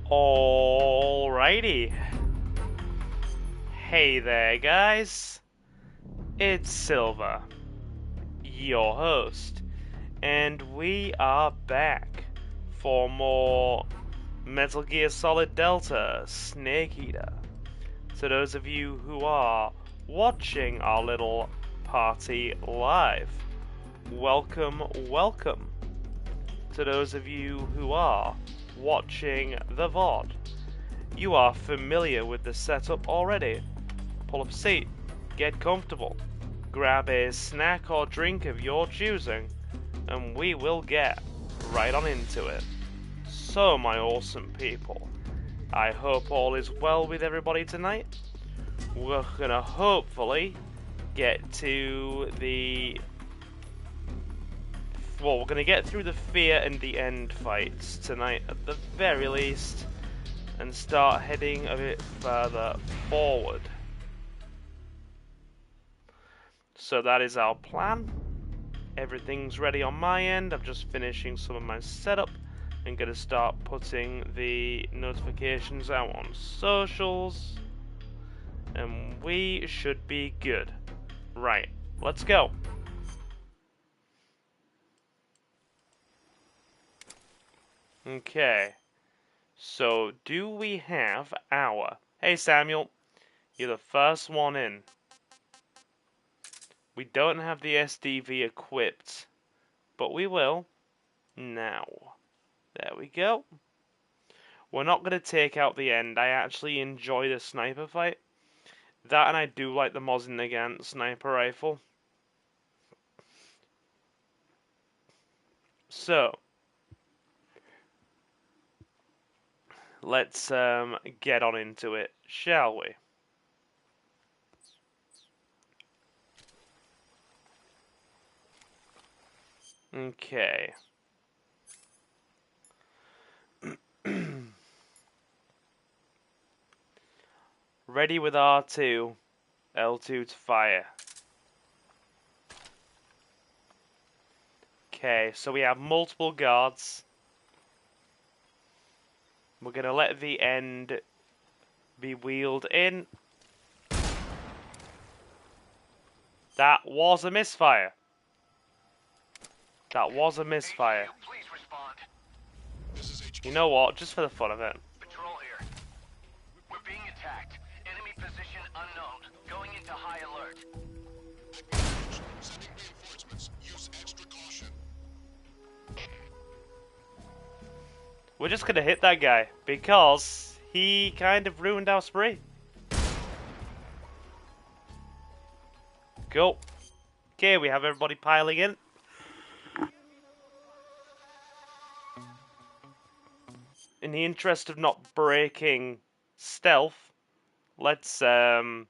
Alrighty. Hey there, guys. It's Silver, your host, and we are back for more Metal Gear Solid Delta Snake Eater. To those of you who are watching our little party live, welcome, welcome. To those of you who are watching the VOD, you are familiar with the setup already. Pull up a seat, get comfortable, grab a snack or drink of your choosing, and we will get right on into it. So, my awesome people, I hope all is well with everybody tonight. We're gonna hopefully get to the... Well, we're gonna get through the fear and the end fights tonight at the very least, and start heading a bit further forward. So that is our plan. Everything's ready on my end. I'm just finishing some of my setup and gonna start putting the notifications out on socials, and we should be good. Right, let's go. Okay, so do we have our... Hey Samuel, you're the first one in. We don't have the SDV equipped, but we will now. There we go. We're not going to take out the end. I actually enjoy the sniper fight. That, and I do like the Mosin Nagant sniper rifle. So, let's get on into it, shall we? Okay. Ready with R2, L2 to fire. Okay, so we have multiple guards. We're going to let the end be wheeled in. That was a misfire. That was a misfire. You know what? Just for the fun of it. Patrol here. We're being attacked. Enemy position unknown. Going into high alert. Sending reinforcements. Use extra caution. We're just gonna hit that guy because he kind of ruined our spree. Cool. Okay, we have everybody piling in. In the interest of not breaking stealth, let's head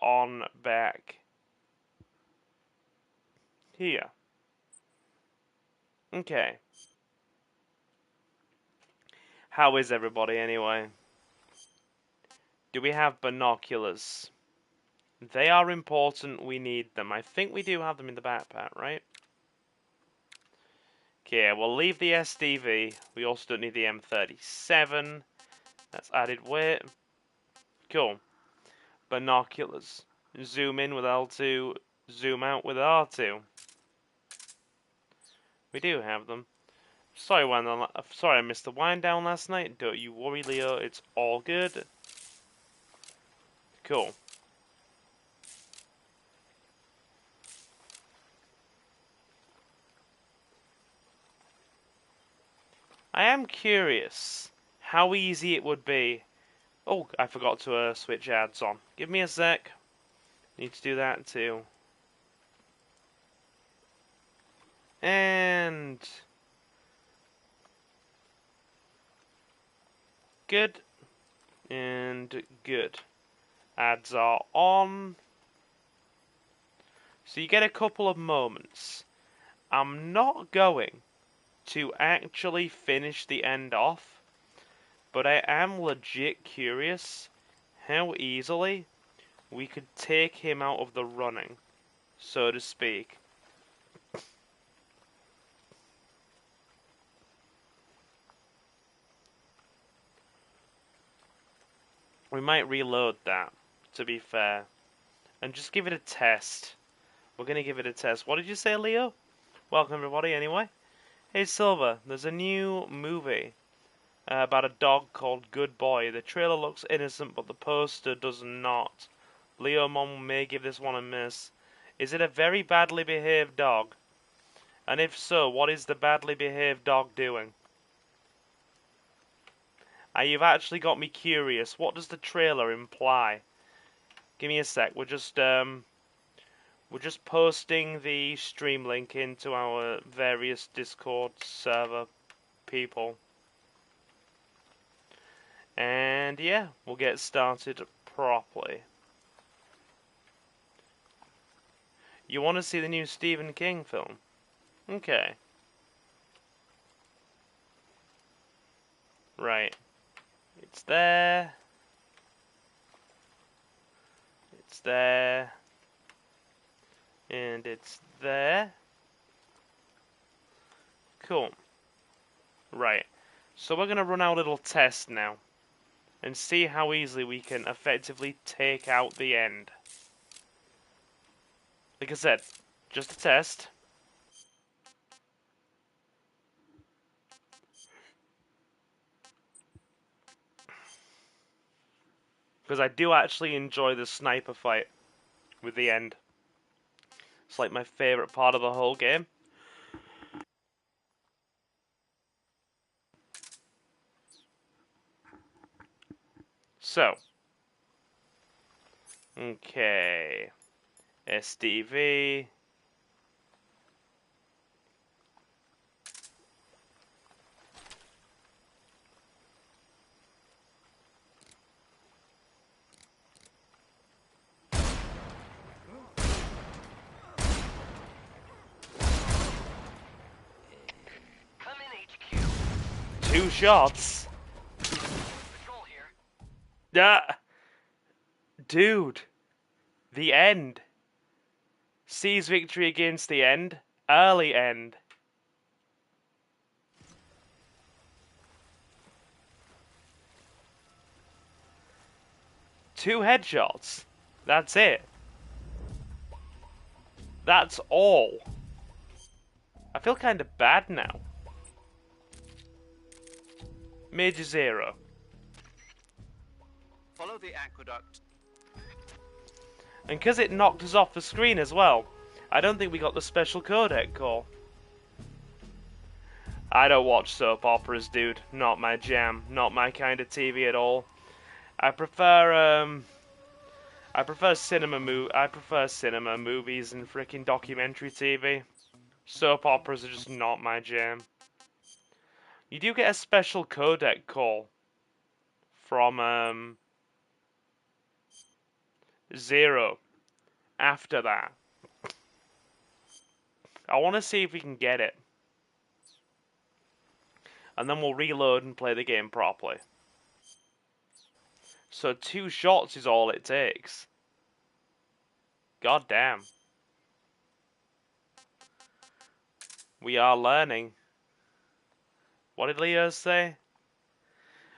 on back here. Okay. How is everybody anyway? Do we have binoculars? They are important, we need them. I think we do have them in the backpack, right? Okay, we'll leave the SDV. We also don't need the M37. That's added weight. Cool. Binoculars. Zoom in with L2, zoom out with R2. We do have them. Sorry, I missed the wind down last night. Don't you worry, Leo. It's all good. Cool. I am curious how easy it would be. Oh, I forgot to switch ads on. Give me a sec. Need to do that too. And... good. And good. Ads are on. So you get a couple of moments. I'm not going to actually finish the end off, but I am legit curious how easily we could take him out of the running, so to speak. We might reload that, to be fair, and just give it a test. We're gonna give it a test. What did you say, Leo? Welcome everybody, anyway. Hey Silver, there's a new movie about a dog called Good Boy. The trailer looks innocent, but the poster does not. Leo Mom may give this one a miss. Is it a very badly behaved dog? And if so, what is the badly behaved dog doing? You've actually got me curious. What does the trailer imply? Give me a sec. We're just posting the stream link into our various Discord server people. And yeah, we'll get started properly. You want to see the new Stephen King film? Okay. Right. It's there. It's there. And it's there. Cool. Right. So we're going to run our little test now. And see how easily we can effectively take out the end. Like I said, just a test. Because I do actually enjoy the sniper fight with the end. It's like my favourite part of the whole game. So. Okay. SDV. Come in, HQ. 2 shots. Patrol here. Dude. The end. Sees victory against the end. Early end. Two headshots. That's it. That's all. I feel kind of bad now. Major 0. Follow the aqueduct. And because it knocked us off the screen as well, I don't think we got the special codec call. I don't watch soap operas, dude. Not my jam. Not my kind of TV at all. I prefer cinema movies and freaking documentary TV. Soap operas are just not my jam. You do get a special codec call from 0 after that. I want to see if we can get it. And then we'll reload and play the game properly. So 2 shots is all it takes. God damn. We are learning. What did Leo say?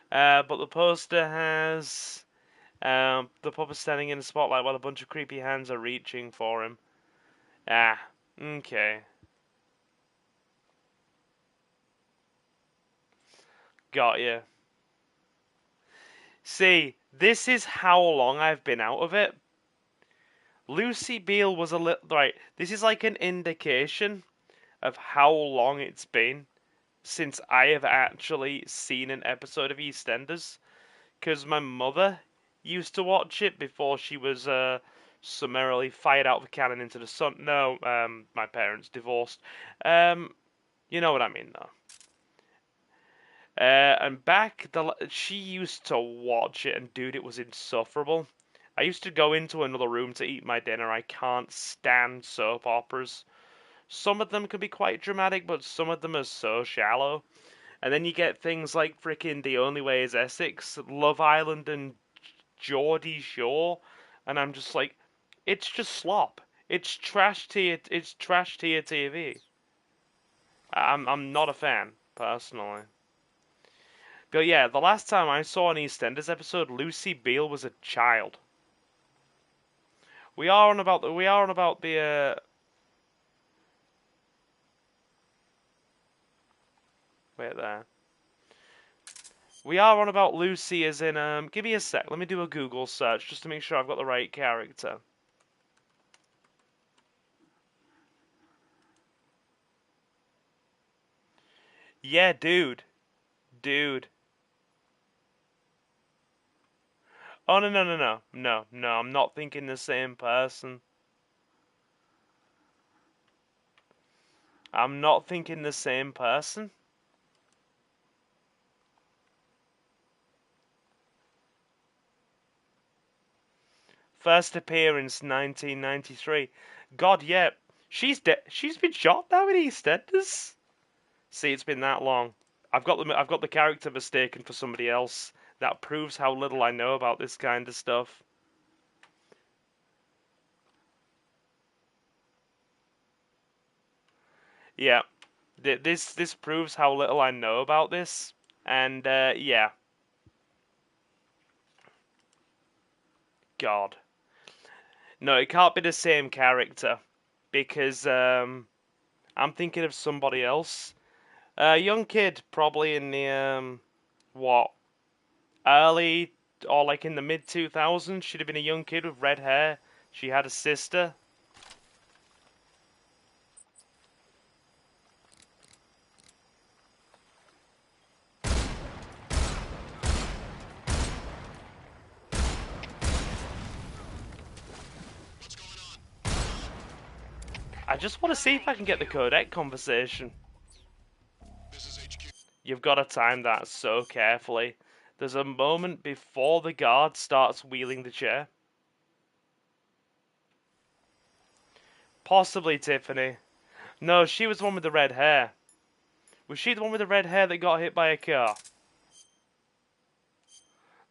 But the poster has the puppet standing in the spotlight while a bunch of creepy hands are reaching for him. Ah, okay. Got you. See, this is how long I've been out of it. Lucy Beale was a little... Right, this is like an indication of how long it's been since I have actually seen an episode of EastEnders. Because my mother used to watch it before she was summarily fired out of a cannon into the sun. No, my parents divorced. You know what I mean, though. And she used to watch it, and dude, it was insufferable. I used to go into another room to eat my dinner. I can't stand soap operas. Some of them can be quite dramatic, but some of them are so shallow. And then you get things like frickin' The Only Way is Essex, Love Island, and Geordie Shore, and I'm just like, it's just slop. It's trash tier TV. I'm not a fan, personally. But yeah, the last time I saw an EastEnders episode, Lucy Beale was a child. We are on about the. Wait there. We are on about Lucy as in. Give me a sec. Let me do a Google search just to make sure I've got the right character. Yeah, dude. Dude. Oh, no, no, no, no. No, no, I'm not thinking the same person. I'm not thinking the same person. First appearance 1993. God, yeah. She's dead. She's been shot now in EastEnders. See, it's been that long. I've got the character mistaken for somebody else. That proves how little I know about this kind of stuff. Yeah, this proves how little I know about this, and yeah, God, no, it can't be the same character because I'm thinking of somebody else. Young kid, probably in the what early or like in the mid 2000s. Should have been a young kid with red hair. She had a sister. What's going on? I just want to see if I can get the codec conversation. This is HQ. You've got to time that so carefully. There's a moment before the guard starts wheeling the chair. Possibly Tiffany. No, she was the one with the red hair. Was she the one with the red hair that got hit by a car?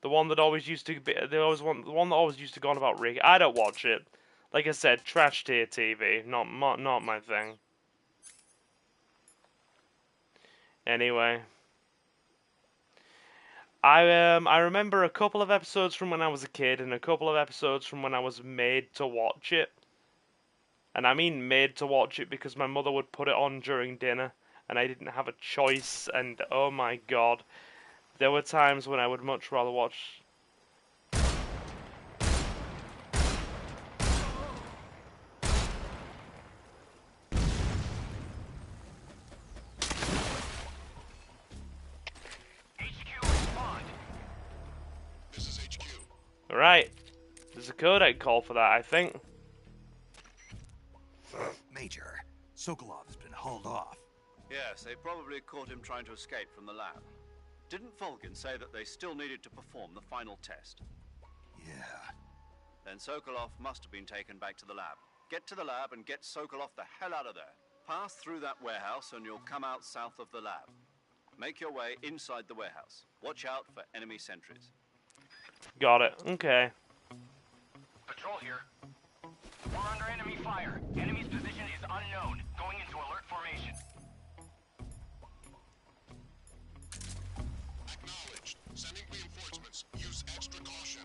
The one that always used to be, the one that always used to go on about Rick. I don't watch it. Like I said, trash tier TV, not my thing. Anyway, I remember a couple of episodes from when I was a kid and a couple of episodes from when I was made to watch it. And I mean made to watch it because my mother would put it on during dinner and I didn't have a choice, and oh my god, there were times when I would much rather watch. HQ respond. This is HQ. Alright, there's a codec call for that, I think. Major, Sokolov's been hauled off. Yes, they probably caught him trying to escape from the lab. Didn't Volgin say that they still needed to perform the final test? Yeah. Then Sokolov must have been taken back to the lab. Get to the lab and get Sokolov the hell out of there. Pass through that warehouse and you'll come out south of the lab. Make your way inside the warehouse. Watch out for enemy sentries. Got it, okay. Patrol here. We're under enemy fire. Enemy's position is unknown. Going into alert formation. Acknowledged. Sending reinforcements. Use extra caution.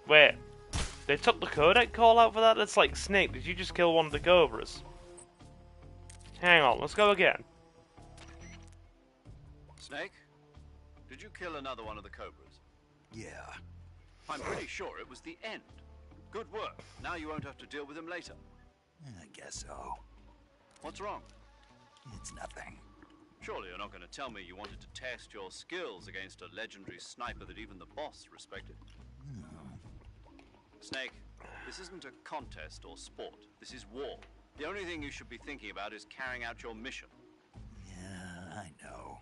Wait, they took the codec call out for that? That's like, Snake, did you just kill one of the Cobras? Hang on, let's go again. Snake? Did you kill another one of the Cobras? Yeah. I'm pretty sure it was the end. Good work. Now you won't have to deal with him later. I guess so. What's wrong? It's nothing. Surely you're not going to tell me you wanted to test your skills against a legendary sniper that even the boss respected. Snake, this isn't a contest or sport. This is war. The only thing you should be thinking about is carrying out your mission. Yeah, I know.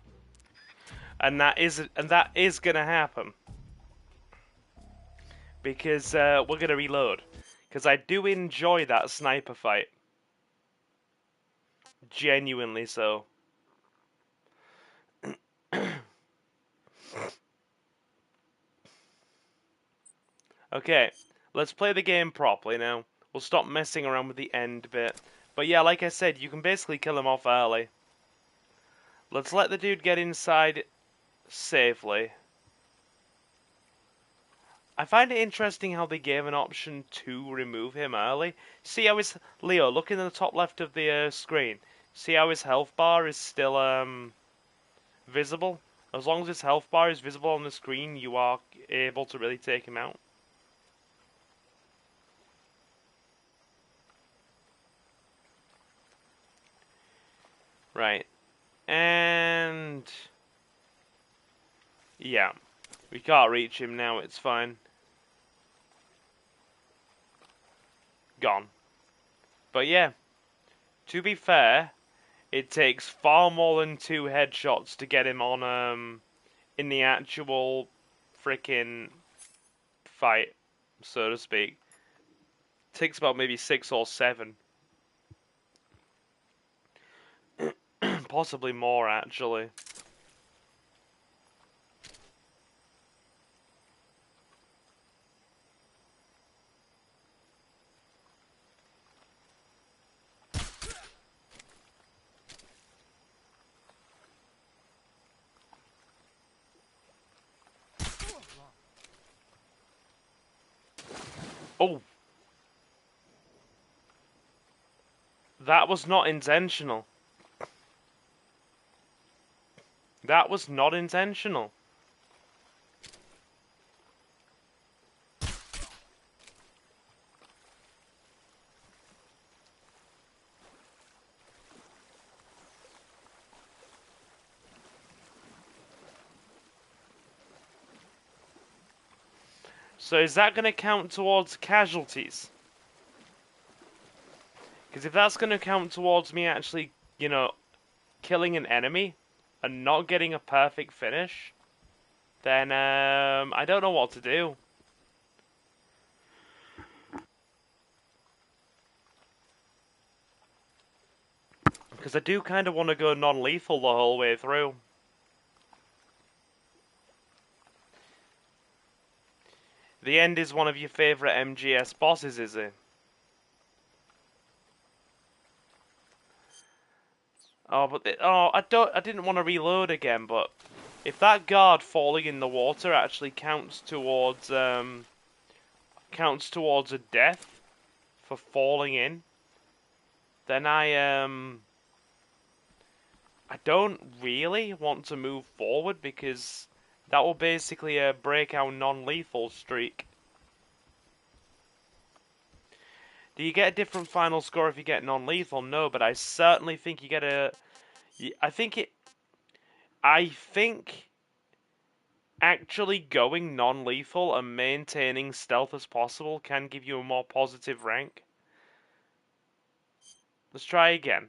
And that is gonna happen. Because we're gonna reload. Because I do enjoy that sniper fight. Genuinely so. Okay, let's play the game properly now. We'll stop messing around with the end bit. But yeah, like I said, you can basically kill him off early. Let's let the dude get inside safely. I find it interesting how they gave an option to remove him early. See how his... Leo, look in the top left of the screen. See how his health bar is still visible? As long as his health bar is visible on the screen, you are able to really take him out. Right. And... yeah. We can't reach him now, it's fine. Gone. But yeah, to be fair, it takes far more than 2 headshots to get him on, in the actual frickin' fight, so to speak. It takes about maybe 6 or 7. Possibly more, actually. Oh! That was not intentional. That was not intentional. So is that going to count towards casualties? Because if that's going to count towards me actually, you know, killing an enemy and not getting a perfect finish, then I don't know what to do. Because I do kind of want to go non-lethal the whole way through. The end is one of your favourite MGS bosses, is it? Oh, but I didn't want to reload again. But if that guard falling in the water actually counts towards a death for falling in, then I don't really want to move forward because that will basically break our non-lethal streak. Do you get a different final score if you get non-lethal? No, but I certainly think you get a... I think actually going non-lethal and maintaining stealth as possible can give you a more positive rank. Let's try again.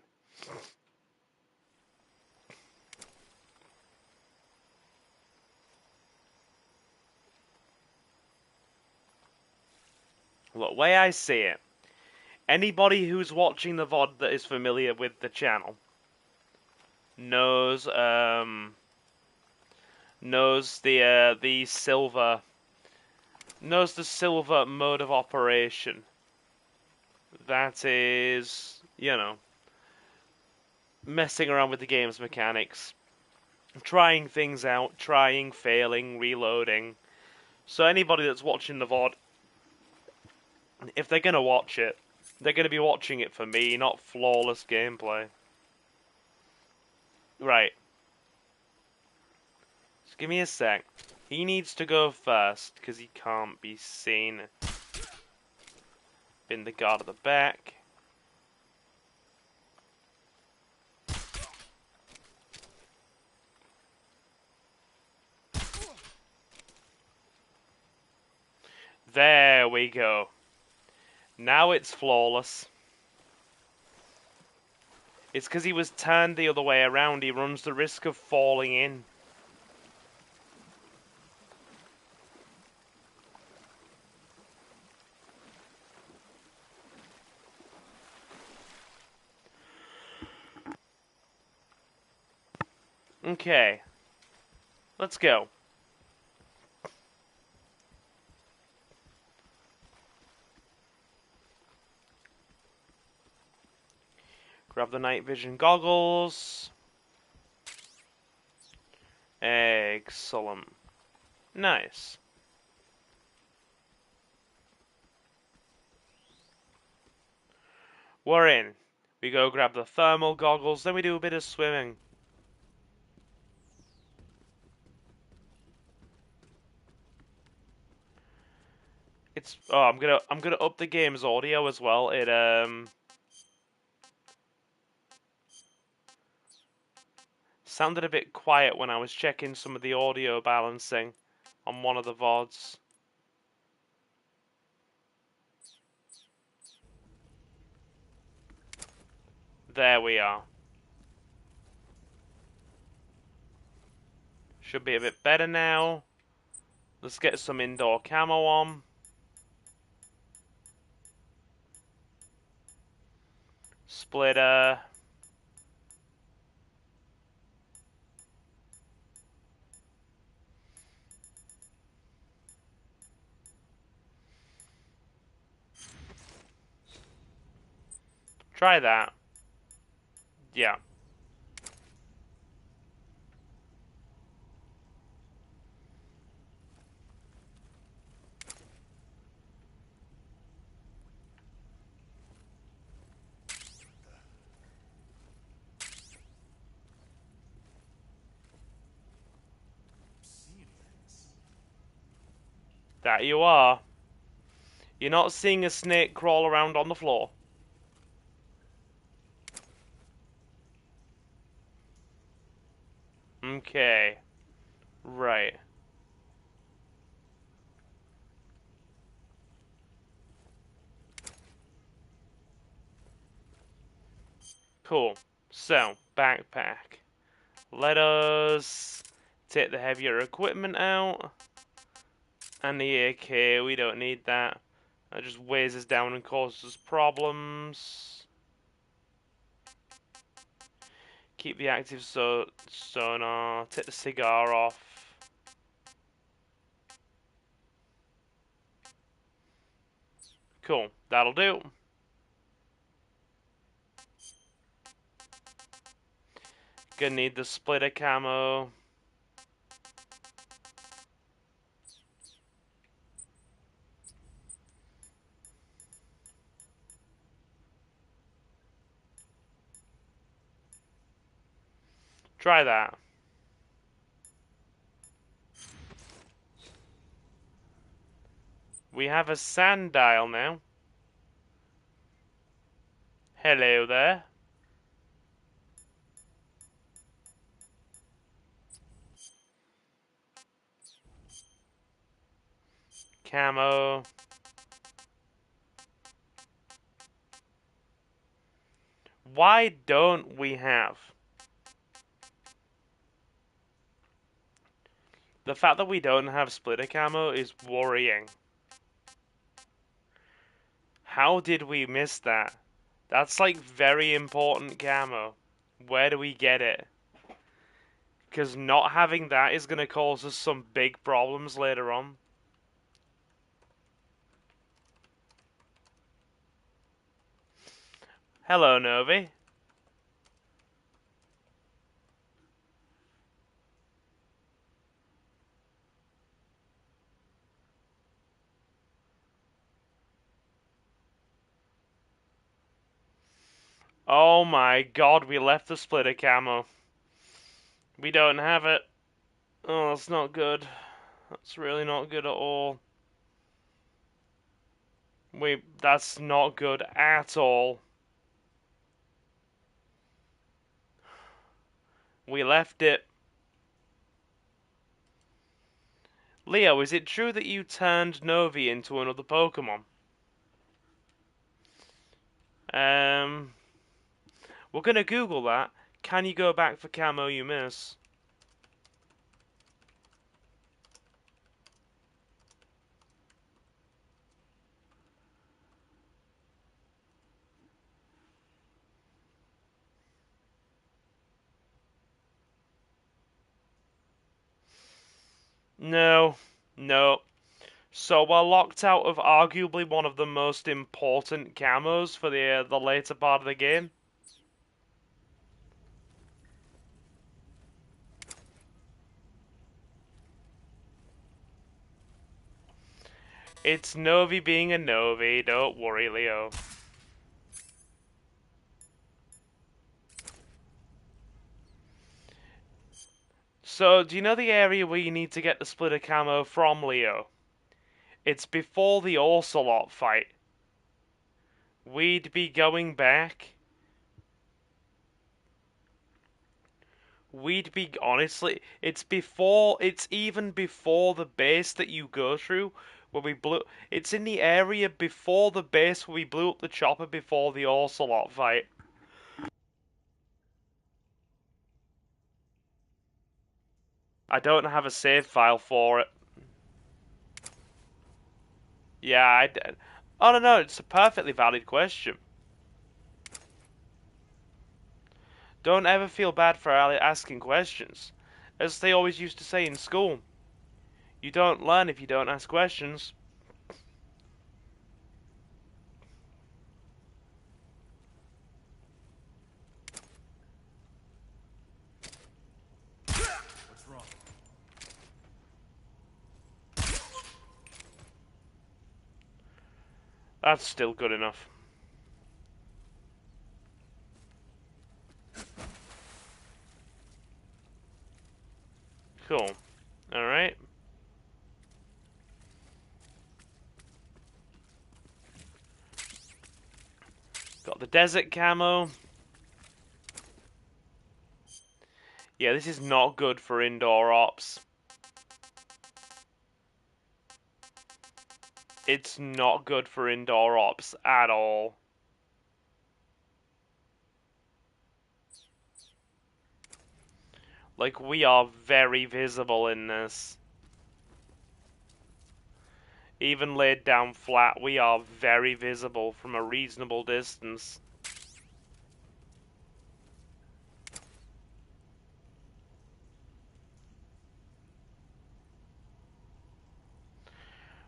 Look, way I see it, anybody who's watching the VOD that is familiar with the channel knows the silver mode of operation. That is, you know, messing around with the game's mechanics, trying things out, trying, failing, reloading. So anybody that's watching the VOD, if they're gonna watch it, they're gonna be watching it for me, not flawless gameplay. Right. Just give me a sec. He needs to go first, because he can't be seen. Been the guard at the back. There we go. Now it's flawless. It's because he was turned the other way around. He runs the risk of falling in. Okay. Let's go. Grab the night vision goggles. Excellent. Nice. We're in. We go grab the thermal goggles, then we do a bit of swimming. I'm gonna up the game's audio as well. It sounded a bit quiet when I was checking some of the audio balancing on one of the VODs. There we are. Should be a bit better now. Let's get some indoor camo on. Splitter. Try that. Yeah. That you are. You're not seeing a snake crawl around on the floor. Okay. Right. Cool. So, backpack. Let us take the heavier equipment out. And the AK, we don't need that. That just weighs us down and causes us problems. Keep the active sonar. Take the cigar off. Cool. That'll do. Gonna need the splitter camo. Try that. We have a sand dial now. Hello there. Camo. Why don't we have? The fact that we don't have splitter camo is worrying. How did we miss that? That's like very important camo. Where do we get it? Because not having that is going to cause us some big problems later on. Hello, Novi. Oh my god, we left the splitter camo. We don't have it. Oh, that's not good. That's really not good at all. That's not good at all. We left it. Leo, is it true that you turned Novi into another Pokemon? We're gonna Google that. Can you go back for camo you miss? No. No. So we're locked out of arguably one of the most important camos for the later part of the game. It's Novi being a Novi. Don't worry, Leo. So, do you know the area where you need to get the splitter camo from, Leo? It's before the Ocelot fight. We'd be going back. Honestly, it's even before the base that you go through, where we blew, it's in the area before the base where we blew up the chopper before the Ocelot fight. I don't have a save file for it. Yeah, I did. Oh, no, it's a perfectly valid question. Don't ever feel bad for asking questions. As they always used to say in school, you don't learn if you don't ask questions. What's wrong? That's still good enough. Cool. Alright. Got the desert camo. Yeah, this is not good for indoor ops. It's not good for indoor ops at all. Like, we are very visible in this. Even laid down flat, we are very visible from a reasonable distance.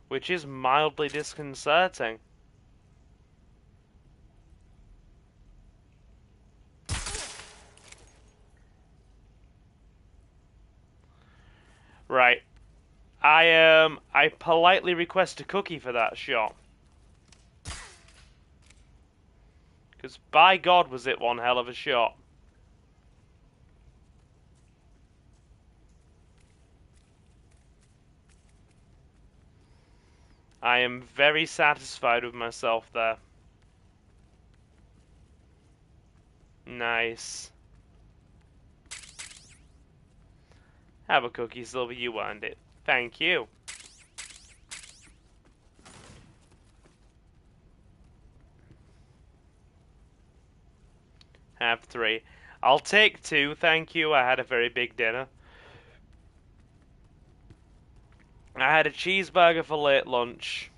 Which is mildly disconcerting. Right. I politely request a cookie for that shot. Because by God was it one hell of a shot. I am very satisfied with myself there. Nice. Have a cookie, Silver, you earned it. Thank you. Have 3. I'll take 2, thank you. I had a very big dinner. I had a cheeseburger for late lunch.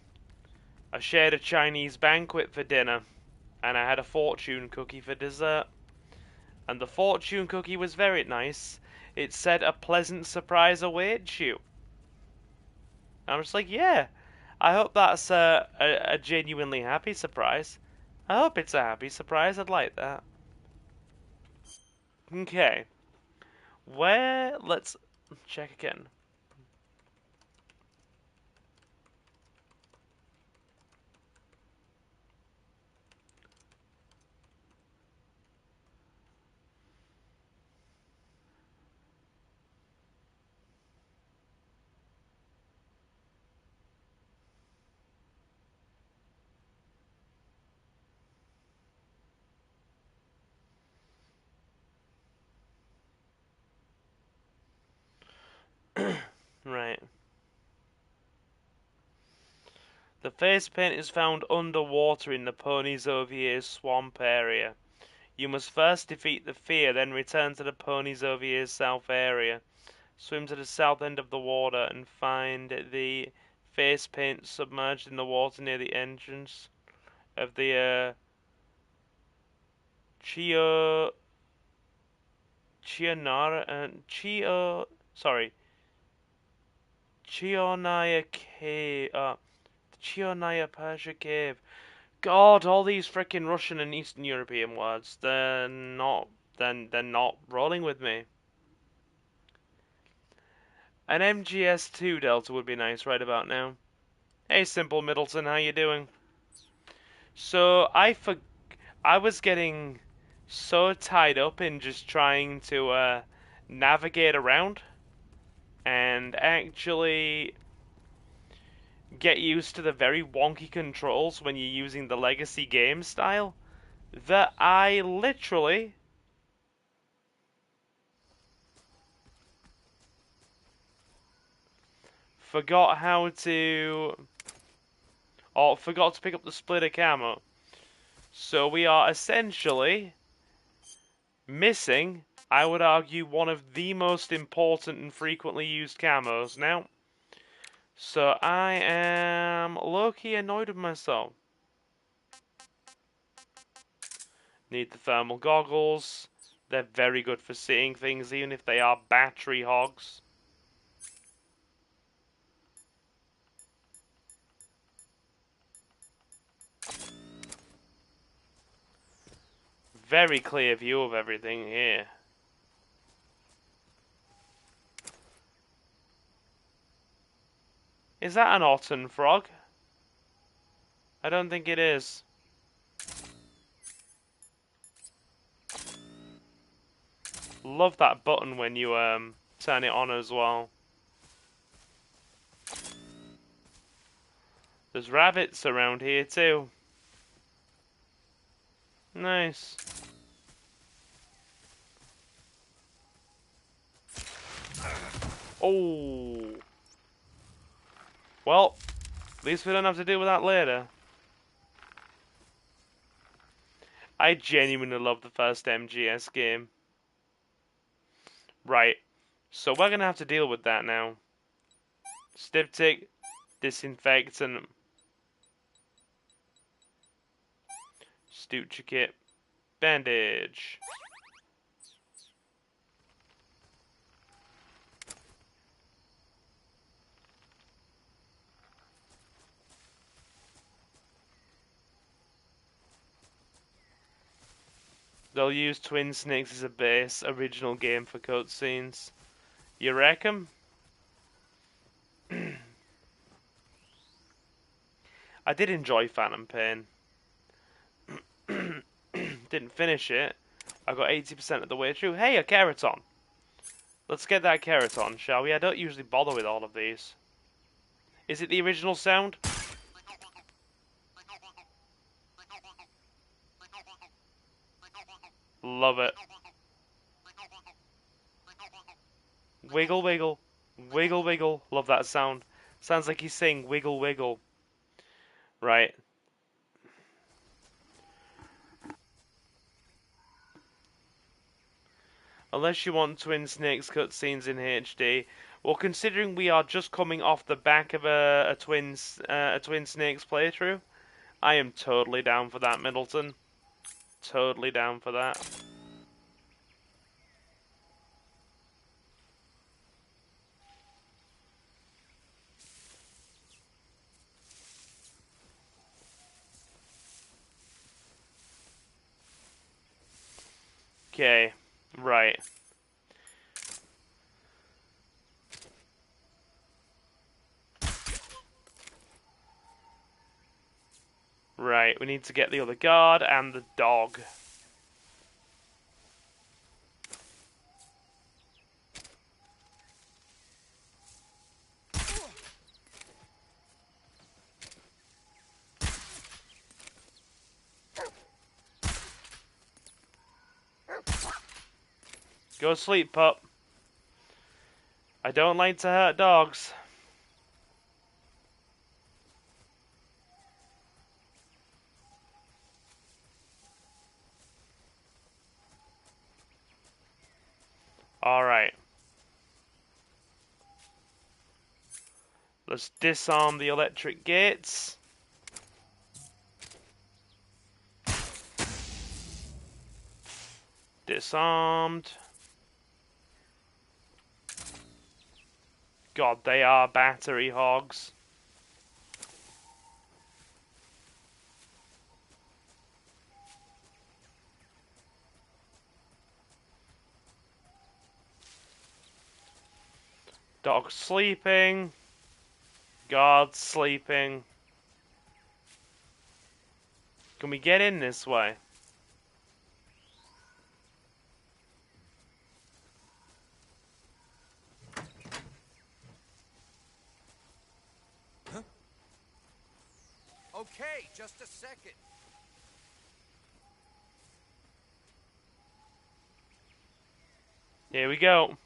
I shared a Chinese banquet for dinner. And I had a fortune cookie for dessert. And the fortune cookie was very nice. It said a pleasant surprise awaits you. I'm just like, yeah. I hope that's a genuinely happy surprise. I hope it's a happy surprise. I'd like that. Okay. Let's check again. Right. The face paint is found underwater in the Pony's Ovier's swamp area. You must first defeat the fear, then return to the Pony's Ovier's south area. Swim to the south end of the water and find the face paint submerged in the water near the entrance of the Chio Chionara Chio sorry Chionaya Cave Chionaya Persia Cave. God, all these freaking Russian and Eastern European words, they're not rolling with me. An MGS2 Delta would be nice right about now. Hey, Simple Middleton, how you doing? So, I was getting so tied up in just trying to navigate around and actually get used to the very wonky controls when you're using the legacy game style that I literally forgot how to, or forgot to pick up the splitter camo. So we are essentially missing, I would argue, one of the most important and frequently used camos now. So I am low-key annoyed with myself. Need the thermal goggles. They're very good for seeing things, even if they are battery hogs. Very clear view of everything here. Is that an Otten frog? I don't think it is. Love that button when you turn it on as well. There's rabbits around here too. Nice. Oh. Well, at least we don't have to deal with that later. I genuinely love the first MGS game. Right. So we're gonna have to deal with that now. Styptic, disinfectant, Stoocher kit, bandage. They'll use Twin Snakes as a base, original game for cutscenes. You reckon? I did enjoy Phantom Pain. Didn't finish it. I got 80% of the way through. Hey, a Keraton! Let's get that Keraton, shall we? I don't usually bother with all of these. Is it the original sound? Love it. Wiggle, wiggle. Wiggle, wiggle. Love that sound. Sounds like he's saying wiggle, wiggle. Right. Unless you want Twin Snakes cutscenes in HD. Well, considering we are just coming off the back of a Twin Snakes playthrough, I am totally down for that, Middleton. Totally down for that. Okay, right. Right, we need to get the other guard and the dog. Go sleep, pup. I don't like to hurt dogs. Alright. Let's disarm the electric gates. Disarmed. God, they are battery hogs. Dog sleeping. Guard sleeping. Can we get in this way? Okay, just a second. Here we go.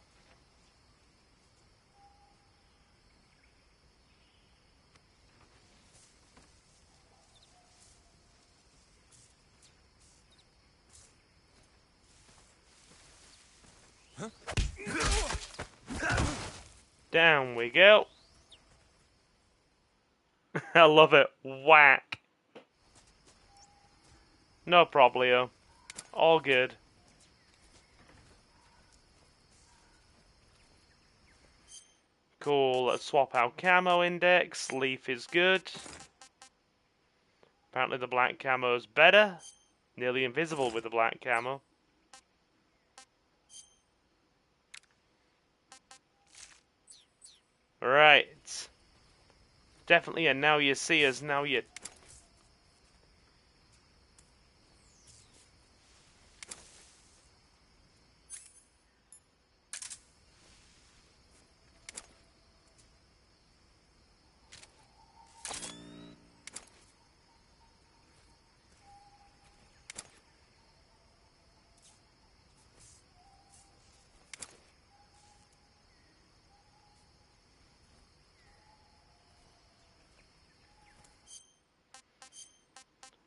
Down we go. I love it. Whack. No problemo. All good. Cool. Let's swap out camo index. Leaf is good. Apparently the black camo is better. Nearly invisible with the black camo. Right. Definitely a now you see us, now you...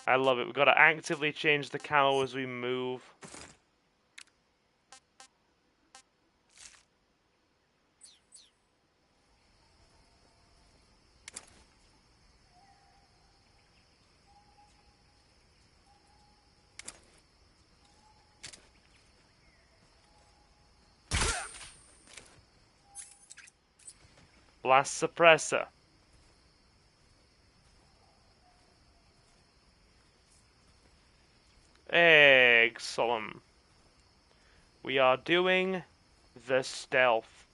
I love it. We've got to actively change the camo as we move. Blast suppressor. Excellent. We are doing the stealth.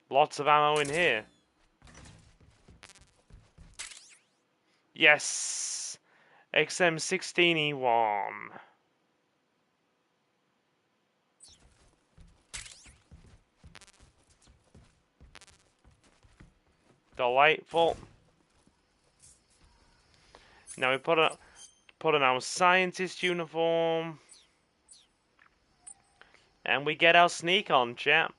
Lots of ammo in here. Yes! XM16E1. Delightful. Now we put on our scientist uniform. And we get our sneak on, chap.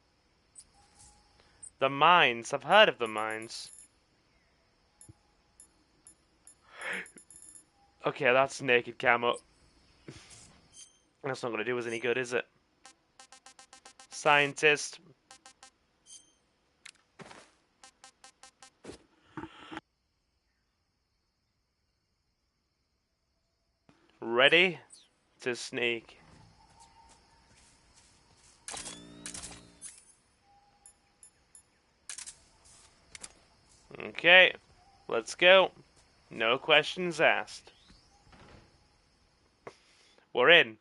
The mines. I've heard of the mines. Okay, that's naked camo. That's not going to do us any good, is it? Scientist. Ready to sneak. Okay, let's go. No questions asked. We're in.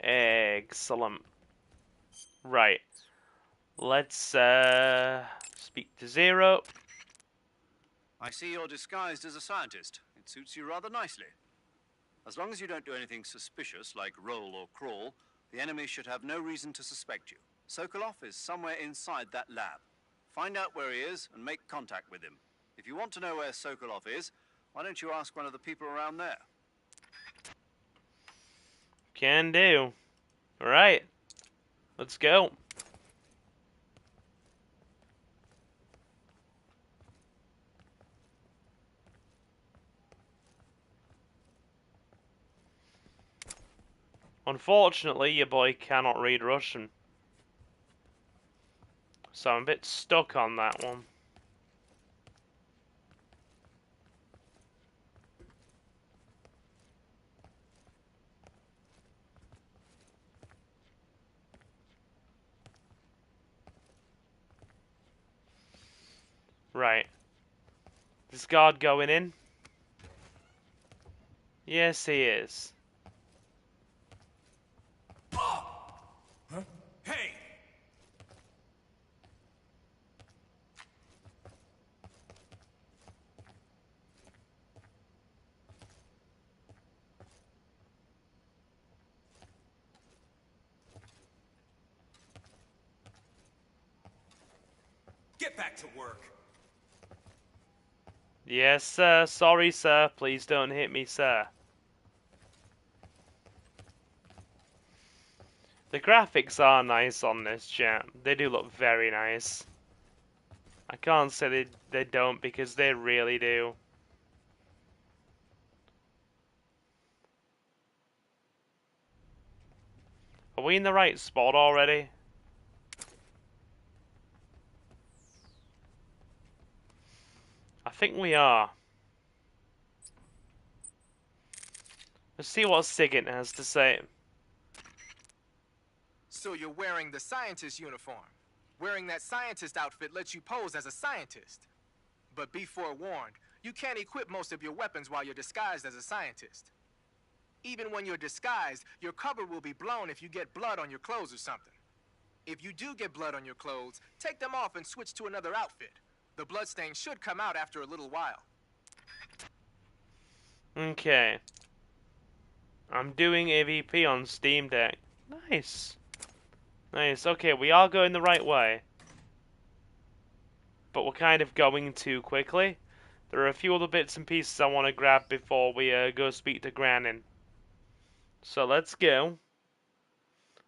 Excellent. Right. Let's speak to Zero. I see you're disguised as a scientist. It suits you rather nicely. As long as you don't do anything suspicious, like roll or crawl, the enemy should have no reason to suspect you. Sokolov is somewhere inside that lab. Find out where he is and make contact with him. If you want to know where Sokolov is, why don't you ask one of the people around there? Can do. Alright. Let's go. Unfortunately, your boy cannot read Russian. So I'm a bit stuck on that one. Right. This guard going in. Yes, he is. Hey! Get back to work. Yes, sir. Sorry, sir. Please don't hit me, sir. The graphics are nice on this, chat. They do look very nice. I can't say they don't, because they really do. Are we in the right spot already? I think we are. Let's see what Sigint has to say. So you're wearing the scientist uniform. Wearing that scientist outfit lets you pose as a scientist. But be forewarned, you can't equip most of your weapons while you're disguised as a scientist. Even when you're disguised, your cover will be blown if you get blood on your clothes or something. If you do get blood on your clothes, take them off and switch to another outfit. The bloodstain should come out after a little while. Okay. I'm doing AVP on Steam Deck. Nice. Nice. Okay, we are going the right way. But we're kind of going too quickly. There are a few other bits and pieces I want to grab before we go speak to Granin. So let's go.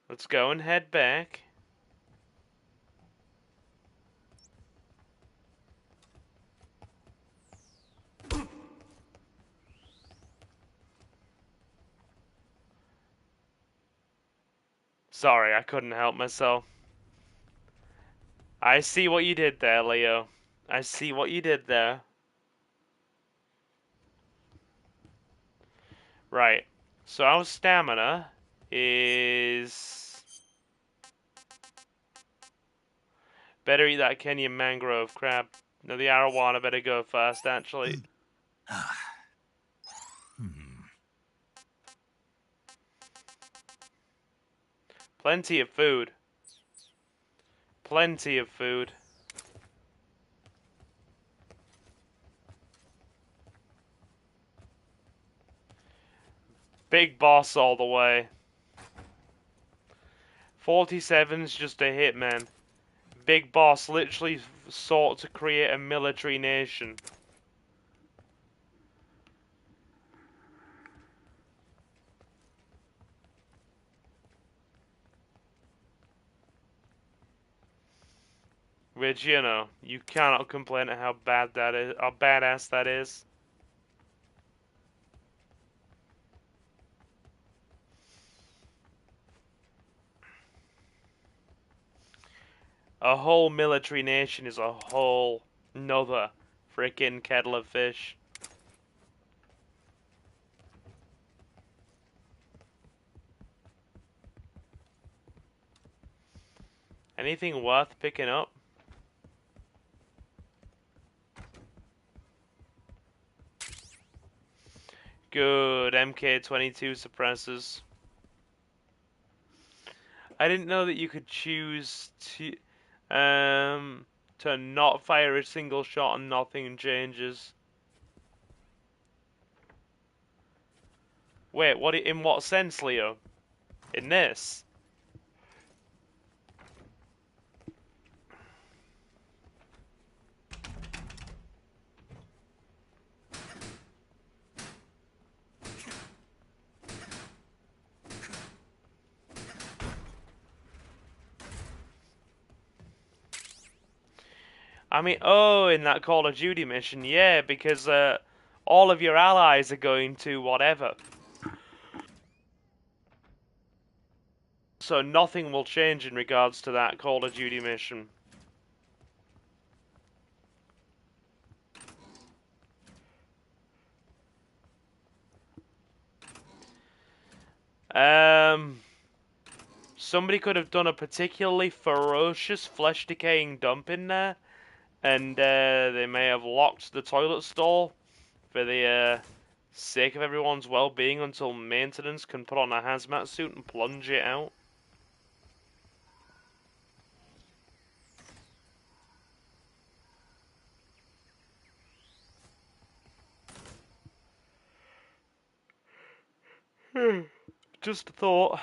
Let's go and head back. Sorry, I couldn't help myself. I see what you did there, Leo. I see what you did there. Right. So our stamina is... Better eat that Kenyan mangrove crab. No, the arowana better go first, actually. Plenty of food. Plenty of food. Big boss all the way. 47's just a hit, man. Big boss literally sought to create a military nation. Which, you know, you cannot complain at how bad that is, how badass that is. A whole military nation is a whole nother freaking kettle of fish. Anything worth picking up? Good, MK22 suppressors. I didn't know that you could choose to not fire a single shot and nothing changes. Wait, what? In what sense, Leo? In this? I mean, oh, in that Call of Duty mission, yeah, because all of your allies are going to whatever. So nothing will change in regards to that Call of Duty mission. Somebody could have done a particularly ferocious flesh decaying dump in there, and they may have locked the toilet stall for the Sake of everyone's well-being until maintenance can put on a hazmat suit and plunge it out. Just a thought.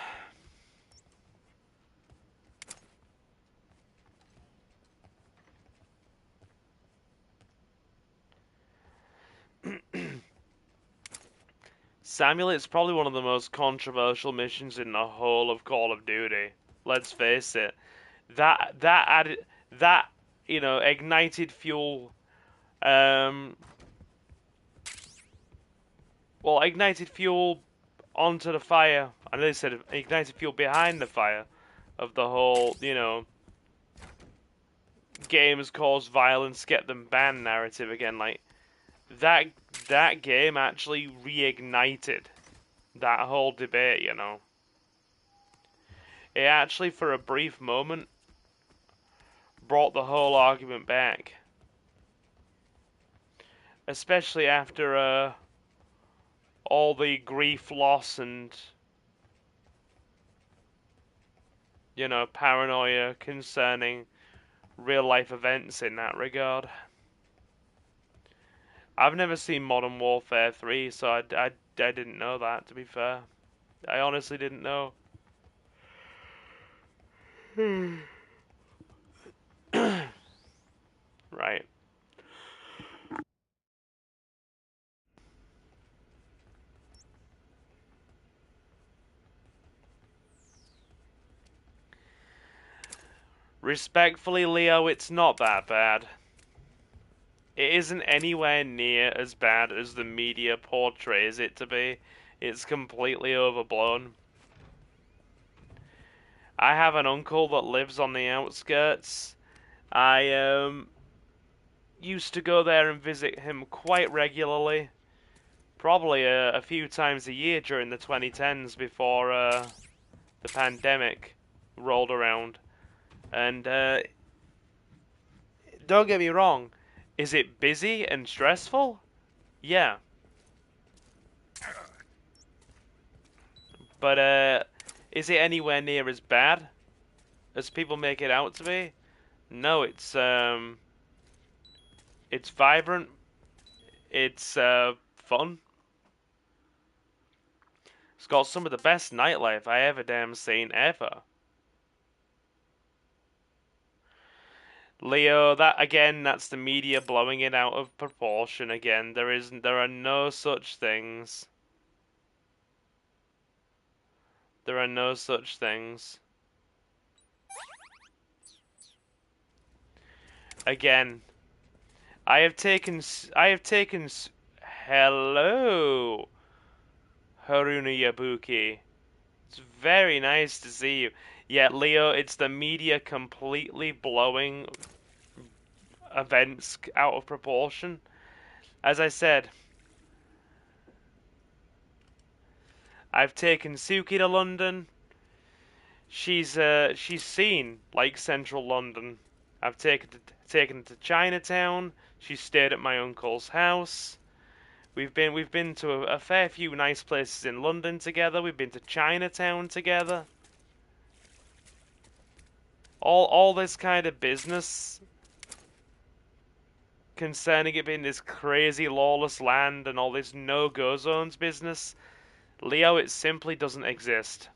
Samuel, it's probably one of the most controversial missions in the whole of Call of Duty. Let's face it. That ignited fuel. Ignited fuel onto the fire. I know they said ignited fuel behind the fire of the whole, games cause violence, get them banned narrative again. Like that game actually reignited that whole debate. It actually, for a brief moment, brought the whole argument back, especially after all the grief, loss, and paranoia concerning real-life events in that regard. I've never seen Modern Warfare 3, so I didn't know that, to be fair. I honestly didn't know. Right. Respectfully, Leo, it's not that bad. It isn't anywhere near as bad as the media portrays it to be. It's completely overblown. I have an uncle that lives on the outskirts. I used to go there and visit him quite regularly. Probably a few times a year during the 2010s before the pandemic rolled around. And don't get me wrong, is it busy and stressful? Yeah. But is it anywhere near as bad as people make it out to be? No, it's vibrant. It's fun. It's got some of the best nightlife I ever damn seen ever. Leo, that's the media blowing it out of proportion again. There are no such things. There are no such things. Again, I have taken hello, Haruna Yabuki. It's very nice to see you. Yeah, Leo, it's the media completely blowing events out of proportion. As I said, I've taken Suki to London. She's seen like central London. I've taken her to Chinatown. She stayed at my uncle's house. We've been to a fair few nice places in London together. We've been to Chinatown together. All this kind of business concerning it being this crazy lawless land and all this no-go zones business, Leo, it simply doesn't exist.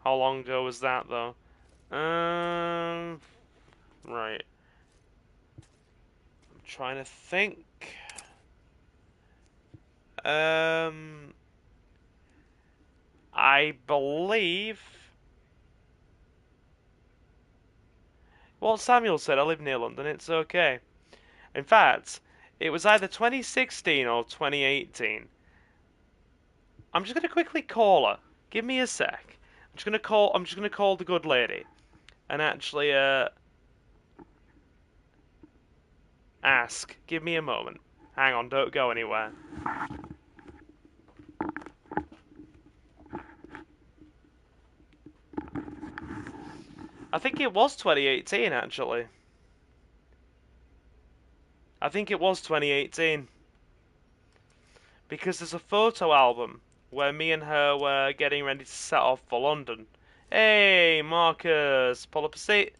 How long ago was that, though? Right. I'm trying to think. I believe... Well, Samuel said I live near London, it's okay. In fact, it was either 2016 or 2018. I'm just gonna quickly call her. Give me a sec. I'm just gonna call the good lady and actually ask. Give me a moment. Hang on, don't go anywhere. I think it was 2018 actually. I think it was 2018. Because there's a photo album where me and her were getting ready to set off for London. Hey, Marcus, pull up a seat.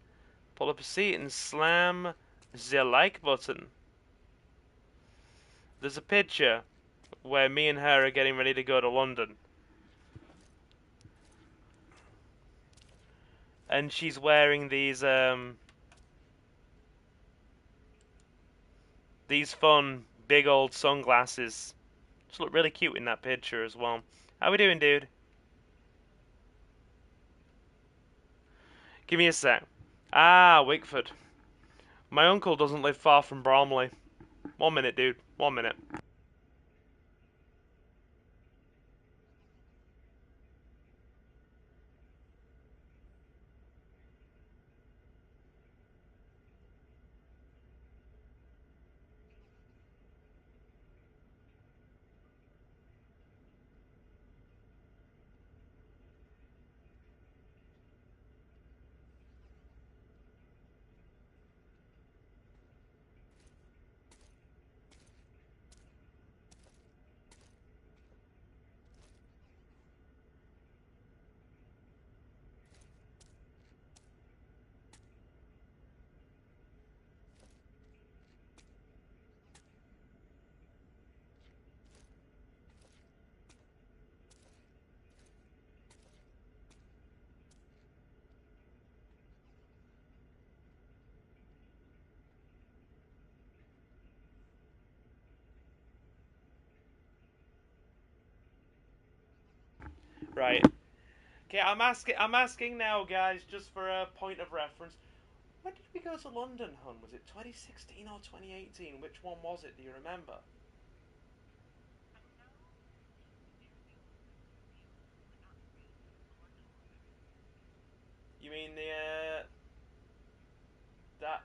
Pull up a seat and slam the like button. There's a picture where me and her are getting ready to go to London. And she's wearing these fun big old sunglasses. She look really cute in that picture as well. How we doing, dude? Give me a sec. Ah, Wickford. My uncle doesn't live far from Bromley. 1 minute, dude. 1 minute. Right. Okay, I'm asking now, guys, just for a point of reference. When did we go to London, hon? Was it 2016 or 2018? Which one was it? Do you remember? You mean the that?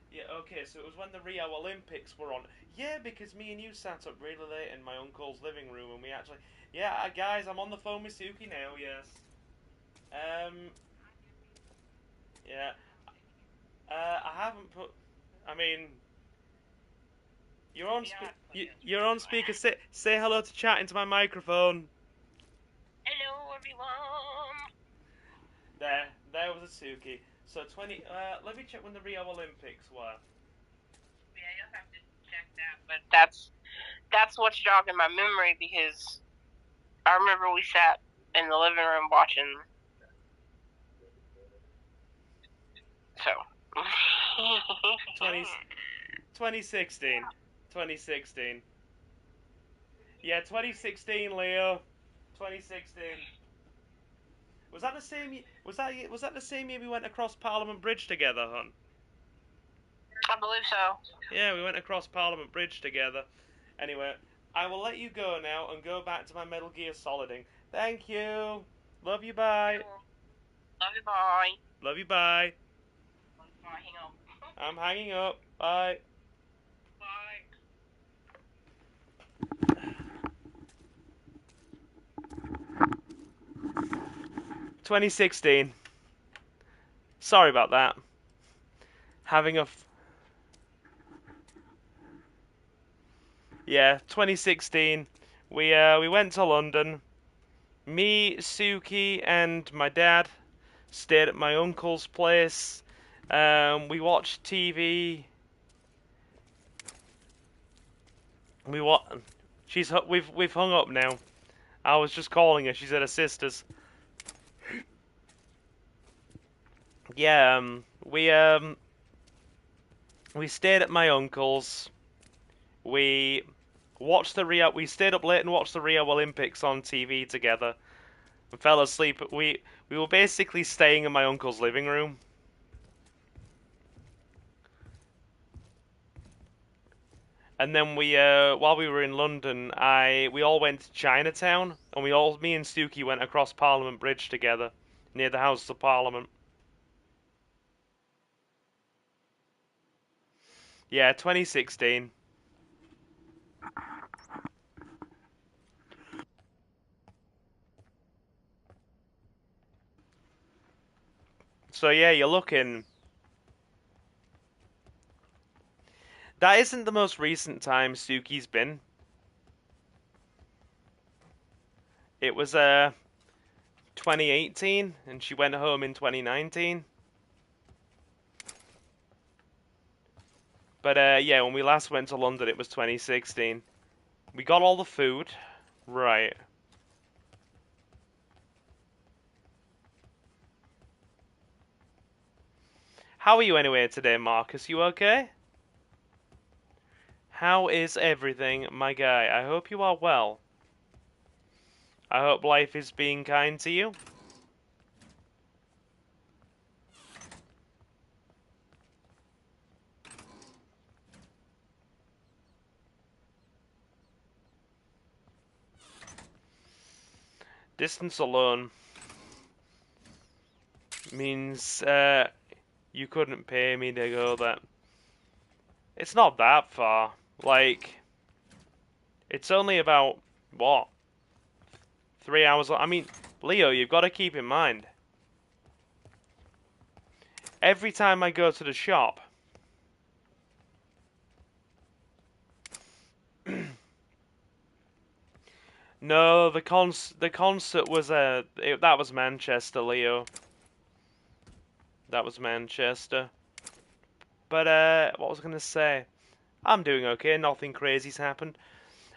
Yeah. Okay. So it was when the Rio Olympics were on. Yeah, because me and you sat up really late in my uncle's living room, and we actually. Yeah, guys, I'm on the phone with Suki now. Yes. Um. Yeah. I haven't put. I mean, you're on speaker. Say hello to chat into my microphone. Hello, everyone. There was a Suki. So 20. Let me check when the Rio Olympics were. Yeah, you'll have to check that, but that's what's jogging my memory because I remember we sat in the living room watching. So. 2016. 2016. Yeah, 2016, Leo. 2016. Was that the same? Was that the same year we went across Parliament Bridge together, hon? I believe so. Yeah, we went across Parliament Bridge together. Anyway, I will let you go now and go back to my Metal Gear Soliding. Thank you. Love you. Bye. Love you, bye. Love you. Bye. Hang up. I'm hanging up. Bye. Bye. 2016. Sorry about that. Having a. Yeah, 2016. We went to London. Me, Suki, and my dad stayed at my uncle's place. We watched TV. We've hung up now. I was just calling her. She's at her sister's. Yeah, we stayed at my uncle's. We we stayed up late and watched the Rio Olympics on TV together. And fell asleep. We were basically staying in my uncle's living room. And then while we were in London, we all went to Chinatown, and me and Suki went across Parliament Bridge together, near the House of Parliament. Yeah, 2016. So yeah, you're looking... That isn't the most recent time Suki's been. It was 2018, and she went home in 2019. But yeah, when we last went to London, it was 2016. We got all the food. Right. How are you anyway today, Marcus? You okay? How is everything, my guy? I hope you are well. I hope life is being kind to you. Distance alone means you couldn't pay me to go there. It's not that far. Like, it's only about, what? 3 hours. I mean, Leo, you've got to keep in mind. Every time I go to the shop, no, the concert was that was Manchester, Leo. That was Manchester. But what was I gonna say? I'm doing okay. Nothing crazy's happened.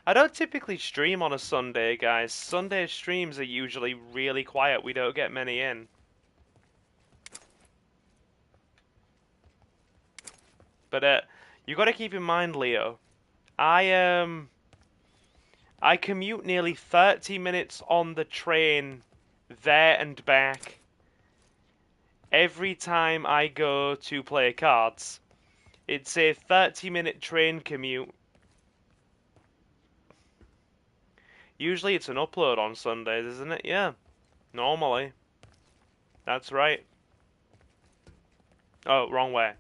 I don't typically stream on a Sunday, guys. Sunday streams are usually really quiet. We don't get many in. But you got to keep in mind, Leo. I commute nearly 30 minutes on the train there and back every time I go to play cards. It's a 30-minute train commute. Usually it's an upload on Sundays, isn't it? Yeah, normally. That's right. Oh, wrong way.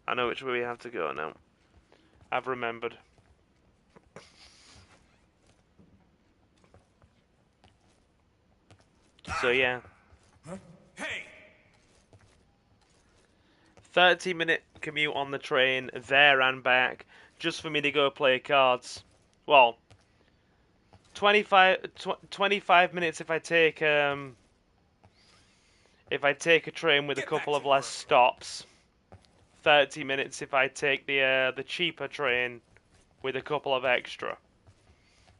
I know which way we have to go now. I've remembered. So yeah. Hey! 30-minute commute on the train, there and back, just for me to go play cards. Well, 25 minutes if I take a train with a couple of less stops. 30 minutes if I take the cheaper train with a couple of extra.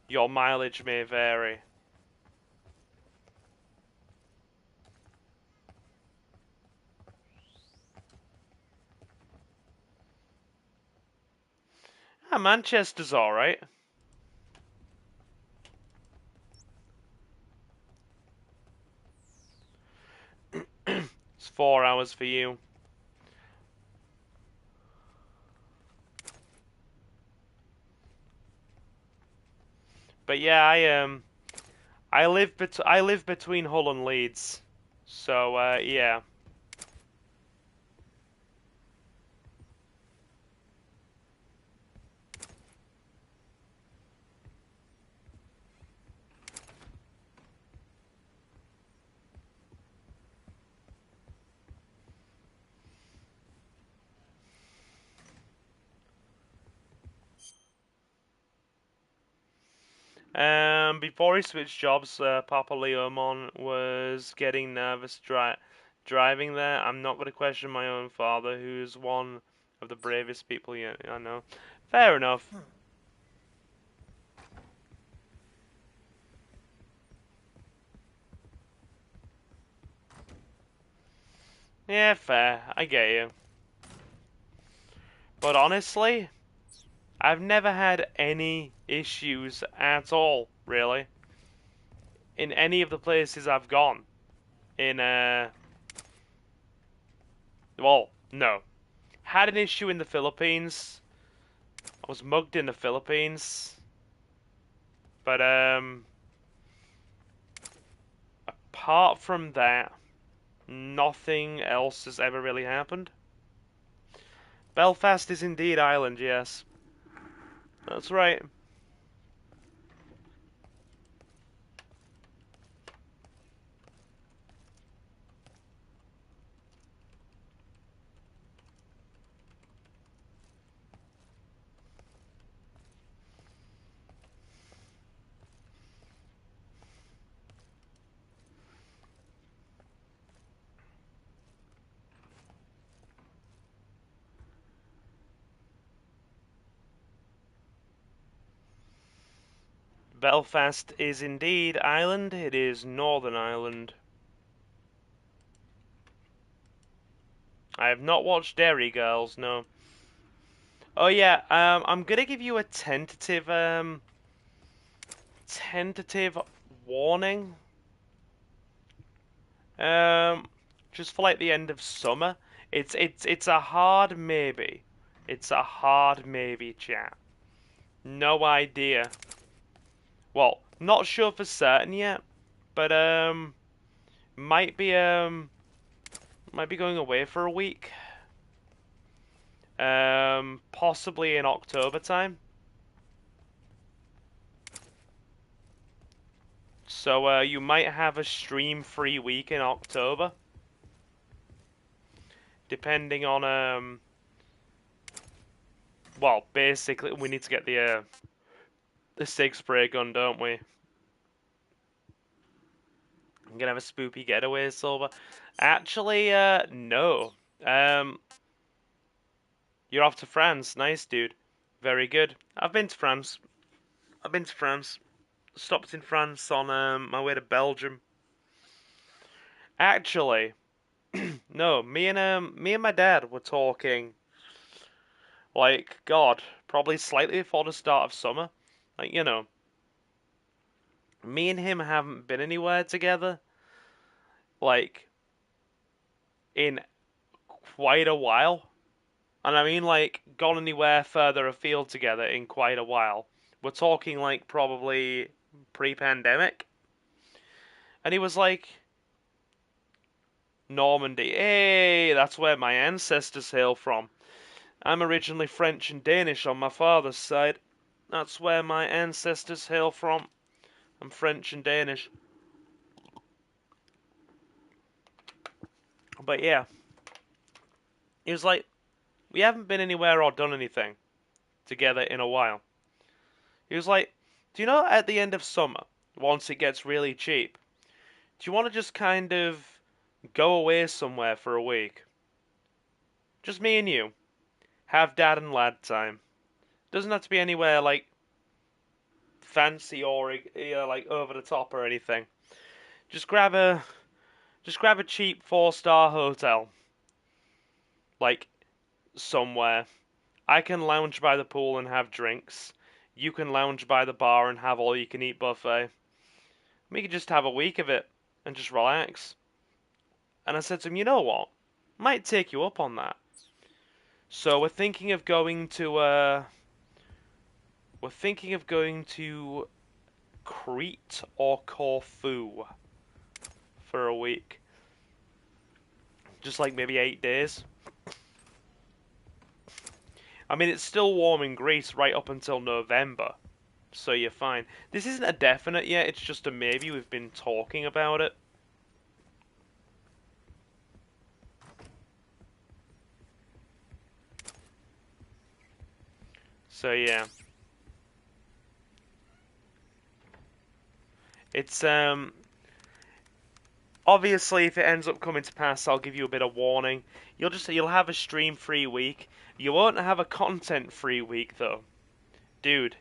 Your mileage may vary. Manchester's alright. It's 4 hours for you. But yeah, I live between Hull and Leeds. So yeah. Before he switched jobs, Papa Leomon was getting nervous driving there. I'm not going to question my own father, who's one of the bravest people yet. I know. Fair enough. Yeah, fair. I get you. But honestly, I've never had any issues at all, really. In any of the places I've gone. Well, no. Had an issue in the Philippines. I was mugged in the Philippines. But, apart from that, nothing else has ever really happened. Belfast is indeed Ireland, yes. That's right. Belfast is indeed Ireland. It is Northern Ireland. I have not watched Derry Girls, no. Oh yeah, I'm gonna give you a tentative warning. Just for like the end of summer. It's a hard maybe. It's a hard maybe, chat. No idea. Well, not sure for certain yet, but might be going away for a week. Possibly in October time. So you might have a stream-free week in October, depending on well, basically we need to get the SIG spray gun, don't we? I'm gonna have a spoopy getaway, Silver. Actually, no. You're off to France. Nice, dude. Very good. I've been to France. Stopped in France on my way to Belgium. Actually, no. Me and my dad were talking. Like, God, probably slightly before the start of summer. Like, you know, me and him haven't been anywhere together. Like, in quite a while. And I mean, like, gone anywhere further afield together in quite a while. We're talking, like, probably pre-pandemic. And he was like, Normandy. Hey, that's where my ancestors hail from. I'm originally French and Danish on my father's side. That's where my ancestors hail from. I'm French and Danish. But yeah. He was like, we haven't been anywhere or done anything together in a while. He was like, do you know at the end of summer, once it gets really cheap, do you want to just kind of go away somewhere for a week? Just me and you. Have dad and lad time. Doesn't have to be anywhere like fancy or like over the top or anything. Just grab a cheap 4-star hotel. Like somewhere. I can lounge by the pool and have drinks. You can lounge by the bar and have all you can eat buffet. We could just have a week of it and just relax. And I said to him, you know what? Might take you up on that. So we're thinking of going to Crete or Corfu for a week. Just like maybe 8 days. I mean, it's still warm in Greece right up until November, so you're fine. This isn't a definite yet, it's just a maybe. We've been talking about it. So yeah. It's obviously if it ends up coming to pass, I'll give you a bit of warning. You'll have a stream-free week. You won't have a content-free week though. Dude.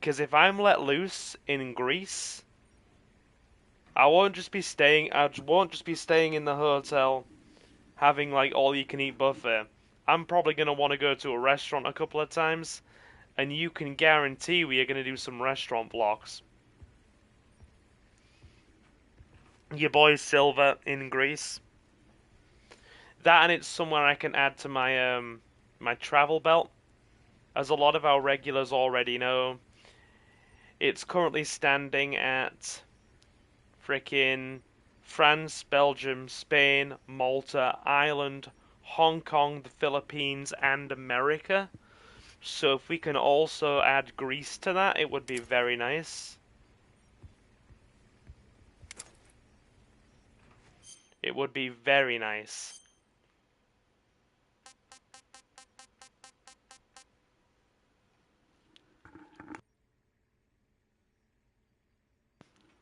Because if I'm let loose in Greece, I won't just be staying in the hotel having like all you can eat buffet. I'm probably gonna want to go to a restaurant a couple of times, and you can guarantee we are gonna do some restaurant vlogs. Your boy Silver in Greece. That, and it's somewhere I can add to my my travel belt. As a lot of our regulars already know, it's currently standing at frickin' France, Belgium, Spain, Malta, Ireland, Hong Kong, the Philippines, and America. So if we can also add Greece to that, it would be very nice. It would be very nice.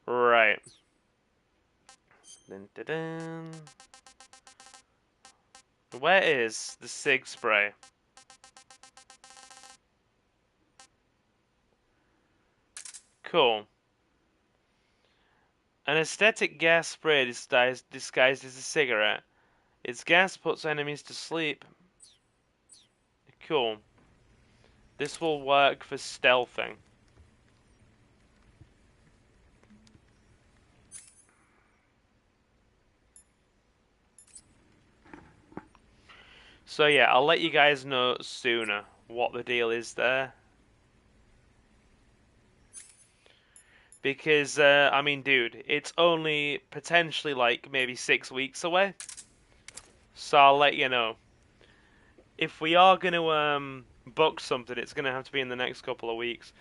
Right. Dun, dun, dun. Where is the SIG spray? Cool. An aesthetic gas spray disguised as a cigarette. Its gas puts enemies to sleep. Cool. This will work for stealthing. So yeah, I'll let you guys know sooner what the deal is there. Because, I mean, dude, it's only potentially like maybe 6 weeks away. So I'll let you know. If we are going to book something, it's going to have to be in the next couple of weeks.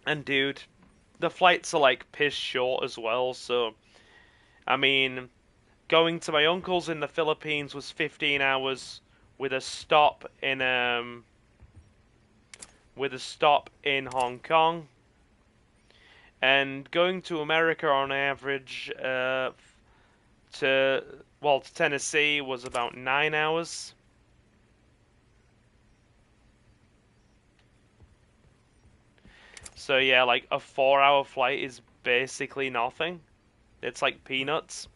And dude, the flights are like piss short as well, so I mean, going to my uncle's in the Philippines was 15 hours with a stop in Hong Kong. And going to America on average to Tennessee was about 9 hours. So yeah, like a 4-hour flight is basically nothing. It's like peanuts.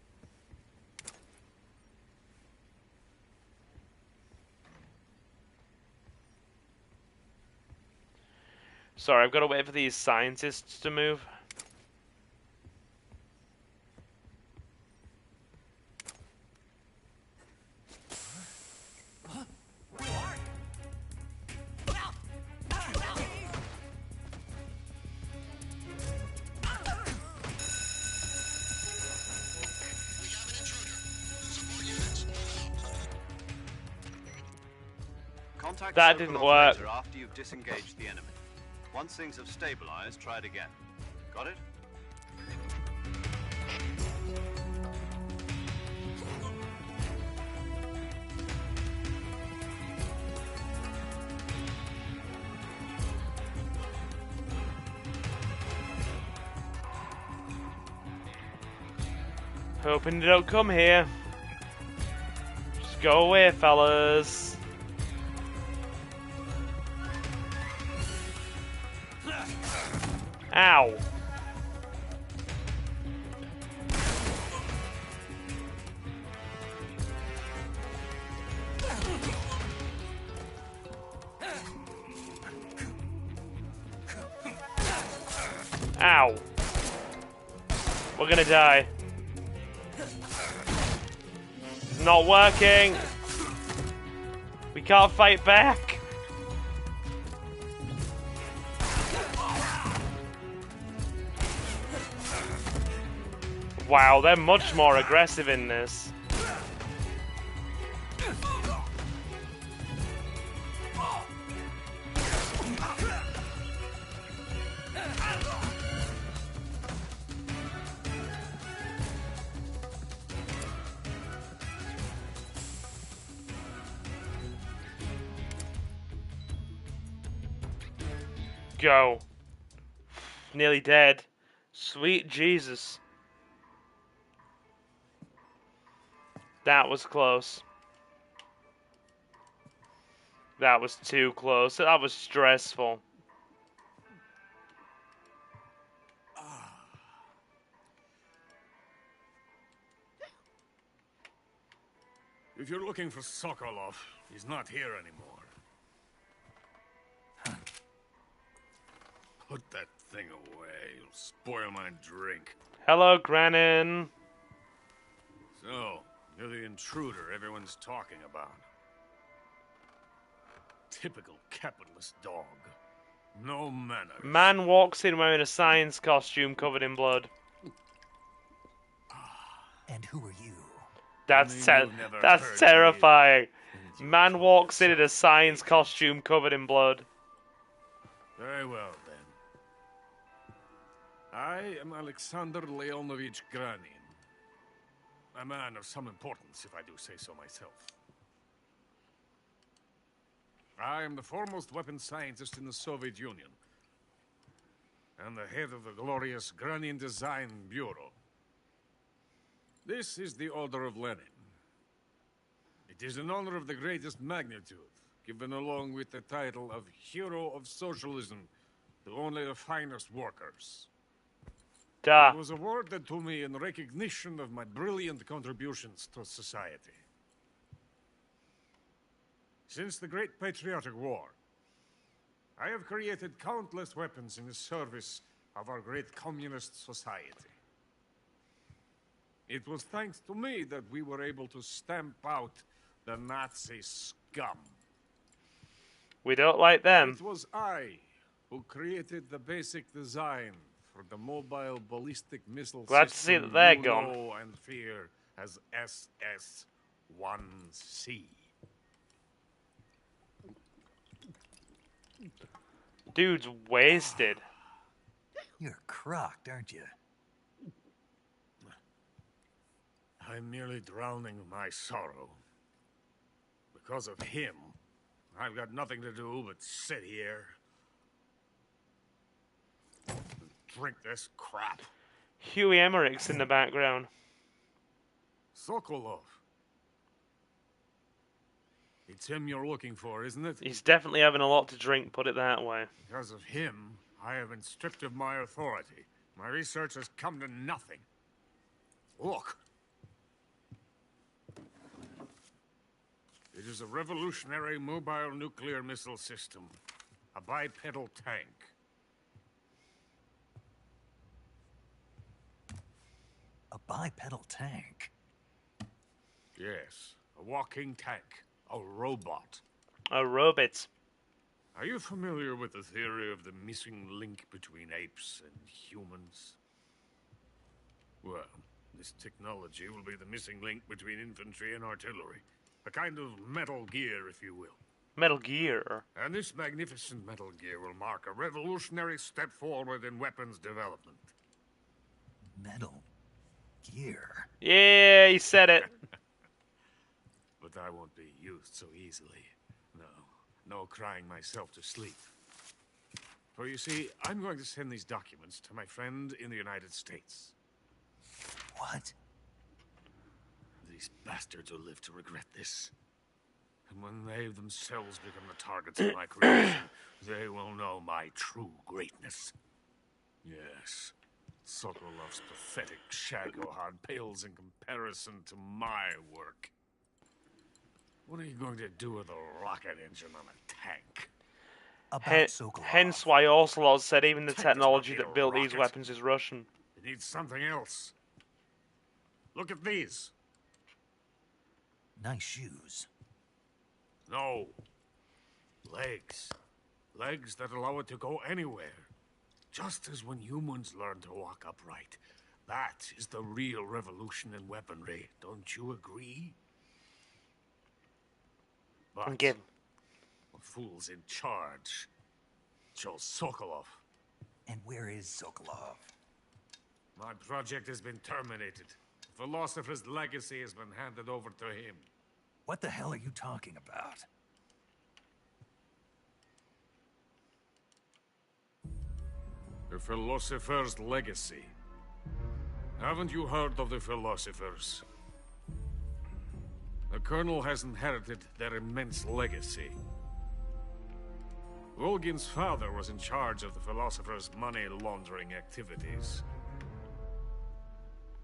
Sorry, I've got to wait for these scientists to move. Contact That Sokolov didn't work. later after you've disengaged the enemy. Once things have stabilized, try it again. Got it? Hoping they don't come here. Just go away, fellas. Ow. Ow. We're gonna die. It's not working. We can't fight back. Wow, they're much more aggressive in this. Go. Nearly dead. Sweet Jesus. That was close. That was too close. That was stressful. If you're looking for Sokolov, he's not here anymore. Put that thing away. You'll spoil my drink. Hello, Grannon. So, you're the intruder everyone's talking about. Typical capitalist dog. No manners. Man walks in wearing a science costume covered in blood. And who are you? That's I mean, you've never that's heard terrifying. me. Man walks in a science costume covered in blood. Very well, then. I am Alexander Leonovich Granin. A man of some importance, if I do say so myself. I am the foremost weapons scientist in the Soviet Union, and the head of the glorious Granin Design Bureau. This is the Order of Lenin. It is an honor of the greatest magnitude, given along with the title of Hero of Socialism to only the finest workers. Duh. It was awarded to me in recognition of my brilliant contributions to society. Since the Great Patriotic War, I have created countless weapons in the service of our great communist society. It was thanks to me that we were able to stamp out the Nazi scum. We don't like them. It was I who created the basic design for the mobile ballistic missile Glad to see system that they're you gone. know and fear as SS-1C. Dude's wasted. You're crocked, aren't you? I'm merely drowning my sorrow. Because of him, I've got nothing to do but sit here and drink this crap. Huey Emmerich's in the background. Sokolov. It's him you're looking for, isn't it? He's definitely having a lot to drink, put it that way. Because of him, I have been stripped of my authority. My research has come to nothing. Look. It is a revolutionary mobile nuclear missile system. A bipedal tank. A bipedal tank? Yes, a walking tank. A robot. A robot. Are you familiar with the theory of the missing link between apes and humans? Well, this technology will be the missing link between infantry and artillery. A kind of Metal Gear, if you will. Metal Gear. And this magnificent Metal Gear will mark a revolutionary step forward in weapons development. Metal Gear? Yeah, he said it. But I won't be used so easily. No crying myself to sleep. For you see, I'm going to send these documents to my friend in the United States. What? These bastards will live to regret this. And when they themselves become the targets of my creation, they will know my true greatness. Yes, Sokolov's pathetic Shagohod pales in comparison to my work. What are you going to do with a rocket engine on a tank? About Sokolov. Hence why Ocelot said even the Tank does technology not need that a built these rocket. weapons is Russian. It needs something else. Look at these. Nice shoes. No. Legs. Legs that allow it to go anywhere. Just as when humans learn to walk upright. That is the real revolution in weaponry. Don't you agree? But Again. the fool's in charge. Joe Sokolov. And where is Sokolov? My project has been terminated. The philosopher's legacy has been handed over to him. What the hell are you talking about? The philosopher's legacy. Haven't you heard of the philosophers? The Colonel has inherited their immense legacy. Volgin's father was in charge of the philosophers' money laundering activities.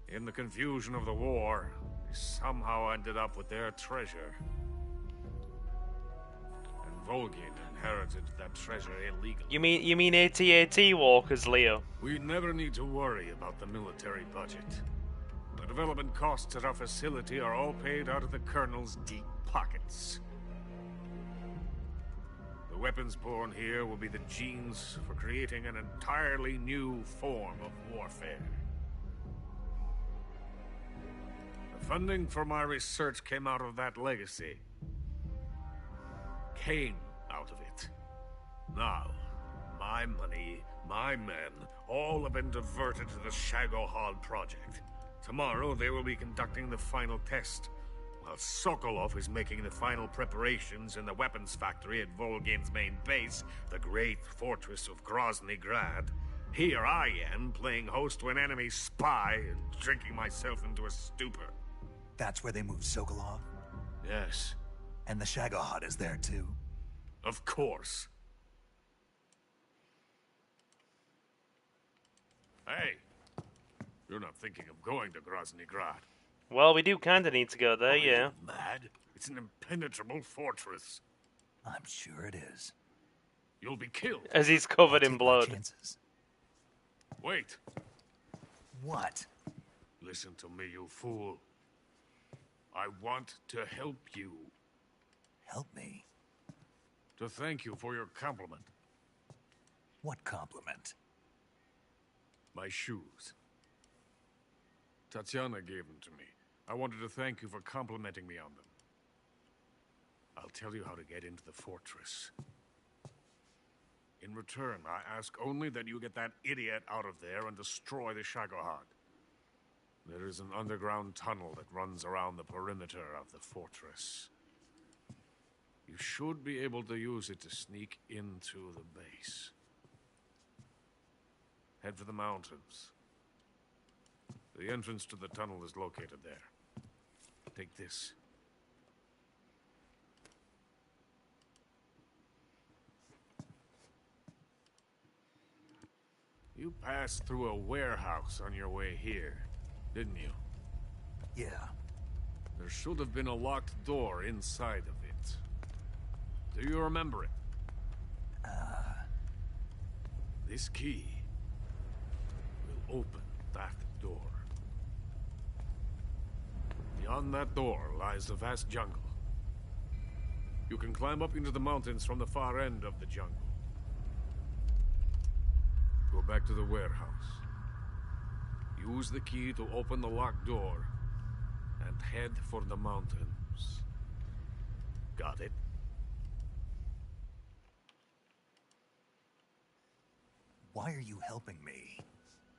In the confusion of the war, he somehow ended up with their treasure. And Volgin inherited that treasure illegally. You mean AT-AT walkers, Leo? We never need to worry about the military budget. The development costs at our facility are all paid out of the Colonel's deep pockets. The weapons born here will be the genes for creating an entirely new form of warfare. The funding for my research came out of that legacy. Came out of it. Now, my money, my men, all have been diverted to the Shagohod project. Tomorrow, they will be conducting the final test, while Sokolov is making the final preparations in the weapons factory at Volgin's main base, the great fortress of Grozny Grad. Here I am, playing host to an enemy spy and drinking myself into a stupor. That's where they moved Sokolov? Yes, And the Shagohod is there too? of course. Hey, you're not thinking of going to Grozny Grad. Well, we do kind of need to go there, Are yeah. you mad? It's an impenetrable fortress. I'm sure it is. You'll be killed. As he's I'll covered in take my blood. chances. Wait. What? Listen to me, you fool. I want to help you. Help me? To thank you for your compliment. What compliment? My shoes. Tatiana gave them to me. I wanted to thank you for complimenting me on them. I'll tell you how to get into the fortress. In return, I ask only that you get that idiot out of there and destroy the Shagohod. There is an underground tunnel that runs around the perimeter of the fortress. You should be able to use it to sneak into the base. Head for the mountains. The entrance to the tunnel is located there. Take this. You passed through a warehouse on your way here, didn't you? Yeah. There should have been a locked door inside of it. Do you remember it? This key will open that door. Beyond that door lies a vast jungle. You can climb up into the mountains from the far end of the jungle. Go back to the warehouse. Use the key to open the locked door and head for the mountains. Got it? Why are you helping me?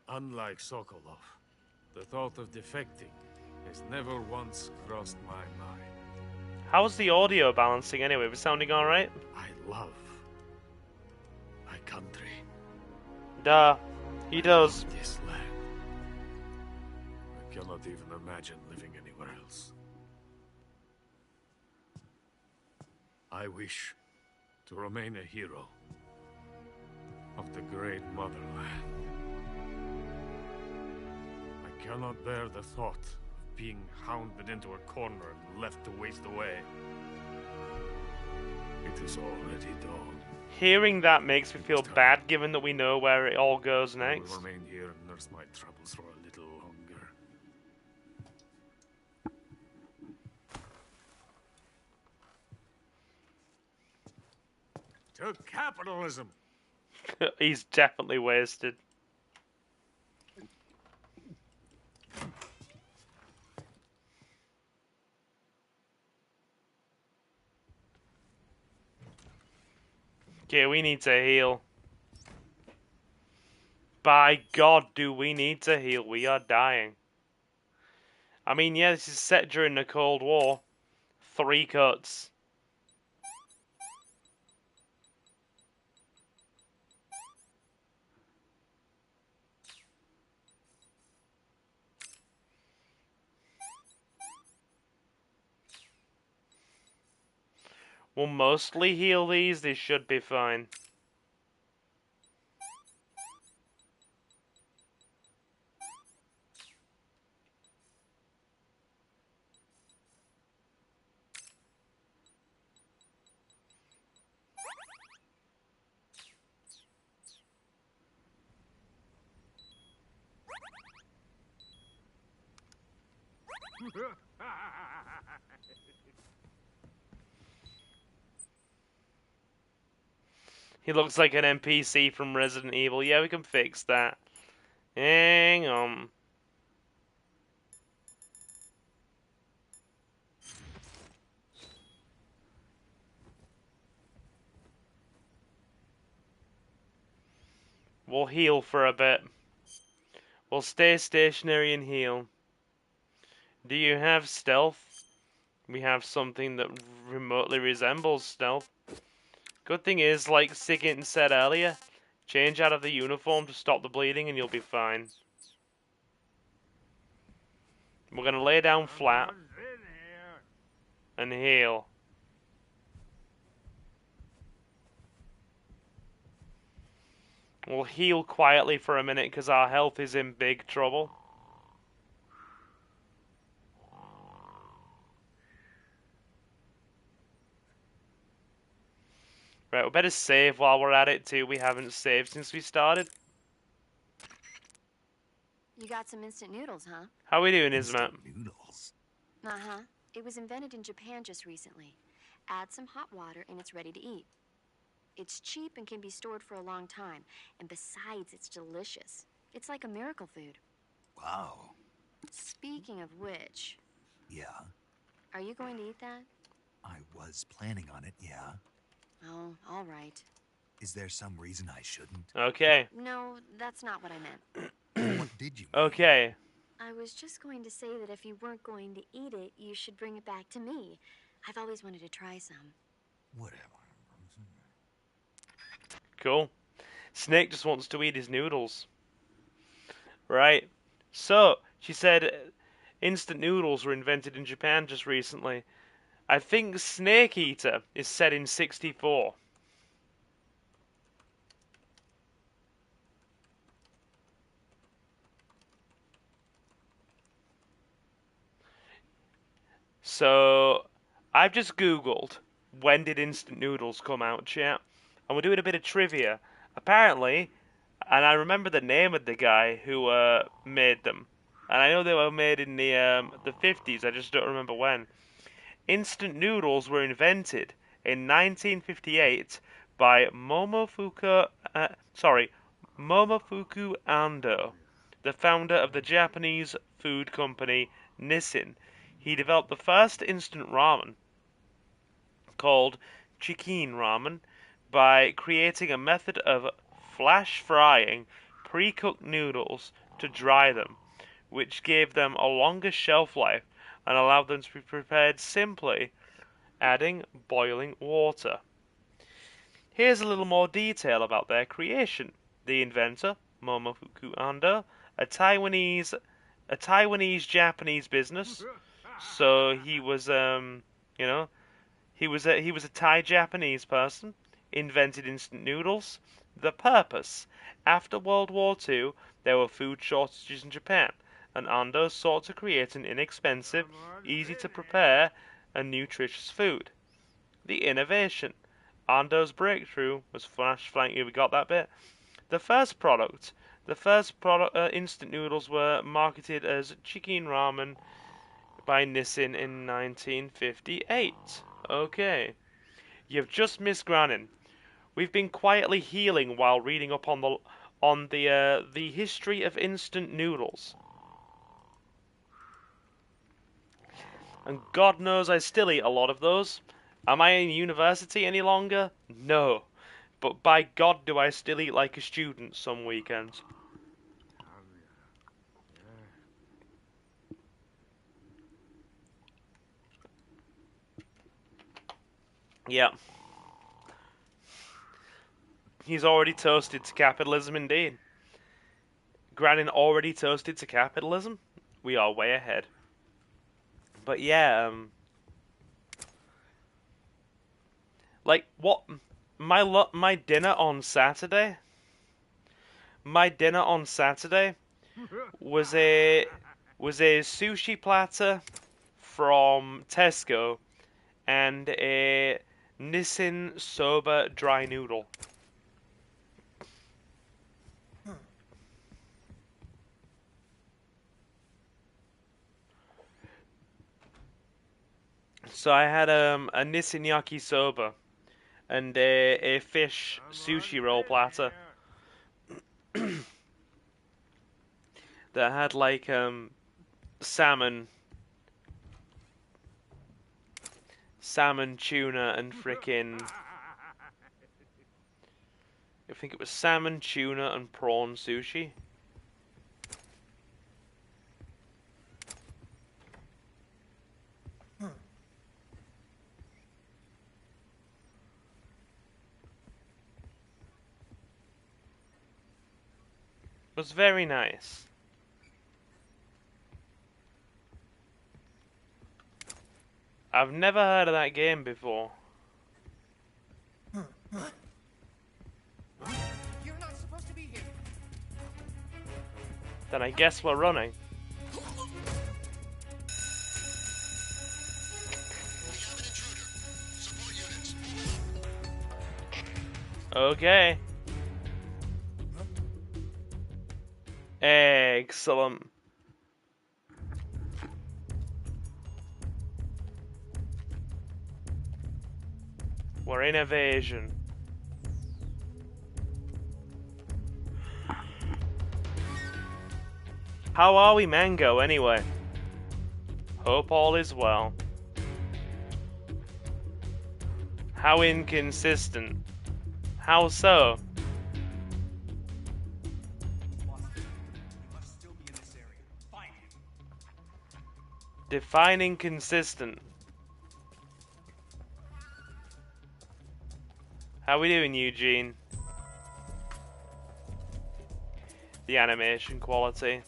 Unlike Sokolov, the thought of defecting has never once crossed my mind. How's the audio balancing anyway? Is it sounding alright? I love my country. Duh. He does. I love this land. I cannot even imagine living anywhere else. I wish to remain a hero of the great motherland. I cannot bear the thought of being hounded into a corner and left to waste away. It is already dawn. Hearing that makes me feel bad, given that we know where it all goes I next. will remain here and nurse my troubles for a little longer. To capitalism! He's definitely wasted. Okay, we need to heal. By God, do we need to heal? We are dying. I mean, yeah, this is set during the Cold War. 3 cuts. We'll mostly heal these. They should be fine. He looks like an NPC from Resident Evil. Yeah, we can fix that. Hang on. We'll heal for a bit. We'll stay stationary and heal. Do you have stealth? We have something that remotely resembles stealth. Good thing is, like Sigint said earlier, change out of the uniform to stop the bleeding and you'll be fine. We're gonna lay down flat and heal. We'll heal quietly for a minute because our health is in big trouble. Right, we better save while we're at it too. We haven't saved since we started. You got some instant noodles, huh? How we doing, Ismat? Instant noodles. Uh-huh. It was invented in Japan just recently. Add some hot water and it's ready to eat. It's cheap and can be stored for a long time. And besides, it's delicious. It's like a miracle food. Wow. Speaking of which, Yeah, are you going to eat that? I was planning on it, yeah. Oh, all right. Is there some reason I shouldn't? Okay. No, that's not what I meant. What did you mean? Okay. I was just going to say that if you weren't going to eat it, you should bring it back to me. I've always wanted to try some. Whatever. Cool. Snake just wants to eat his noodles. Right. So, she said instant noodles were invented in Japan just recently. I think Snake Eater is set in 64. So, I've just Googled when did instant noodles come out, chat, and we're doing a bit of trivia. Apparently, and I remember the name of the guy who made them, and I know they were made in the 50s. I just don't remember when. Instant noodles were invented in 1958 by Momofuku Ando, the founder of the Japanese food company Nissin. He developed the first instant ramen, called chicken ramen, by creating a method of flash frying pre-cooked noodles to dry them, which gave them a longer shelf life and allowed them to be prepared simply adding boiling water. Here's a little more detail about their creation. The inventor, Momofuku Ando, a Taiwanese-Japanese business. So he was, he was a Thai Japanese person. Invented instant noodles. The purpose: after World War II, there were food shortages in Japan, and Ando sought to create an inexpensive, easy to prepare, and nutritious food. The innovation: Ando's breakthrough was flash flanking. We got that bit. The first product, instant noodles were marketed as chicken ramen by Nissin in 1958. Okay. You've just missed Granin. We've been quietly healing while reading up on the history of instant noodles. And God knows I still eat a lot of those. Am I in university any longer? No. But by God do I still eat like a student some weekends. Yeah. He's already toasted to capitalism indeed. Granin already toasted to capitalism? We are way ahead. But yeah, like what my dinner on Saturday was a sushi platter from Tesco and a Nissin soba dry noodle. So I had a Nissin yakisoba and a fish sushi roll platter that had like salmon, tuna, and frickin'. I think it was salmon, tuna, and prawn sushi. It was very nice. I've never heard of that game before. You're not supposed to be Then I guess we're running. We have an intruder. Support units, move out. Okay. Excellent. We're in evasion. How are we, Mango, anyway? Hope all is well. How inconsistent. How so? Define inconsistent. How we doing, Eugene? The animation quality.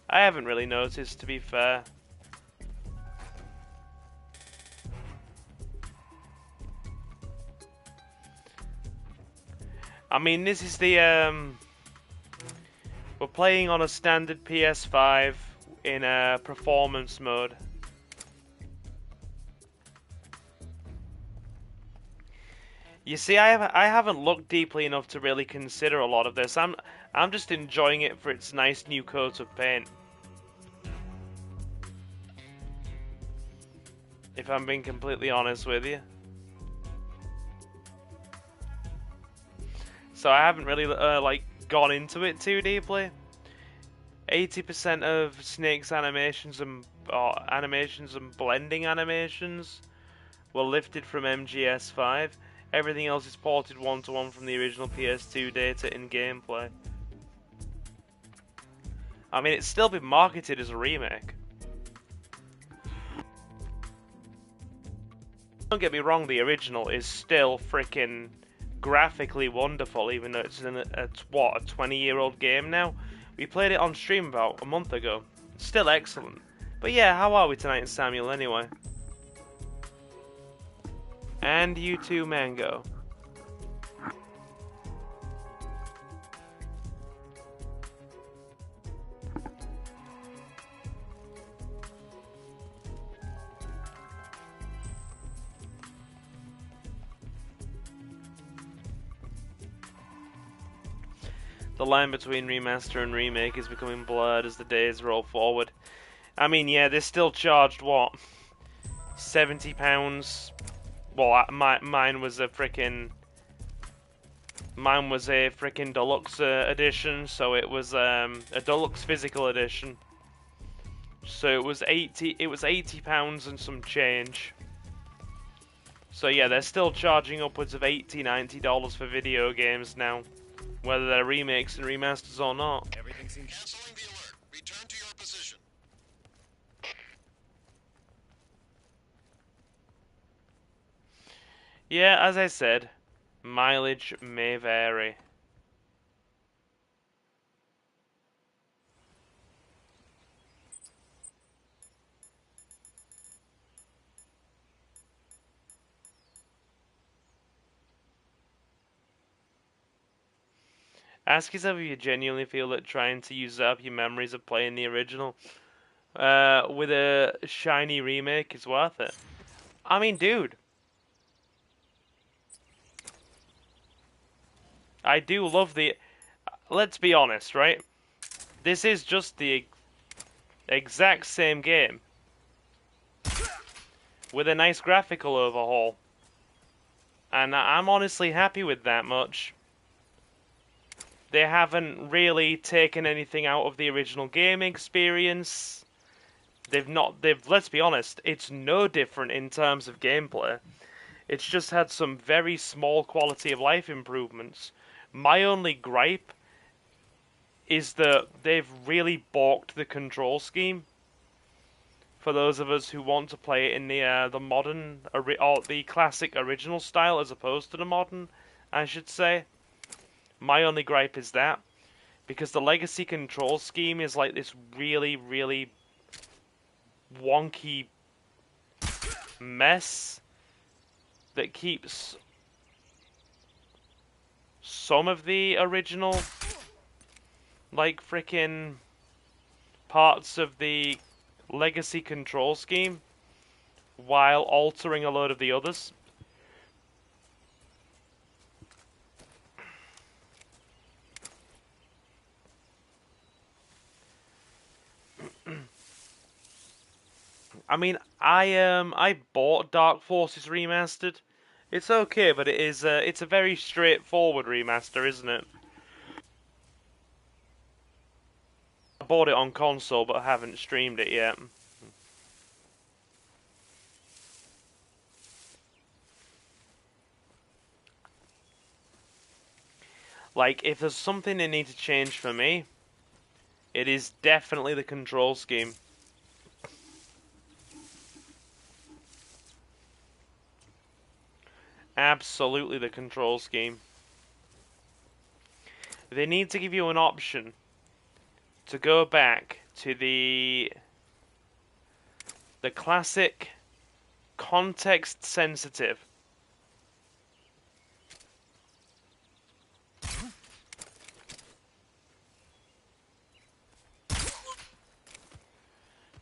I haven't really noticed, to be fair. I mean, this is the, we're playing on a standard PS5 in a performance mode. You see, I haven't looked deeply enough to really consider a lot of this. I'm just enjoying it for its nice new coat of paint. If I'm being completely honest with you. So I haven't really like gone into it too deeply. 80% of Snake's animations and blending animations were lifted from MGS5. Everything else is ported one-to-one from the original PS2 data in gameplay. I mean, it's still been marketed as a remake. Don't get me wrong, the original is still freaking graphically wonderful, even though it's a 20-year-old game now. We played it on stream about a month ago. It's still excellent. But yeah, how are we tonight, Samuel, anyway? And you too, Mango. The line between remaster and remake is becoming blurred as the days roll forward. I mean, yeah, they're still charged, what? £70? Well, mine was a frickin' deluxe edition, so it was a deluxe physical edition. So it was £80 and some change. So yeah, they're still charging upwards of $80, $90 for video games now, whether they're remakes and remasters or not. Everything seems... Canceling the alert. Return to your position. Yeah, as I said, mileage may vary. Ask yourself if you genuinely feel that trying to usurp your memories of playing the original with a shiny remake is worth it. I mean, dude. I do love the... Let's be honest, right? This is just the exact same game with a nice graphical overhaul. And I'm honestly happy with that much. They haven't really taken anything out of the original game experience. Let's be honest, it's no different in terms of gameplay. It's just had some very small quality of life improvements. My only gripe is that they've really balked the control scheme. For those of us who want to play it in the modern, or the classic original style as opposed to the modern, I should say. My only gripe is that, because the legacy control scheme is like this really, really wonky mess that keeps some of the original, like, frickin' parts of the legacy control scheme while altering a load of the others. I mean, I bought Dark Forces Remastered. It's okay, but it's a very straightforward remaster, isn't it? I bought it on console, but I haven't streamed it yet. Like, if there's something they need to change for me, it is definitely the control scheme. Absolutely the control scheme. They need to give you an option to go back to the classic context sensitive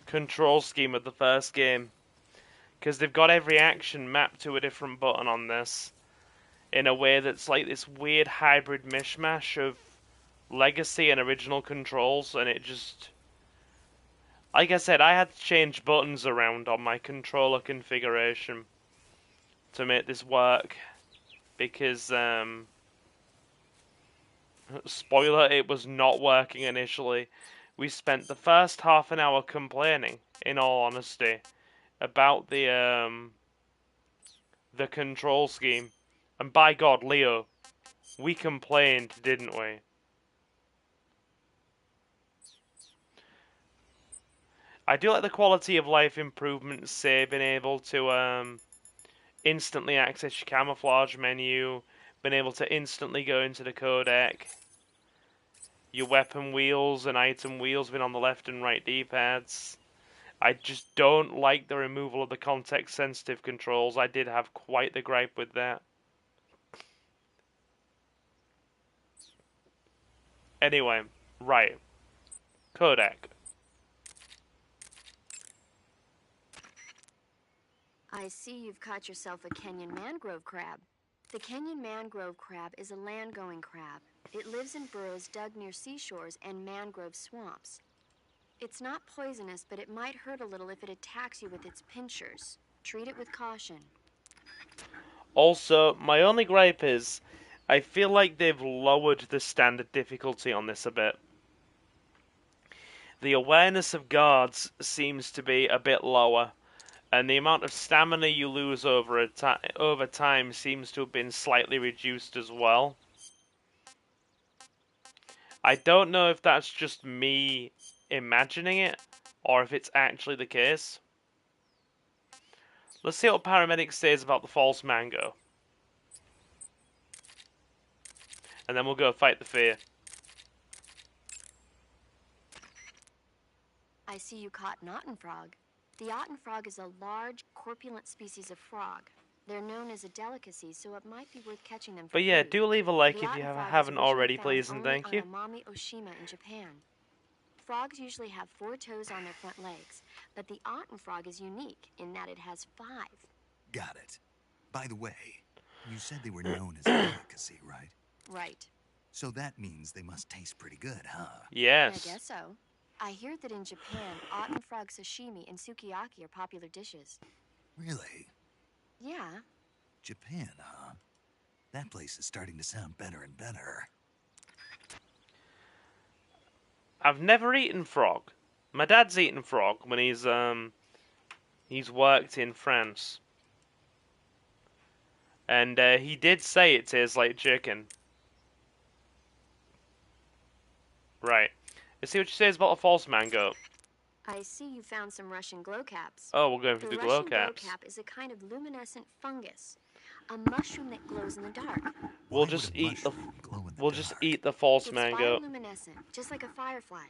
control scheme of the first game, because they've got every action mapped to a different button on this in a way that's like this weird hybrid mishmash of legacy and original controls, and it just, like I said, I had to change buttons around on my controller configuration to make this work, because spoiler, it was not working initially. We spent the first half an hour complaining, in all honesty, about the control scheme. And by God, Leo, we complained, didn't we? I do like the quality of life improvements, say, being able to instantly access your camouflage menu, being able to instantly go into the codec, your weapon wheels and item wheels being on the left and right D-pads. I just don't like the removal of the context-sensitive controls. I did have quite the gripe with that. Anyway, right. Codec. I see you've caught yourself a Kenyan mangrove crab. The Kenyan mangrove crab is a land-going crab. It lives in burrows dug near seashores and mangrove swamps. It's not poisonous, but it might hurt a little if it attacks you with its pincers. Treat it with caution. Also, my only gripe is, I feel like they've lowered the standard difficulty on this a bit. The awareness of guards seems to be a bit lower, and the amount of stamina you lose over time seems to have been slightly reduced as well. I don't know if that's just me imagining it, or if it's actually the case. Let's see what paramedic says about the false mango. And then we'll go fight the fear. I see you caught an otten frog. The otten frog is a large, corpulent species of frog. They're known as a delicacy, so it might be worth catching them for But yeah, food. do leave a like The if you otten frog haven't was originally already, found please, and only thank you. on Amami Oshima in Japan. Frogs usually have 4 toes on their front legs, but the otten frog is unique in that it has 5. Got it. By the way, you said they were known as a delicacy, right? Right. So that means they must taste pretty good, huh? Yes. I guess so. I hear that in Japan, otten frog sashimi and sukiyaki are popular dishes. Really? Yeah. Japan, huh? That place is starting to sound better and better. I've never eaten frog. My dad's eaten frog when he's worked in France. And he did say it tastes like chicken. Right. Let's see what she says about the false mango. I see you found some Russian glow caps. Oh, we're going for the glow Russian caps. glow cap is a kind of luminescent fungus, a mushroom that glows in the dark. We'll just eat the false mango. It's bioluminescent, just like a firefly.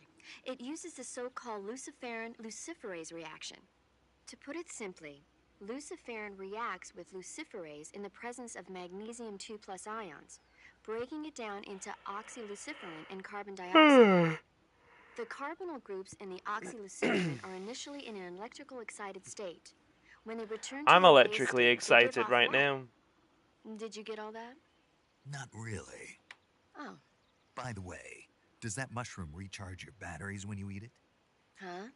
It uses the so-called luciferase reaction. To put it simply, luciferin reacts with luciferase in the presence of magnesium 2+ ions, breaking it down into oxyluciferin and carbon dioxide. The carbonyl groups in the oxylocyanide are initially in an electrical excited state. When they return to I'm their base electrically state, they give excited off right light. now. Did you get all that? Not really. Oh, By the way, does that mushroom recharge your batteries when you eat it? huh?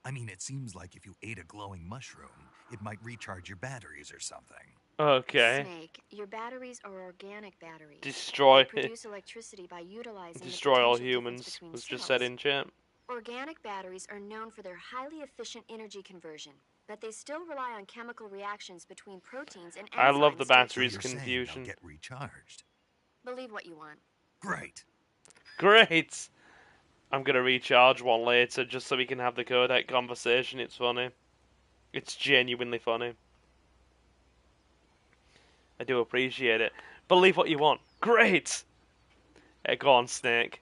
I mean, it seems like if you ate a glowing mushroom, it might recharge your batteries or something. Okay. Snake, your batteries are organic batteries. Destroy They produce electricity by utilizing destroy all the potential difference humans. between Was just cells. said in chat. Organic batteries are known for their highly efficient energy conversion, but they still rely on chemical reactions between proteins and enzymes. I love the to batteries So you're confusion. saying they'll get recharged. Believe what you want. Great. Great! I'm gonna recharge one later just so we can have the codec conversation. It's funny. It's genuinely funny. I do appreciate it. Believe what you want. Great! Go on, Snake.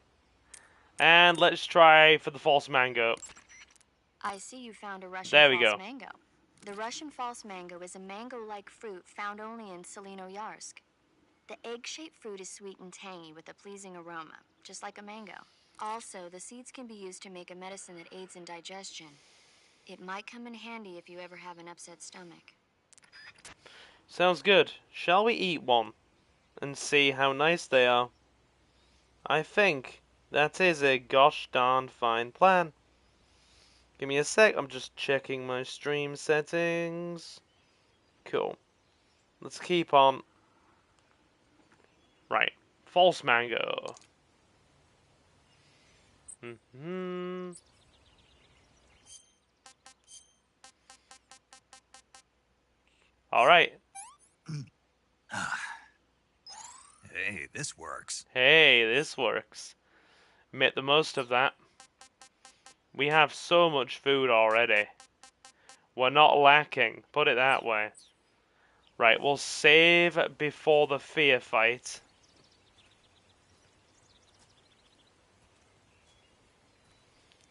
And let's try for the false mango. I see you found a Russian There we false go. mango. The Russian false mango is a mango-like fruit found only in Selino-Yarsk. The egg-shaped fruit is sweet and tangy with a pleasing aroma, just like a mango. Also, the seeds can be used to make a medicine that aids in digestion. It might come in handy if you ever have an upset stomach. Sounds good. Shall we eat one? And see how nice they are? I think that is a gosh darn fine plan. Give me a sec, I'm just checking my stream settings. Cool. Let's keep on. Right. False mango. Alright. Hey, this works. Hey, this works. Make the most of that. We have so much food already. We're not lacking, put it that way. Right, we'll save before the fear fight.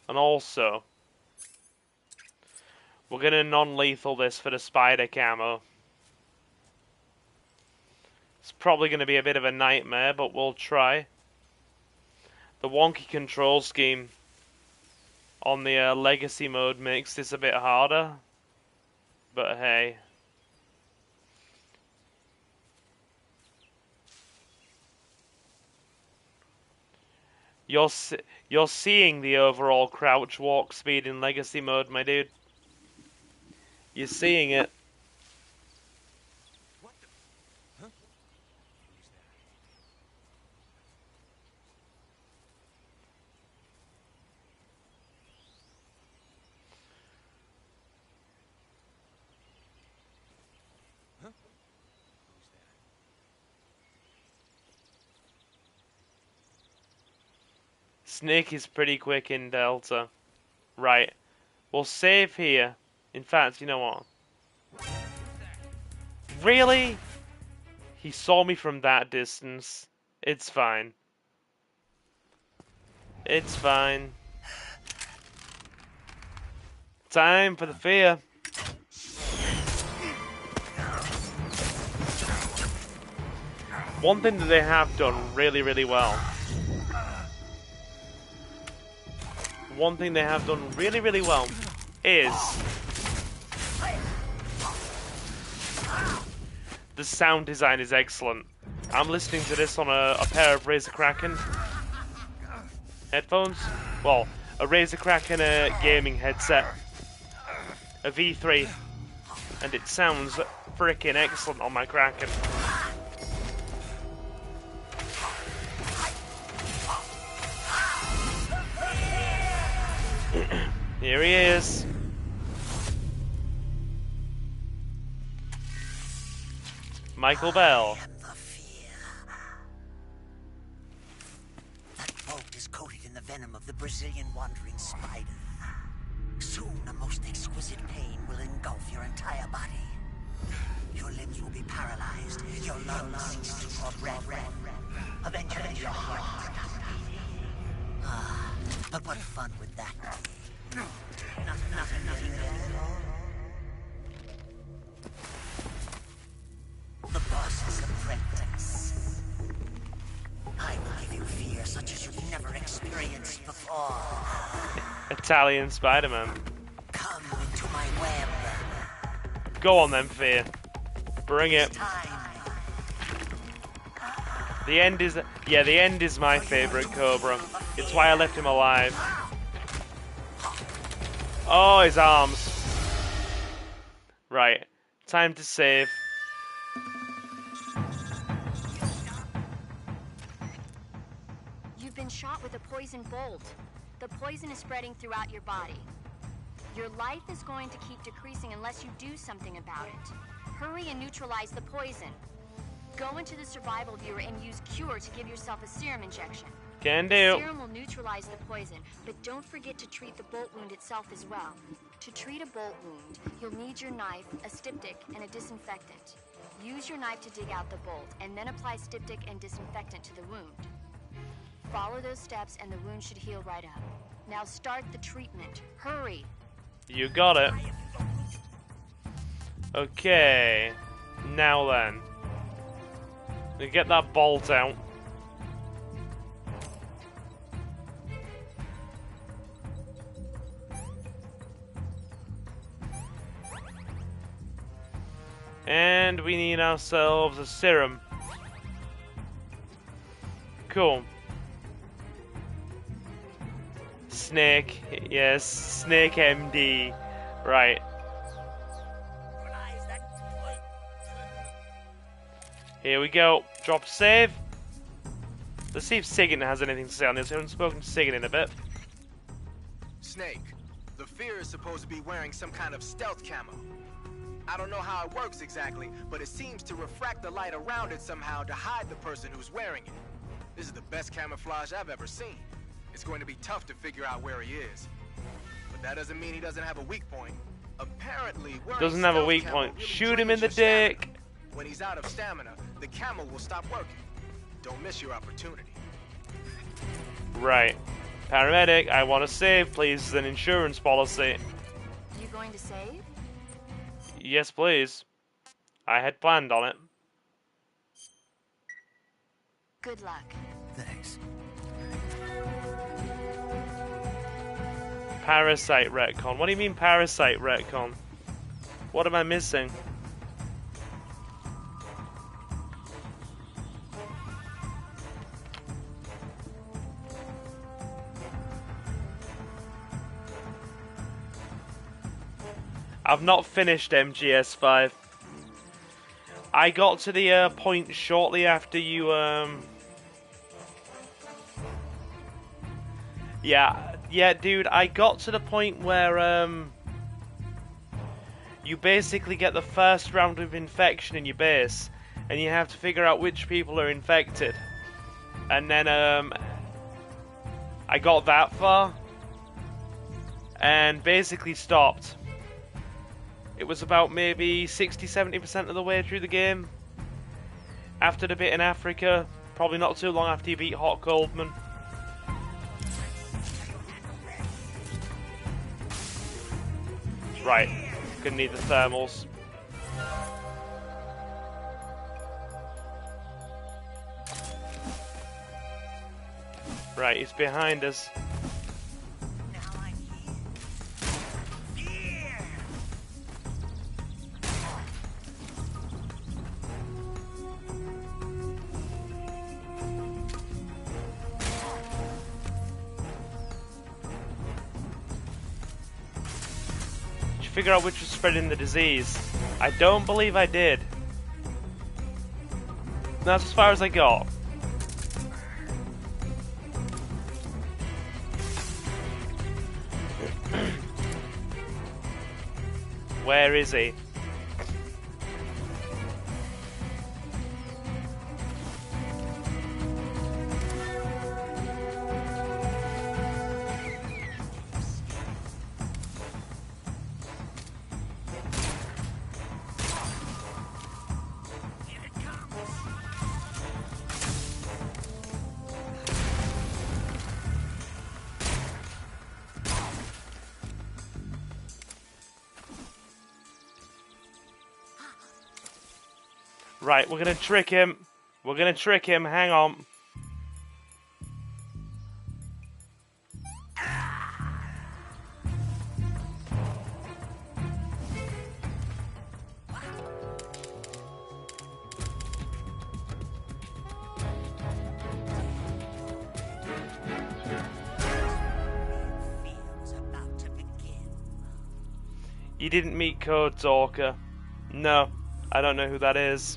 And also, we're gonna non-lethal this for the spider camo. It's probably gonna be a bit of a nightmare, but we'll try. The wonky control scheme on the legacy mode makes this a bit harder. But hey. You're seeing the overall crouch walk speed in legacy mode, my dude. You're seeing it. Snake is pretty quick in Delta. Right. We'll save here. In fact, you know what? Really? He saw me from that distance. It's fine. It's fine. Time for the fear. One thing that they have done really, really well. One thing they have done really, really well is the sound design is excellent. I'm listening to this on a pair of Razer Kraken headphones. Well, a Razer Kraken gaming headset. A V3. And it sounds freaking excellent on my Kraken. Here he is. Michael Bell. I am the fear. That boat is coated in the venom of the Brazilian wandering spider. Soon a most exquisite pain will engulf your entire body. Your limbs will be paralyzed. Your lungs cease to draw breath. Eventually your heart stops beating. Ah, but what fun would that be? Nothing at all. The boss's apprentice. I will give you fear such as you've never experienced before. Italian Spider-Man. Come into my web. Go on then, Fear. Bring it. The end is... Yeah, the end is my favourite Cobra. It's why I left him alive. Oh, his arms. Right. Time to save. You've been shot with a poison bolt. The poison is spreading throughout your body. Your life is going to keep decreasing unless you do something about it. Hurry and neutralize the poison. Go into the survival viewer and use Cure to give yourself a serum injection. Can The do. serum will neutralize the poison, but don't forget to treat the bolt wound itself as well. To treat a bolt wound, you'll need your knife, a styptic, and a disinfectant. Use your knife to dig out the bolt, and then apply styptic and disinfectant to the wound. Follow those steps and the wound should heal right up. Now start the treatment. Hurry! You got it. Okay. Now then. We get that bolt out. And we need ourselves a serum. Cool. Snake. Yes, Snake MD. Right. Here we go. Drop save. Let's see if Sigan has anything to say on this. I haven't spoken to Sigan in a bit. Snake, the Fear is supposed to be wearing some kind of stealth camo. I don't know how it works exactly, but it seems to refract the light around it somehow to hide the person who's wearing it. This is the best camouflage I've ever seen. It's going to be tough to figure out where he is. But that doesn't mean he doesn't have a weak point. Apparently, doesn't have a weak point. Really Shoot him in the drains your dick. stamina. When he's out of stamina, the camo will stop working. Don't miss your opportunity. Right. Paramedic, I want to save, please. It's an insurance policy. You going to save? Yes, please. I had planned on it. Good luck. Thanks. Parasite retcon. What do you mean parasite retcon? What am I missing? I've not finished MGS5. I got to the point shortly after you, Yeah, dude, I got to the point where, you basically get the first round of infection in your base, and you have to figure out which people are infected. And then, I got that far, and basically stopped. It was about maybe 60-70% of the way through the game. After the bit in Africa, probably not too long after you beat Hot Coldman. Right, gonna need the thermals. Right, he's behind us. Figure out which was spreading the disease. I don't believe I did. That's as far as I got. Where is he? Right, we're gonna trick him. We're gonna trick him, hang on. You didn't meet Code Talker. No, I don't know who that is.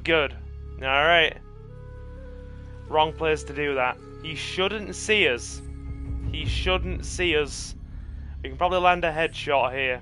Good. Alright. Wrong place to do that. He shouldn't see us. He shouldn't see us. We can probably land a headshot here.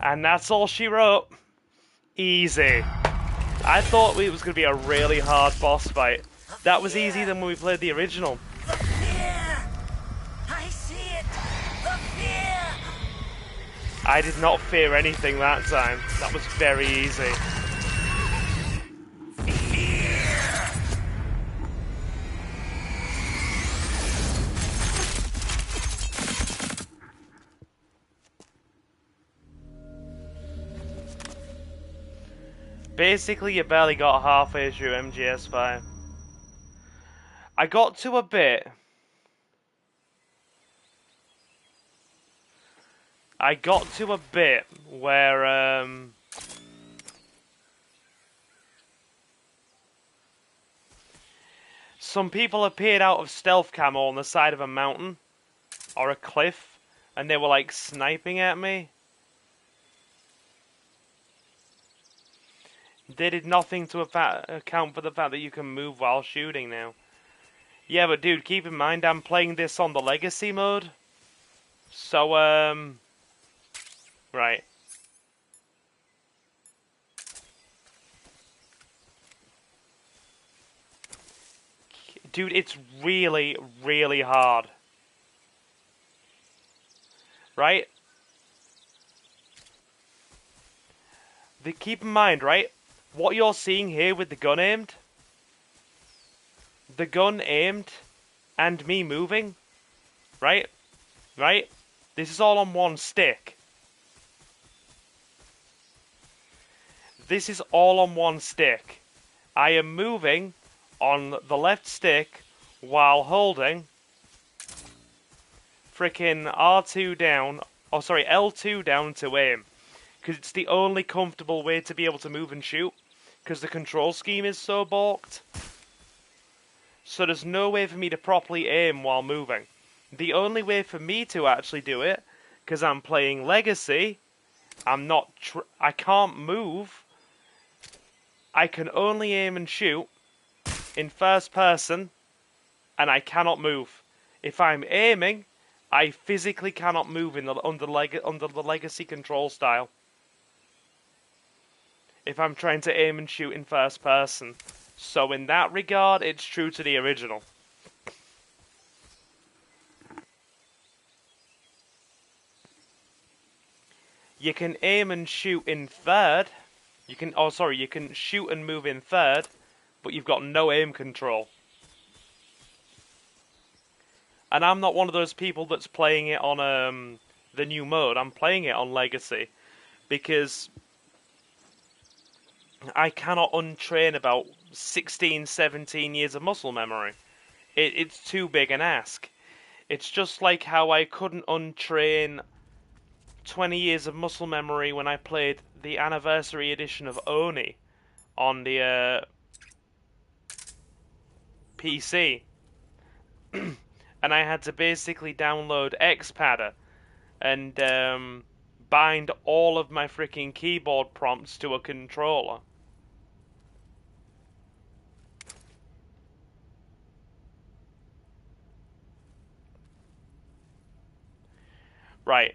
And that's all she wrote. Easy. I thought it was going to be a really hard boss fight. That was easier than when we played the original. The fear! I see it! The fear! I did not fear anything that time. That was very easy. Basically, you barely got halfway through MGS5. I got to a bit. Where, some people appeared out of stealth camo on the side of a mountain. Or a cliff. And they were like sniping at me. They did nothing to account for the fact that you can move while shooting now. Yeah, but dude, keep in mind I'm playing this on the legacy mode. So, right. Dude, it's really, really hard. Right? Keep in mind, right? What you're seeing here with the gun aimed, and me moving, right? Right? This is all on one stick. This is all on one stick. I am moving on the left stick while holding frickin' R2 down, oh sorry, L2 down to aim. Because it's the only comfortable way to be able to move and shoot. Because the control scheme is so balked. So there's no way for me to properly aim while moving. The only way for me to actually do it, because I'm playing Legacy, I can't move. I can only aim and shoot in first person, and I cannot move. If I'm aiming, I physically cannot move under the Legacy control style. If I'm trying to aim and shoot in first person. So in that regard, it's true to the original. You can aim and shoot in third. You can shoot and move in third, but you've got no aim control. And I'm not one of those people that's playing it on the new mode. I'm playing it on Legacy because I cannot untrain about 16, 17 years of muscle memory. It's too big an ask. It's just like how I couldn't untrain 20 years of muscle memory when I played the anniversary edition of Oni on the PC. And I had to basically download Xpadder and bind all of my freaking keyboard prompts to a controller. Right.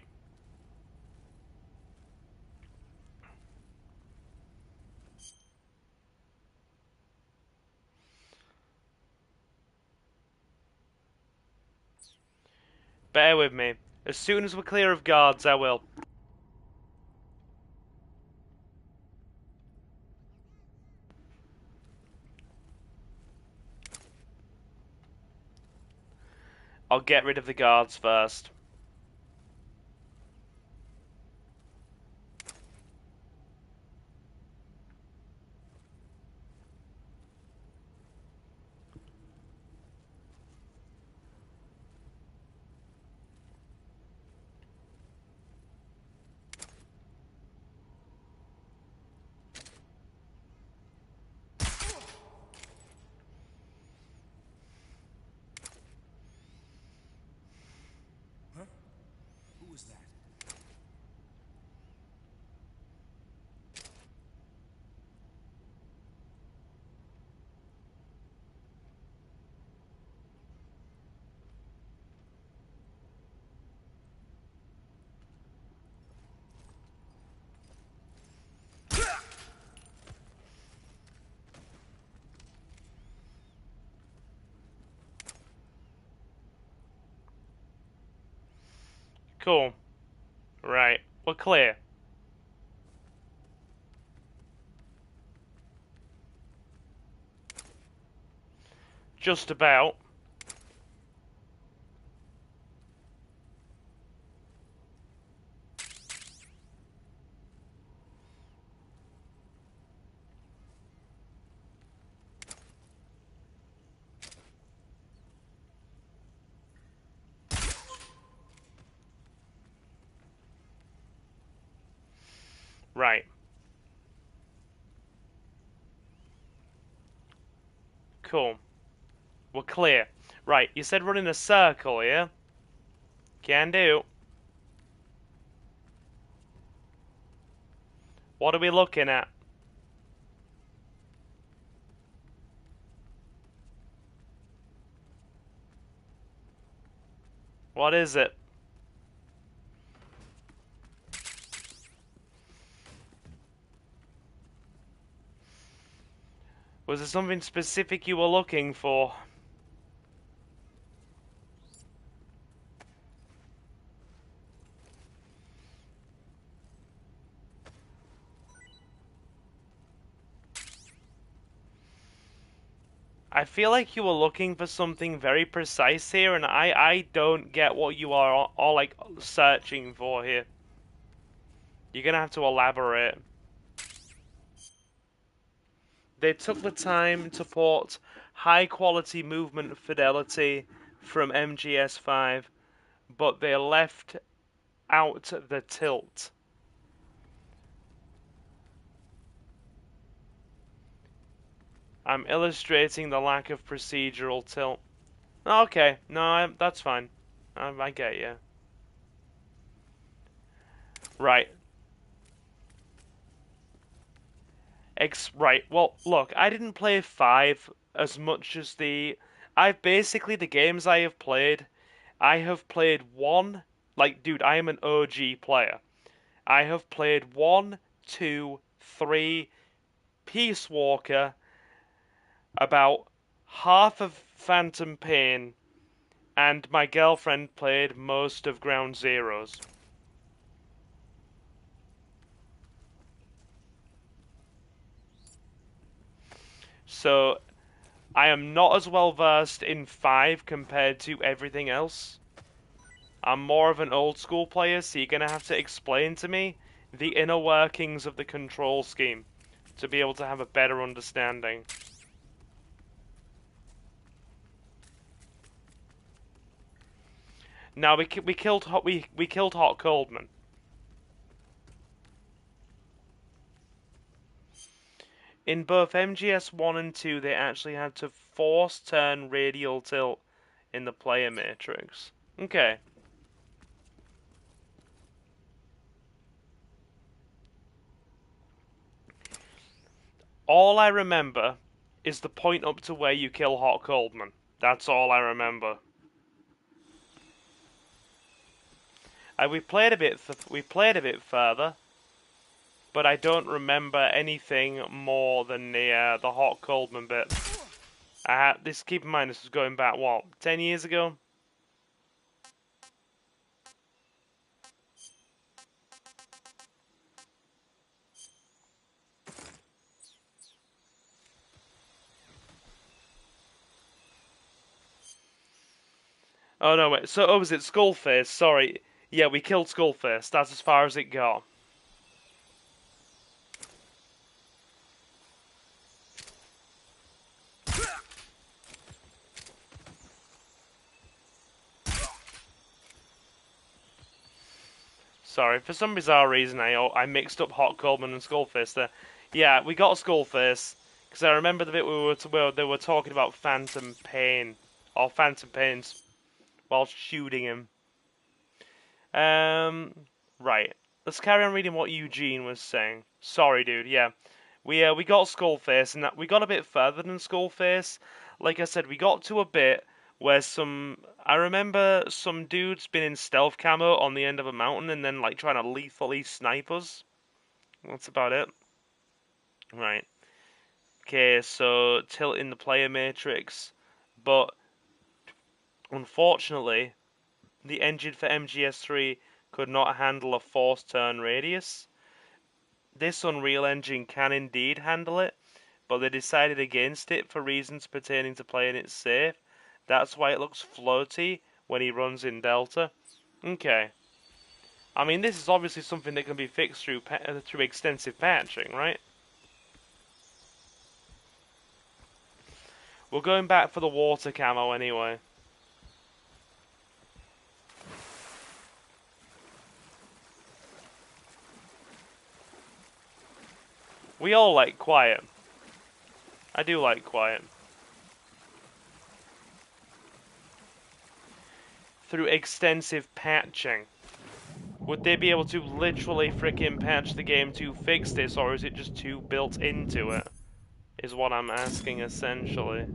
Bear with me. As soon as we're clear of guards, I will. I'll get rid of the guards first. Who was that? Cool. Right. We're clear. Just about. Right. Cool. We're clear. Right, you said run in a circle, yeah? Can do. What are we looking at? What is it? Was there something specific you were looking for? I feel like you were looking for something very precise here, and I don't get what you are all like searching for here. You're gonna have to elaborate. They took the time to port high quality movement fidelity from MGS5, but they left out the tilt. I'm illustrating the lack of procedural tilt. Okay, no, that's fine. I get you. Right. Right. Well, look, I didn't play 5 as much as the... the games I have played, I have played 1... Like, dude, I am an OG player. I have played 1, 2, 3, Peace Walker, about half of Phantom Pain, and my girlfriend played most of Ground Zeroes. So, I am not as well versed in 5 compared to everything else. I'm more of an old school player, so you're gonna have to explain to me the inner workings of the control scheme to be able to have a better understanding. Now we killed Hot Coldman. In both MGS 1 and 2, they actually had to force turn radial tilt in the player matrix. Okay. All I remember is the point up to where you kill Hot Coldman. That's all I remember. We played a bit further, but I don't remember anything more than the Hot Coldman bit. Keep in mind, this was going back, what, 10 years ago? Oh no, wait. So, was it Skullface? Sorry. Yeah, we killed Skullface. That's as far as it got. Sorry, for some bizarre reason I mixed up Hot Coleman and Skullface there. Yeah, we got Skullface because I remember the bit where they were talking about Phantom Pain or Phantom Pains while shooting him. Right. Let's carry on reading what Eugene was saying. Sorry, dude. Yeah, we got Skullface and we got a bit further than Skullface. Like I said, we got to a bit where I remember some dude's been in stealth camo on the end of a mountain and then like trying to lethally snipe us. That's about it. Right. Okay, so tilting the player matrix, but unfortunately, the engine for MGS3 could not handle a forced turn radius. This Unreal Engine can indeed handle it, but they decided against it for reasons pertaining to playing it safe. That's why it looks floaty when he runs in Delta. Okay. I mean, this is obviously something that can be fixed through extensive patching, right? We're going back for the water camo anyway. We all like quiet. I do like quiet. Through extensive patching. Would they be able to literally freaking patch the game to fix this, or is it just too built into it? Is what I'm asking essentially.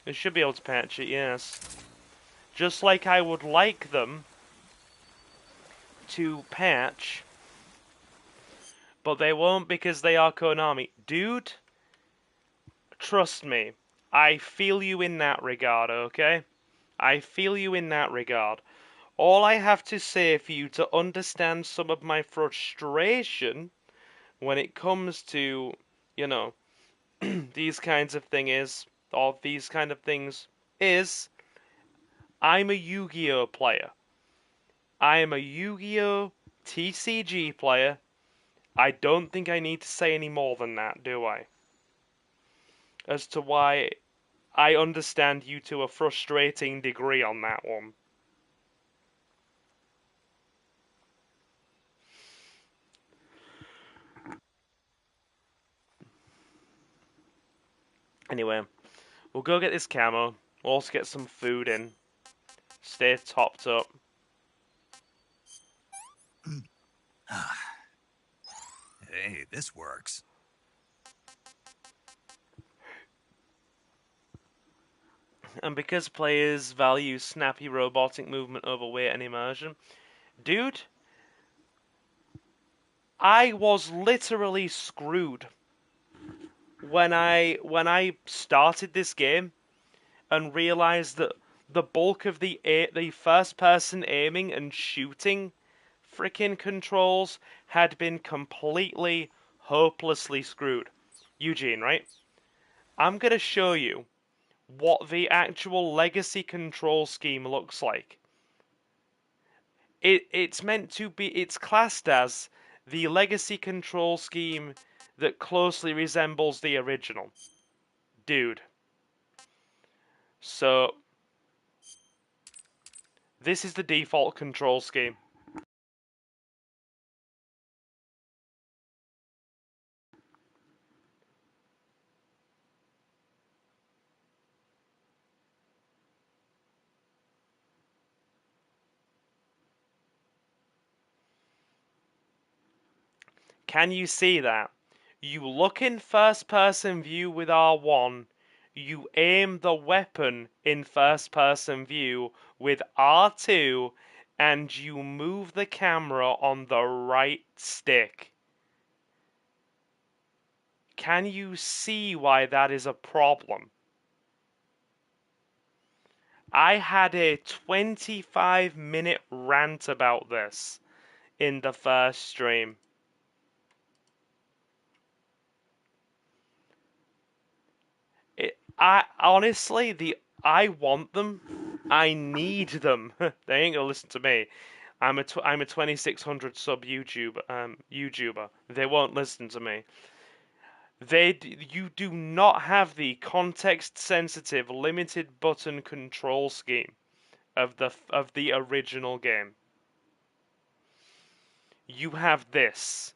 They should be able to patch it, yes. Just like I would like them to patch, but they won't because they are Konami. Dude, trust me, I feel you in that regard, okay? I feel you in that regard. All I have to say for you to understand some of my frustration when it comes to, you know, these kinds of things is I'm a Yu-Gi-Oh player. I am a Yu-Gi-Oh TCG player. I don't think I need to say any more than that, do I? As to why I understand you to a frustrating degree on that one. Anyway, we'll go get this camo. We'll also get some food in. Stay topped up. Hey, this works. And because players value snappy robotic movement over weight and immersion, dude, I was literally screwed when I started this game and realized that the bulk of the first person aiming and shooting frickin' controls had been completely hopelessly screwed. Eugene, right? I'm gonna show you what the actual legacy control scheme looks like. It's classed as the legacy control scheme that closely resembles the original. Dude. So, this is the default control scheme. Can you see that? You look in first person view with R1, you aim the weapon in first person view with R2, and you move the camera on the right stick. Can you see why that is a problem? I had a 25-minute rant about this in the first stream. I honestly, I want them. I need them. They ain't gonna listen to me. I'm a 2600 sub YouTuber. They won't listen to me. You do not have the context-sensitive, limited button control scheme of the original game. You have this,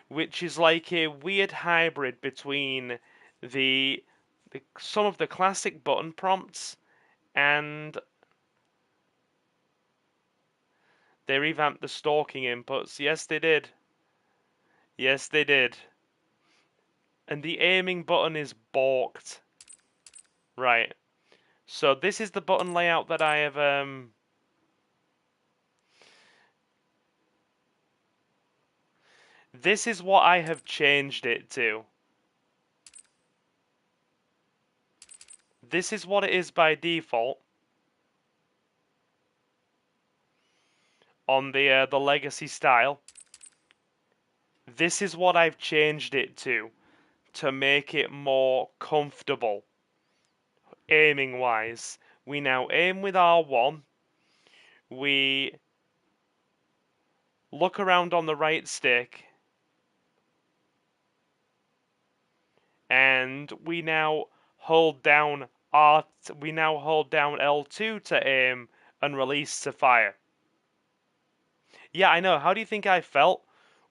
which is like a weird hybrid between some of the classic button prompts and they revamped the stalking inputs. Yes, they did. Yes, they did. And the aiming button is balked. Right. So this is the button layout that I have this is what I have changed it to. This is what it is by default on the legacy style. This is what I've changed it to make it more comfortable aiming wise. We now aim with R1. We look around on the right stick and we now hold down L2 to aim and release to fire. Yeah, I know. How do you think I felt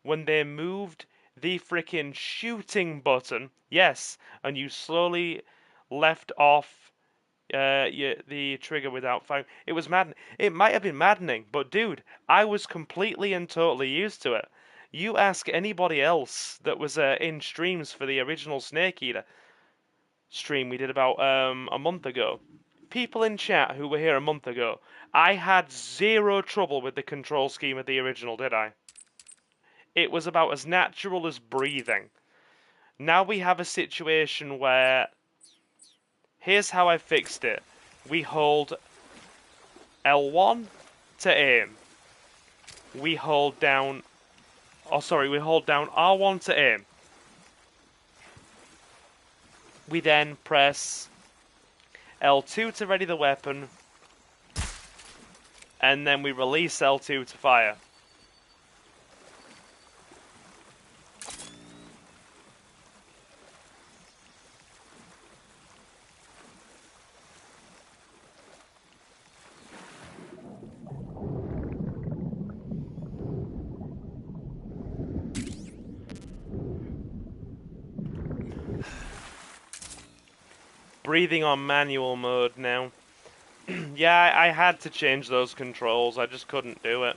when they moved the freaking shooting button? Yes, and you slowly left off the trigger without firing. It was maddening. It might have been maddening, but dude, I was completely and totally used to it. You ask anybody else that was in streams for the original Snake Eater stream we did about a month ago. People in chat who were here a month ago, I had zero trouble with the control scheme of the original, did I? It was about as natural as breathing. Now we have a situation where, here's how I fixed it. We hold L1 to aim. We hold down R1 to aim. We then press L2 to ready the weapon, and then we release L2 to fire. Breathing on manual mode now. Yeah, I had to change those controls. I just couldn't do it.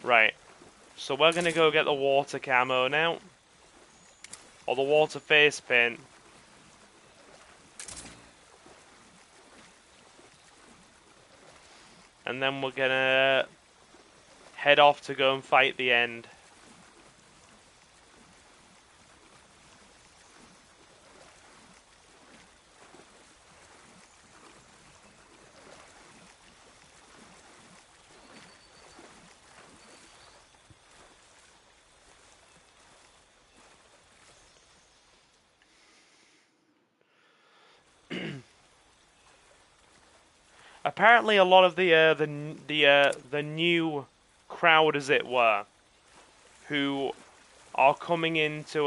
Right. So we're going to go get the water camo now. Or the water face paint. And then we're going to head off to go and fight the end. Apparently, a lot of the new crowd, as it were, who are coming into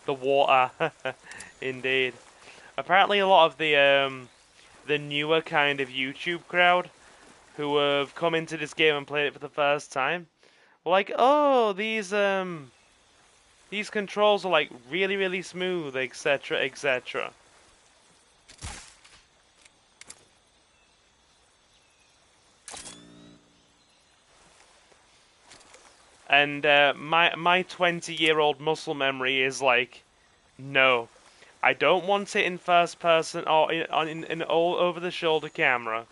the water, indeed. Apparently, a lot of the newer kind of YouTube crowd who have come into this game and played it for the first time, were like, oh, these controls are like really, really smooth, etc., etc. And my 20-year-old muscle memory is like, no, I don't want it in first person or in all over the shoulder camera.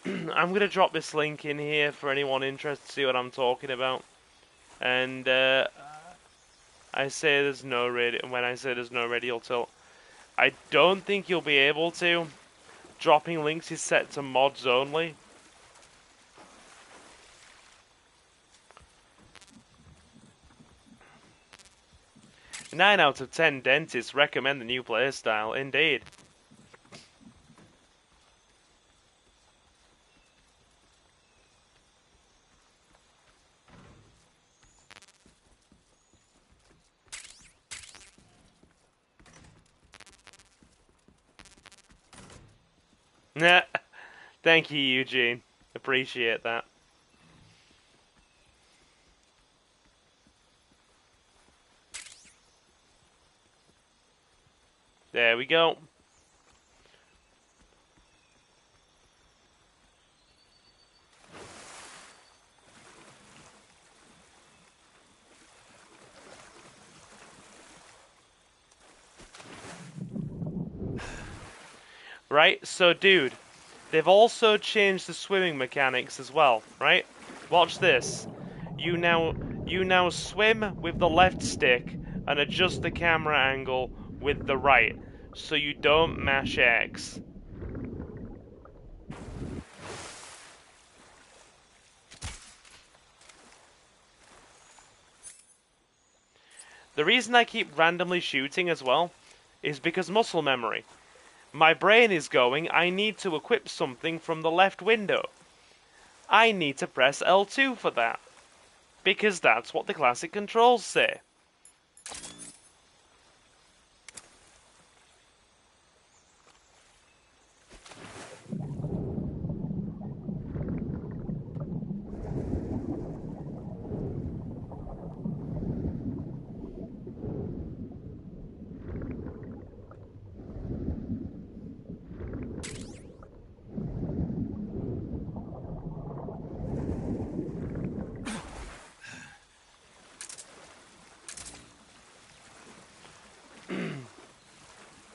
I'm gonna drop this link in here for anyone interested to see what I'm talking about. And I say there's no radio. When I say there's no radial tilt, I don't think you'll be able to. Dropping links is set to mods only. Nine out of 10 dentists recommend the new playstyle. Indeed. Nah. Thank you, Eugene. Appreciate that. There we go. Right, so dude, they've also changed the swimming mechanics as well, right? Watch this. You now swim with the left stick and adjust the camera angle with the right, so you don't mash X. The reason I keep randomly shooting as well is because muscle memory. My brain is going, I need to equip something from the left window. I need to press L2 for that. Because that's what the classic controls say.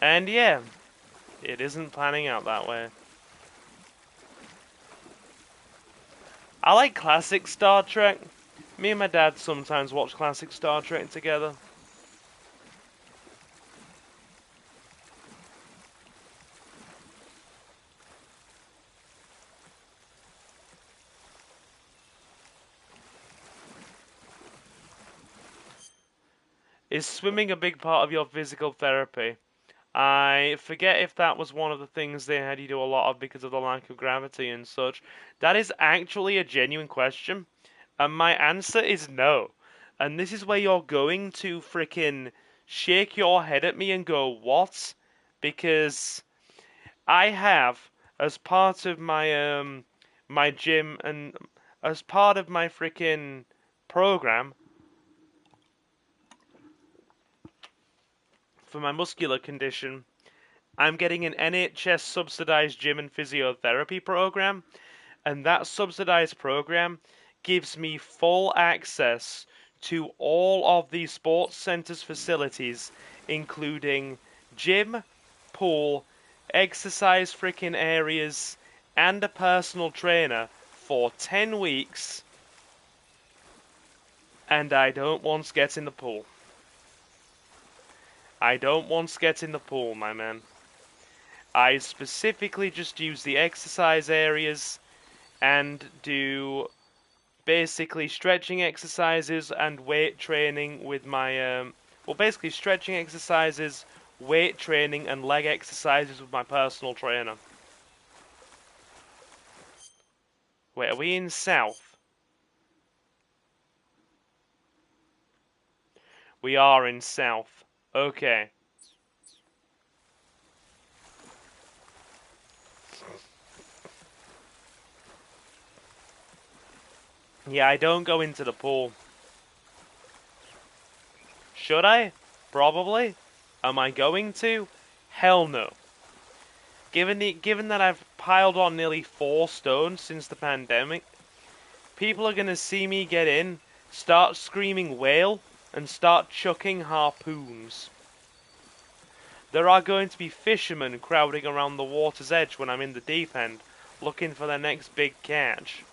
And yeah, it isn't panning out that way. I like classic Star Trek. Me and my dad sometimes watch classic Star Trek together. Is swimming a big part of your physical therapy? I forget if that was one of the things they had you do a lot of because of the lack of gravity and such. That is actually a genuine question. And my answer is no. And this is where you're going to frickin' shake your head at me and go, what? Because I have, as part of my my gym and as part of my frickin' program for my muscular condition, I'm getting an NHS subsidized gym and physiotherapy program, and that subsidized program gives me full access to all of the sports center's facilities, including gym, pool, exercise freaking areas, and a personal trainer for 10 weeks, and I don't once get in the pool. I don't once get in the pool, my man. I specifically just use the exercise areas and do basically stretching exercises and weight training with my, well, basically stretching exercises, weight training, and leg exercises with my personal trainer. Wait, are we in South? We are in South. Okay. Yeah, I don't go into the pool. Should I? Probably. Am I going to? Hell no. Given that I've piled on nearly 4 stones since the pandemic, people are gonna see me get in, start screaming whale, and start chucking harpoons. There are going to be fishermen crowding around the water's edge when I'm in the deep end, looking for the next big catch.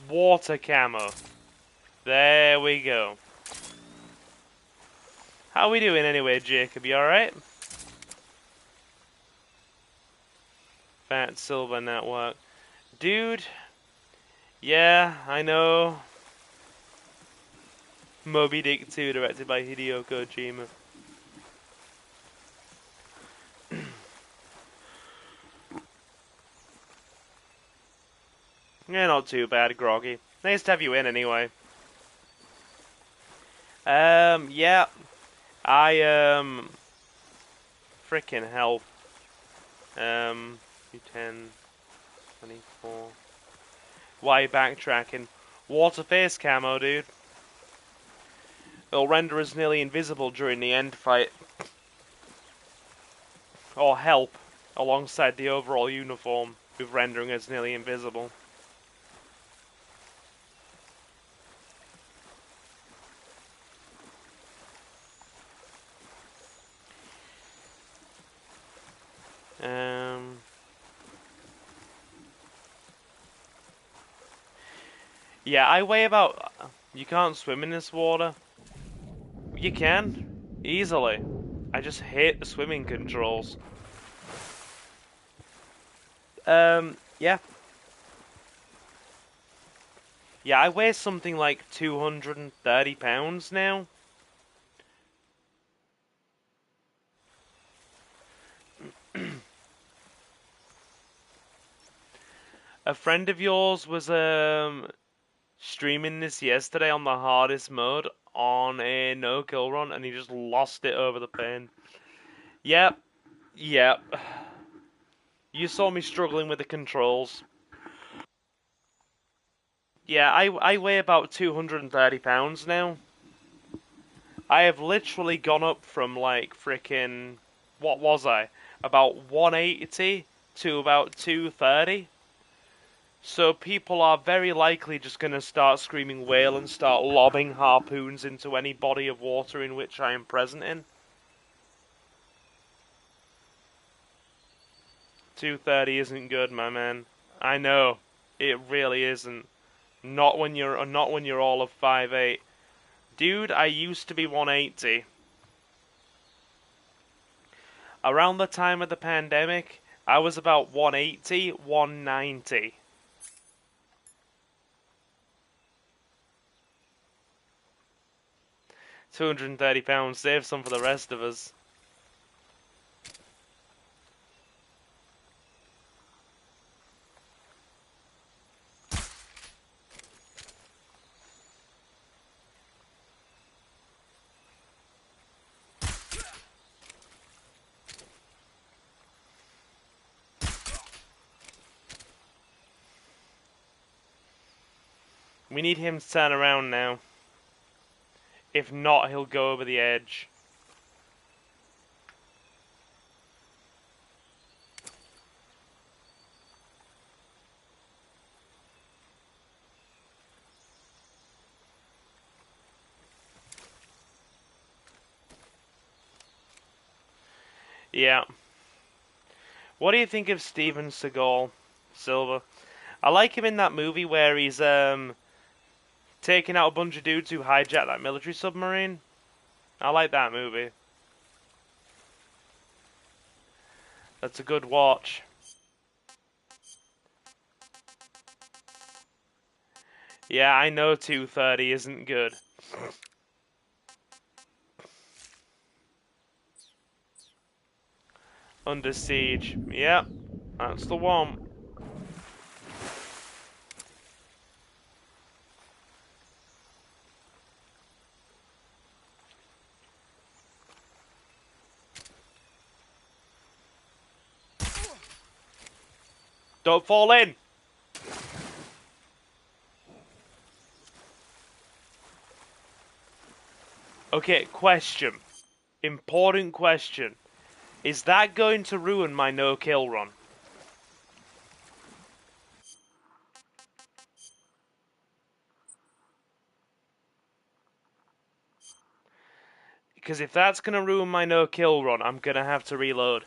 Water camo. There we go. How we doing anyway, Jacob? You alright? Fat Silver Network. Dude. Yeah, I know. Moby Dick 2, directed by Hideo Kojima. Yeah, not too bad, Groggy. Nice to have you in anyway. Yeah. Frickin' hell. 10, 24. Why backtracking? Water face camo, dude. It'll render us nearly invisible during the end fight. Or help, alongside the overall uniform, with rendering us nearly invisible. Yeah, I weigh about... You can't swim in this water. You can. Easily. I just hate the swimming controls. Yeah. Yeah, I weigh something like 230 pounds now. A friend of yours was streaming this yesterday on the hardest mode on a no-kill run, and he just lost it over the pain. Yep. Yep. You saw me struggling with the controls. Yeah, I weigh about 230 pounds now. I have literally gone up from like frickin'... What was I? About 180 to about 230. So people are very likely just going to start screaming whale and start lobbing harpoons into any body of water in which I am present in. 230 isn't good, my man. I know. It really isn't. Not when you're all of 5'8". Dude, I used to be 180. Around the time of the pandemic, I was about 180, 190. £230, save some for the rest of us. We need him to turn around now. If not, he'll go over the edge. Yeah. What do you think of Steven Seagal, Silver? I like him in that movie where he's taking out a bunch of dudes who hijacked that military submarine. I like that movie. That's a good watch. Yeah, I know 230 isn't good. Under Siege. Yep, that's the one. Don't fall in! Okay, question. Important question. Is that going to ruin my no-kill run? Because if that's going to ruin my no-kill run, I'm going to have to reload.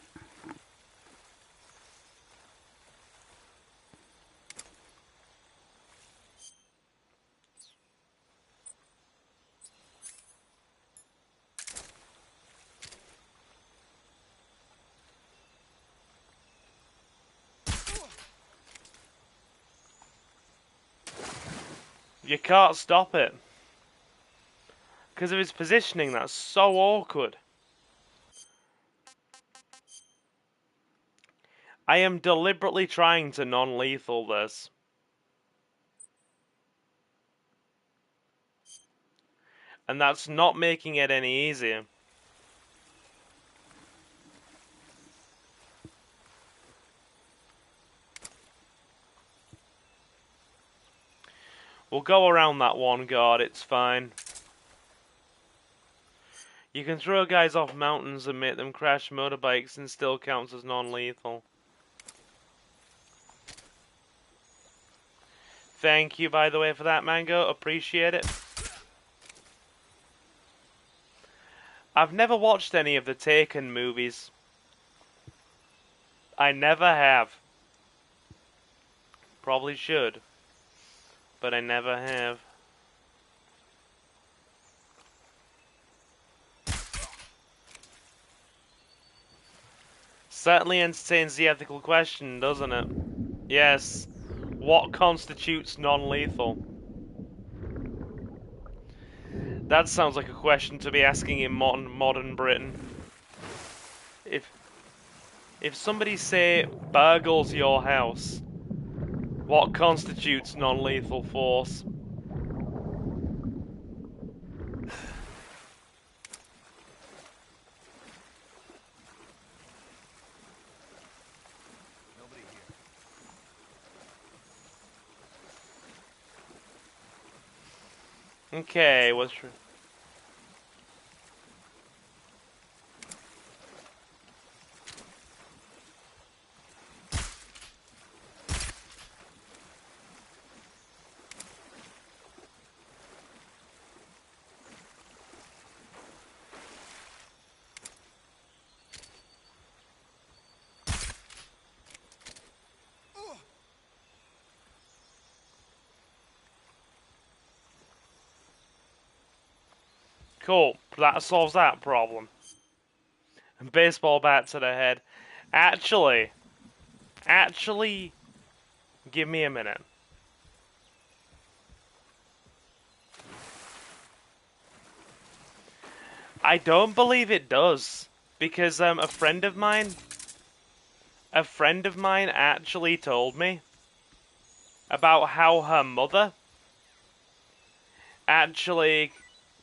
You can't stop it. Because of his positioning, that's so awkward. I am deliberately trying to non-lethal this. And that's not making it any easier. We'll go around that one guard, it's fine. You can throw guys off mountains and make them crash motorbikes and still counts as non-lethal. Thank you, by the way, for that, Mango. Appreciate it. I've never watched any of the Taken movies. I never have. Probably should. But I never have. Certainly entertains the ethical question, doesn't it? Yes. What constitutes non-lethal? That sounds like a question to be asking in modern Britain. If somebody, say, burgles your house, what constitutes non-lethal force? Okay, what's... Cool, that solves that problem. Baseball bat to the head. Actually, give me a minute. I don't believe it does, because a friend of mine actually told me about how her mother actually,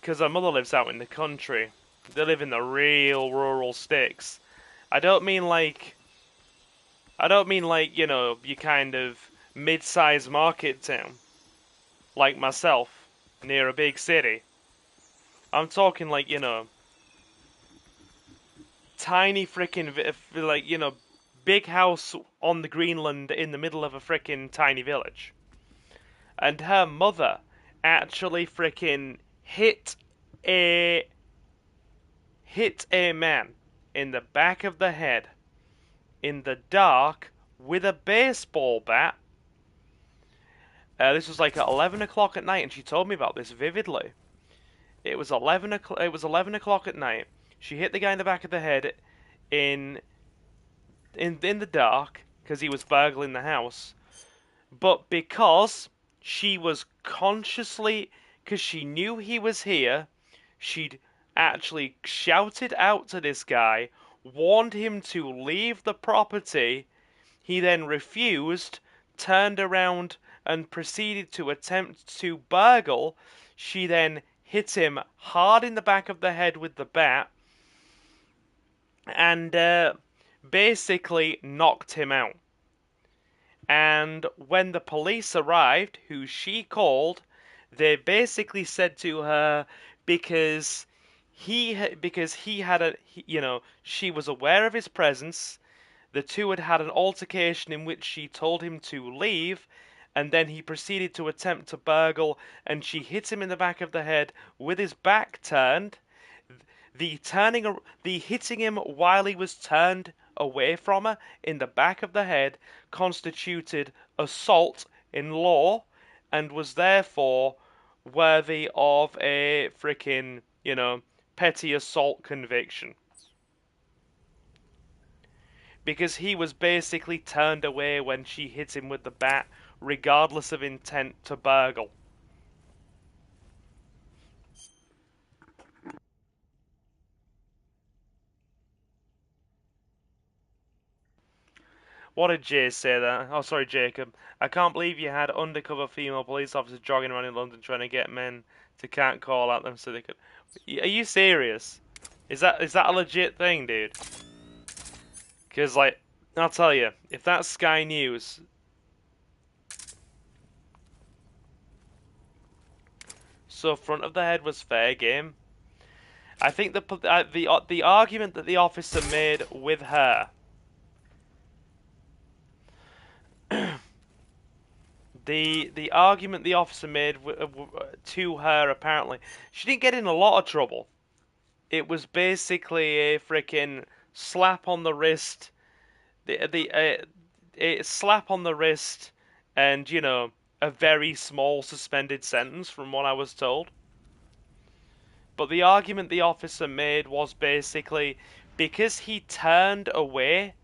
because her mother lives out in the country. They live in the real rural sticks. I don't mean like, you know, you kind of mid-sized market town, like myself, near a big city. I'm talking like, you know, tiny frickin', like, you know, big house on the Greenland in the middle of a frickin' tiny village. And her mother actually frickin' hit a man in the back of the head in the dark with a baseball bat. This was like at 11 o'clock at night, and she told me about this vividly. It was 11 o'clock at night. She hit the guy in the back of the head in the dark because he was burgling the house. But because she was consciously, because she knew he was here, she'd actually shouted out to this guy, warned him to leave the property. He then refused, turned around, and proceeded to attempt to burgle. She then hit him hard in the back of the head with the bat, and basically knocked him out. And when the police arrived, who she called, they basically said to her, because because he had she was aware of his presence. The two had had an altercation in which she told him to leave, and then he proceeded to attempt to burgle, and she hit him in the back of the head with his back turned. The hitting him while he was turned away from her in the back of the head constituted assault in law, and was therefore worthy of a freaking, petty assault conviction. Because he was basically turned away when she hit him with the bat, regardless of intent to burgle. What did Jay say there? Oh, sorry, Jacob. I can't believe you had undercover female police officers jogging around in London trying to get men to can't call at them so they could... Are you serious? Is that a legit thing, dude? Because, like, I'll tell you, if that's Sky News... So front of the head was fair game. I think the argument that the officer made with her... The argument the officer made to her, apparently, she didn't get in a lot of trouble. It was basically a freaking slap on the wrist, a slap on the wrist, and a very small suspended sentence, from what I was told. But the argument the officer made was basically because he turned away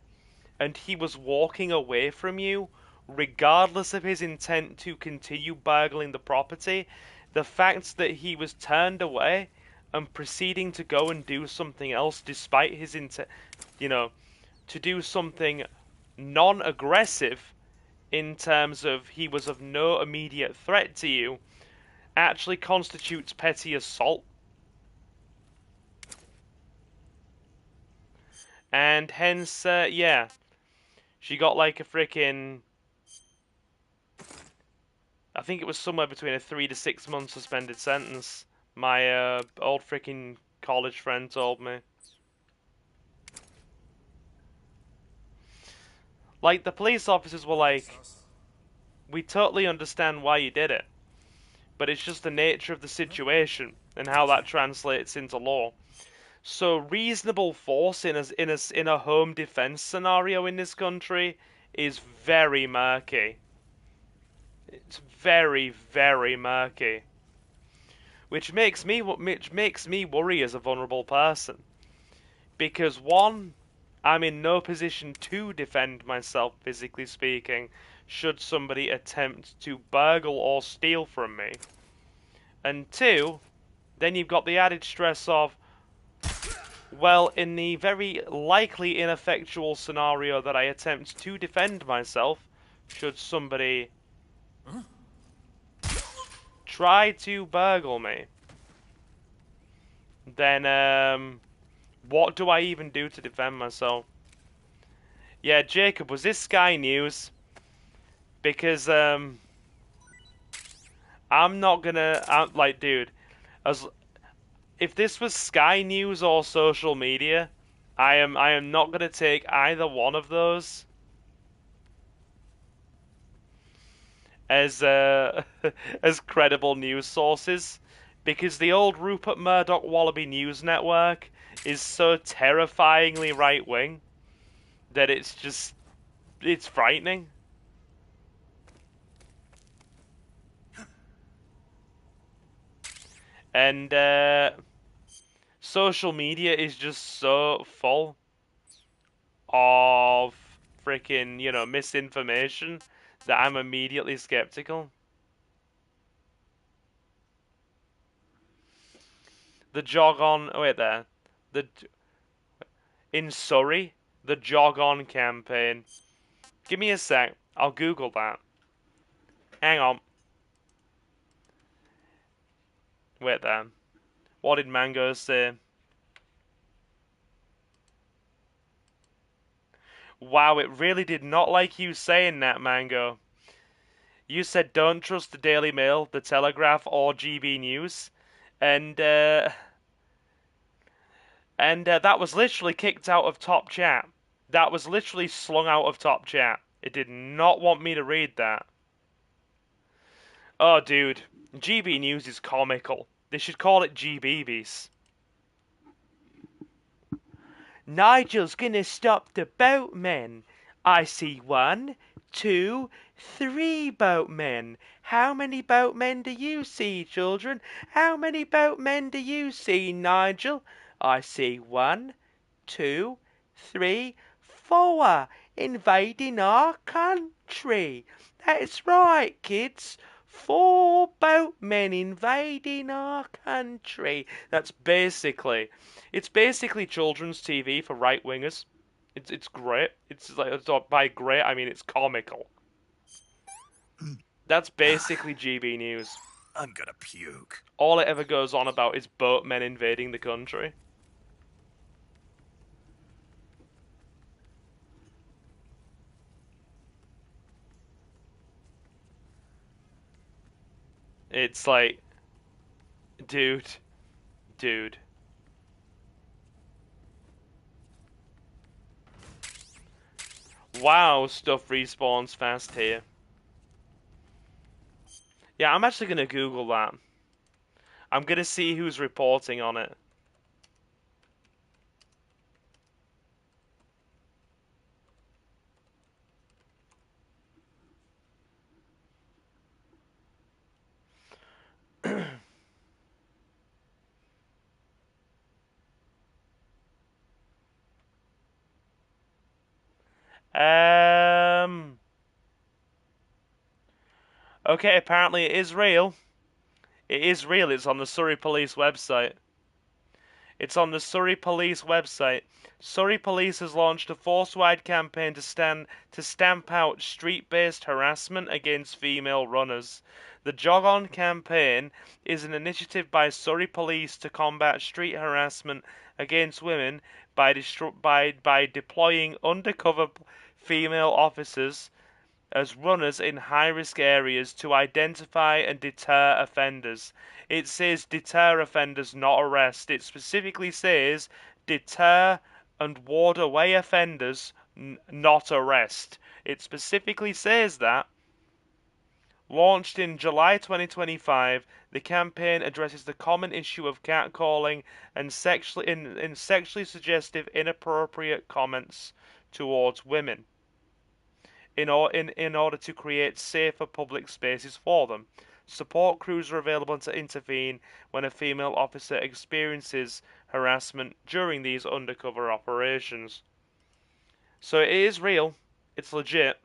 and he was walking away from you, regardless of his intent to continue burgling the property, the fact that he was turned away and proceeding to go and do something else despite his intent, to do something non-aggressive in terms of he was of no immediate threat to you, actually constitutes petty assault. And hence, yeah, she got like a freaking... I think it was somewhere between a 3 to 6 month suspended sentence. My old freaking college friend told me. Like, the police officers were like, we totally understand why you did it, but it's just the nature of the situation and how that translates into law. So reasonable force in a home defense scenario in this country is very murky. It's very, very murky. Which makes me worry as a vulnerable person. Because one, I'm in no position to defend myself, physically speaking, should somebody attempt to burgle or steal from me. And two, then you've got the added stress of, well, in the very likely ineffectual scenario that I attempt to defend myself, should somebody try to burgle me, then what do I even do to defend myself? Yeah, Jacob, was this Sky News? Because I'm not gonna, like, dude, if this was Sky News or social media, I am not gonna take either one of those as as credible news sources, because the old Rupert Murdoch Wallaby News Network is so terrifyingly right wing that it's frightening. And social media is just so full of freaking, misinformation that I'm immediately skeptical. The jog on, wait there, in Surrey, the jog on campaign. Give me a sec, I'll Google that. Hang on. Wait there. What did Mango say? Wow, it really did not like you saying that, Mango. You said don't trust the Daily Mail, the Telegraph, or GB News. And, And that was literally kicked out of top chat. That was literally slung out of top chat. It did not want me to read that. Oh, dude. GB News is comical. They should call it GBBs. Nigel's gonna stop the boatmen. I see 1, 2, 3 boatmen. How many boatmen do you see, children? How many boatmen do you see, Nigel? I see 1, 2, 3, 4 invading our country. That's right, kids. 4 boatmen invading our country. It's basically children's TV for right wingers. It's great. It's by great I mean it's comical. That's basically GB News. I'm gonna puke. All it ever goes on about is boatmen invading the country. It's like, dude. Wow, stuff respawns fast here. Yeah, I'm actually gonna Google that. I'm gonna see who's reporting on it. Okay, apparently it is real. It is real. It's on the Surrey Police website. It's on the Surrey Police website. Surrey Police has launched a force-wide campaign to stamp out street-based harassment against female runners. The Jog On campaign is an initiative by Surrey Police to combat street harassment against women by deploying undercover female officers as runners in high-risk areas to identify and deter offenders. It says deter offenders, not arrest. It specifically says deter and ward away offenders, not arrest. It specifically says that. Launched in July 2025, the campaign addresses the common issue of catcalling and sexually suggestive, inappropriate comments towards women, in order to create safer public spaces for them. Support crews are available to intervene when a female officer experiences harassment during these undercover operations. So it is real. It's legit.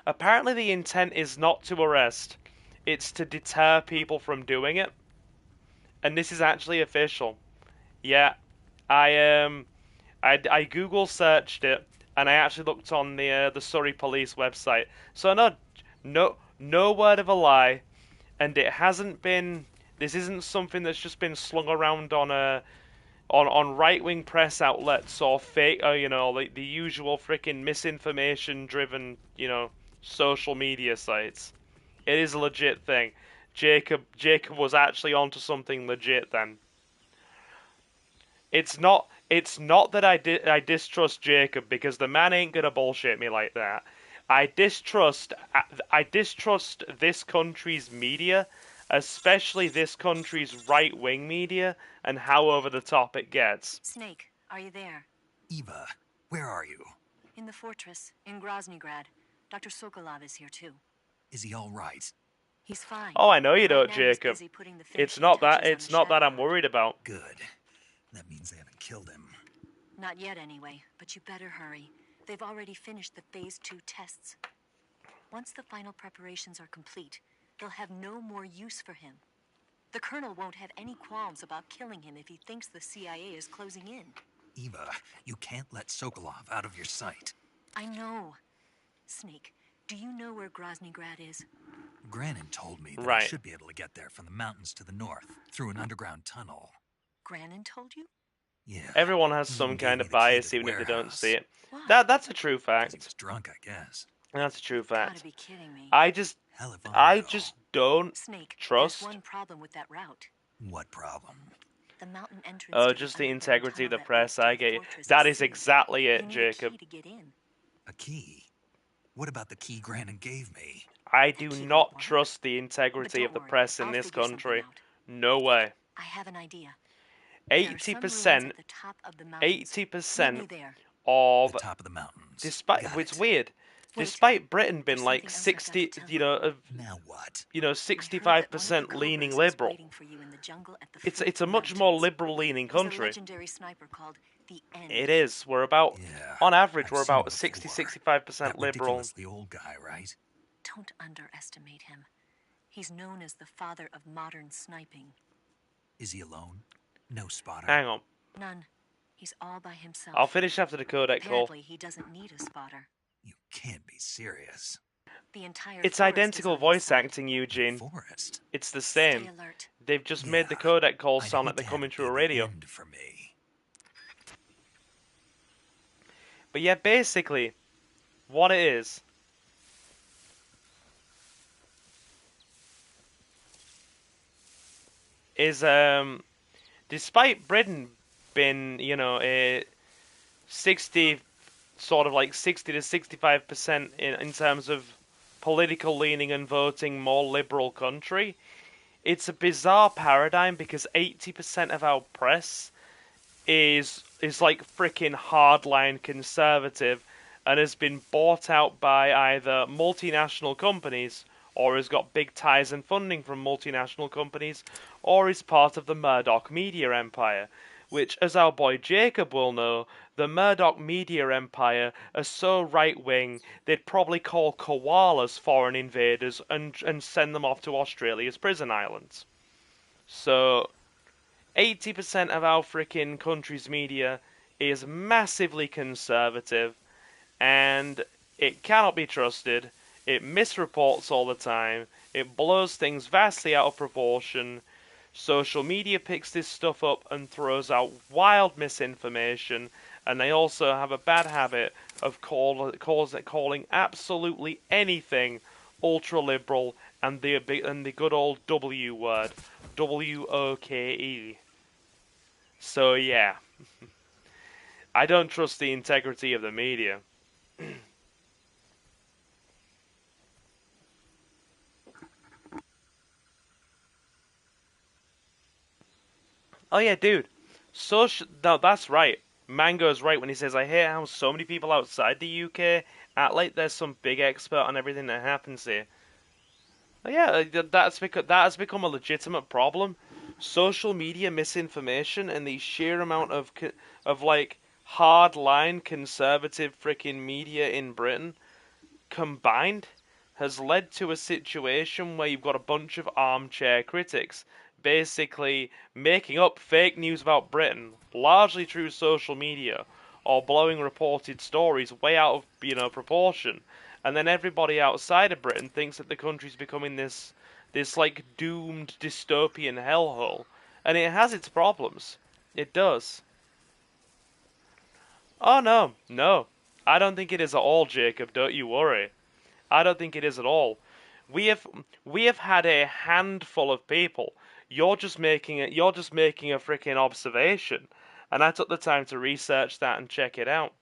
Apparently the intent is not to arrest. It's to deter people from doing it. And this is actually official. Yeah, I Google searched it, and I actually looked on the Surrey Police website. So no word of a lie, and it hasn't been. This isn't something that's just been slung around on right-wing press outlets or fake, like the usual freaking misinformation-driven, social media sites. It is a legit thing. Jacob was actually onto something legit then. It's not that I distrust Jacob, because the man ain't gonna bullshit me like that. I distrust this country's media, especially this country's right-wing media, and how over the top it gets. Snake, are you there? Eva, where are you? In the fortress, in Groznygrad. Dr. Sokolov is here too. Is he all right? He's fine. Oh, I know you don't, Right now he's Jacob. busy putting the It's finishing not that. touches on It's the not that I'm Shagohod. worried about. Good. That means they haven't killed him. Not yet, anyway. But you better hurry. They've already finished the Phase 2 tests. Once the final preparations are complete, they'll have no more use for him. The Colonel won't have any qualms about killing him if he thinks the CIA is closing in. Eva, you can't let Sokolov out of your sight. I know. Snake, do you know where Groznygrad is? Granin told me that Right. I should be able to get there from the mountains to the north, through an underground tunnel. Granin told you? Yeah. Everyone has He some even kind gave of me the key to bias, the even if they don't warehouse. see it. Why? That's a true 'Cause he fact. was drunk, I guess. That's a true Gotta fact. be kidding me. I just don't Snake, trust. there's one problem with that route. What problem? The mountain entrance Oh, to just the the underground integrity of tunnel the that press. leads to I the get you. fortress That is sealed. exactly You it, need Jacob. a key to get in. A key? What about the key Grannon gave me? I do key not won't work. trust the But integrity don't of the worry, press in I'll this figure something country. out. No way. I have an idea. There are some ruins 80%, at the top of the mountains. 80% Meet me there. of The top of the mountains. despite Got it's it. weird. Wait, Despite Britain being there's like something else I've got 60, to tell you know, of Now what? I heard that one of the 65% leaning cobras is liberal. waiting for you in the jungle at the It's foot of a the much more mountains. liberal leaning He's a country. legendary sniper called the End. It is. We're about Yeah, on average I've we're seen about him 60 before. 65% That liberal. ridiculously old guy, right? Don't underestimate him. He's known as the father of modern sniping. Is he alone? No spotter? Hang on. None. He's all by himself. I'll finish after the codec call. Apparently, he doesn't need a spotter. You can't be serious. The entire It's forest identical is on his voice side. acting, Eugene. Forest? It's the Stay same. alert. They've just Yeah, made the codec calls I'd sound hate like they're to coming have through a it be the radio. end for me. But yeah, basically, what it is despite Britain being, you know, a 60 sort of like 60 to 65% in terms of political leaning and voting more liberal country, it's a bizarre paradigm because 80% of our press is like freaking hardline conservative and has been bought out by either multinational companies or has got big ties and funding from multinational companies or is part of the Murdoch media empire, which, as our boy Jacob will know, the Murdoch media empire are so right-wing they'd probably call koalas foreign invaders and send them off to Australia's prison islands. So 80% of our freaking country's media is massively conservative and it cannot be trusted. It misreports all the time. It blows things vastly out of proportion. Social media picks this stuff up and throws out wild misinformation, and they also have a bad habit of calling absolutely anything ultra-liberal and the good old W word, WOKE. So yeah, I don't trust the integrity of the media. Oh yeah, dude. No, that's right. Mango's right when he says I hate how so many people outside the UK act like there's some big expert on everything that happens here. Oh, yeah, that has become a legitimate problem. Social media misinformation and the sheer amount of like hardline conservative freaking media in Britain combined has led to a situation where you've got a bunch of armchair critics basically making up fake news about Britain, largely through social media, or blowing reported stories way out of, proportion. And then everybody outside of Britain thinks that the country's becoming this like doomed dystopian hellhole. And it has its problems. It does. Oh no. I don't think it is at all, Jacob, don't you worry. I don't think it is at all. We have had a handful of people. You're just making a freaking observation, and I took the time to research that and check it out.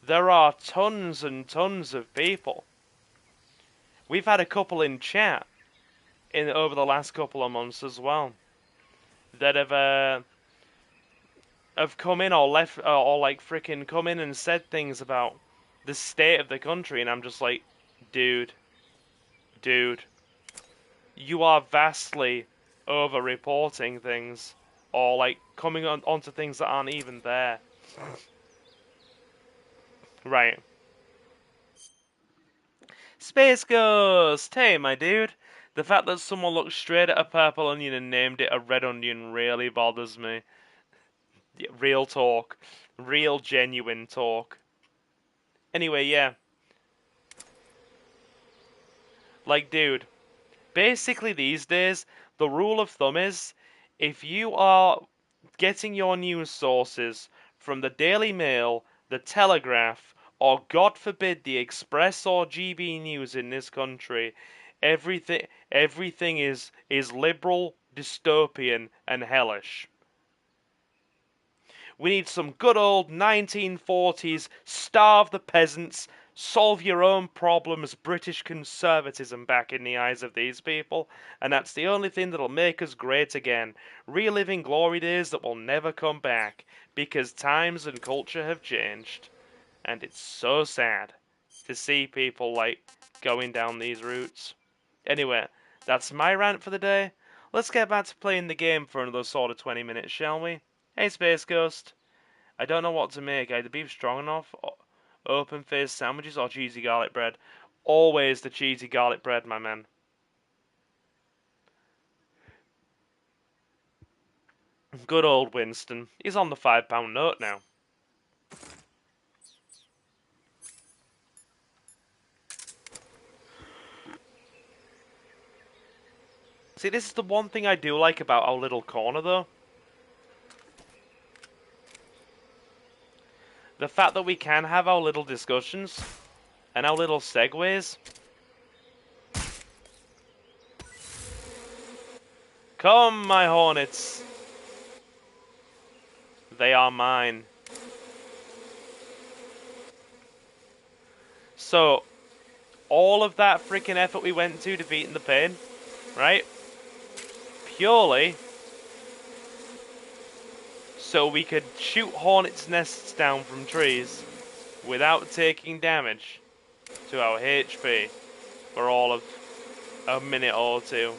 There are tons and tons of people. We've had a couple in chat over the last couple of months as well that have come in or left or like freaking come in and said things about the state of the country, and I'm just like, dude, you are vastly over-reporting things, or like coming onto things that aren't even there. Right. Space Ghost! Hey, my dude. The fact that someone looked straight at a purple onion and named it a red onion really bothers me. Yeah, real talk. Real genuine talk. Anyway, yeah. Like, dude, basically these days, the rule of thumb is, if you are getting your news sources from the Daily Mail, the Telegraph, or God forbid the Express or GB News in this country, everything is liberal, dystopian, and hellish. We need some good old 1940s, starve the peasants, solve your own problems British conservatism back in the eyes of these people, and that's the only thing that'll make us great again. Reliving glory days that will never come back, because times and culture have changed. And it's so sad to see people, like, going down these routes. Anyway, that's my rant for the day. Let's get back to playing the game for another sort of 20 minutes, shall we? Hey, Space Ghost. I don't know what to make. Either beef stroganoff, open-faced sandwiches, or cheesy garlic bread. Always the cheesy garlic bread, my man. Good old Winston. He's on the £5 note now. See, this is the one thing I do like about our little corner, though. The fact that we can have our little discussions and our little segues. Come, my hornets. They are mine. So, all of that freaking effort we went to defeating the pain, right? Purely so we could shoot hornets' nests down from trees without taking damage to our HP for all of a minute or two.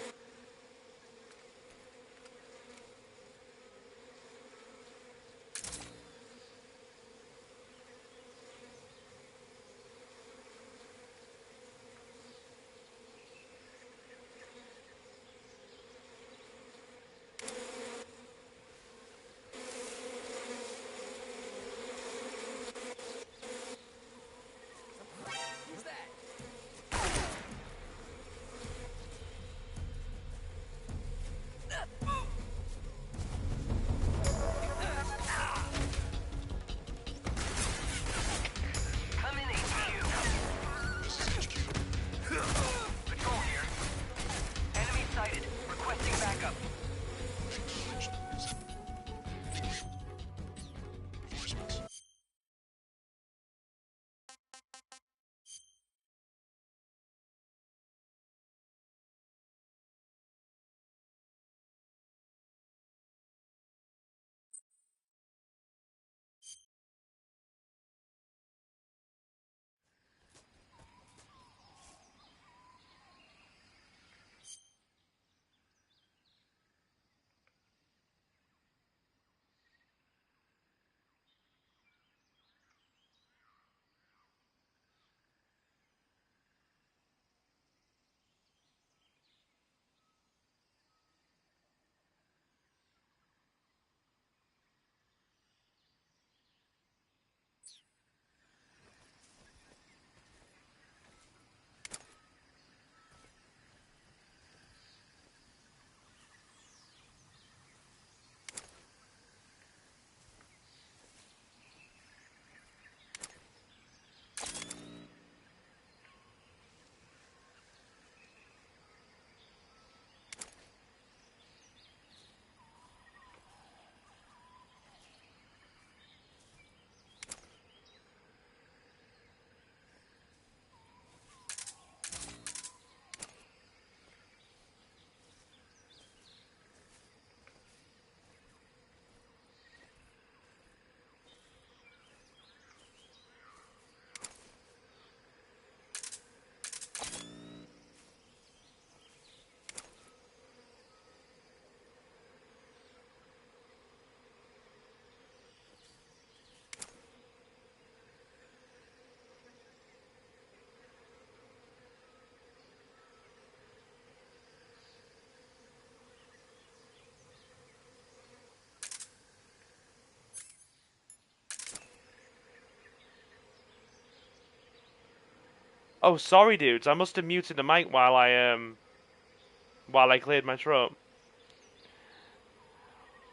Oh, sorry, dudes. I must have muted the mic while I cleared my throat.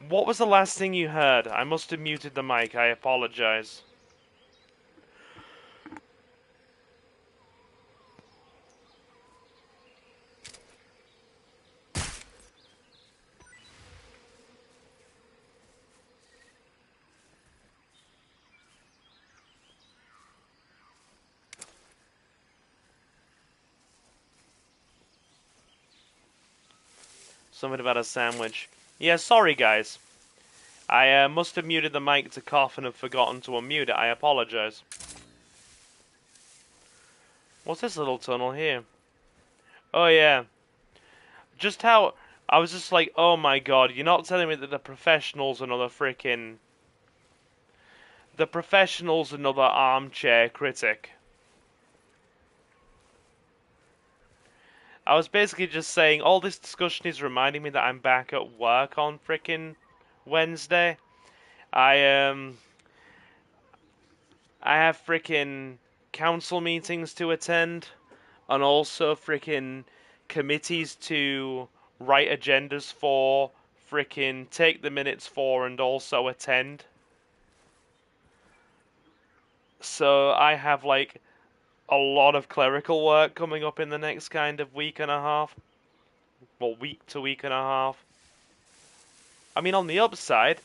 What was the last thing you heard? I must have muted the mic. I apologize. Something about a sandwich. Yeah, sorry guys. I must have muted the mic to cough and have forgotten to unmute it. I apologize. What's this little tunnel here? Oh yeah. Just how... I was just like, oh my god, you're not telling me that the professional's another freaking... The professional's another armchair critic. I was basically just saying, all this discussion is reminding me that I'm back at work on frickin' Wednesday. I have frickin' council meetings to attend, and also frickin' committees to write agendas for, frickin' take the minutes for, and also attend. So I have like a lot of clerical work coming up in the next kind of week and a half. Well, week to week and a half. I mean, on the upside,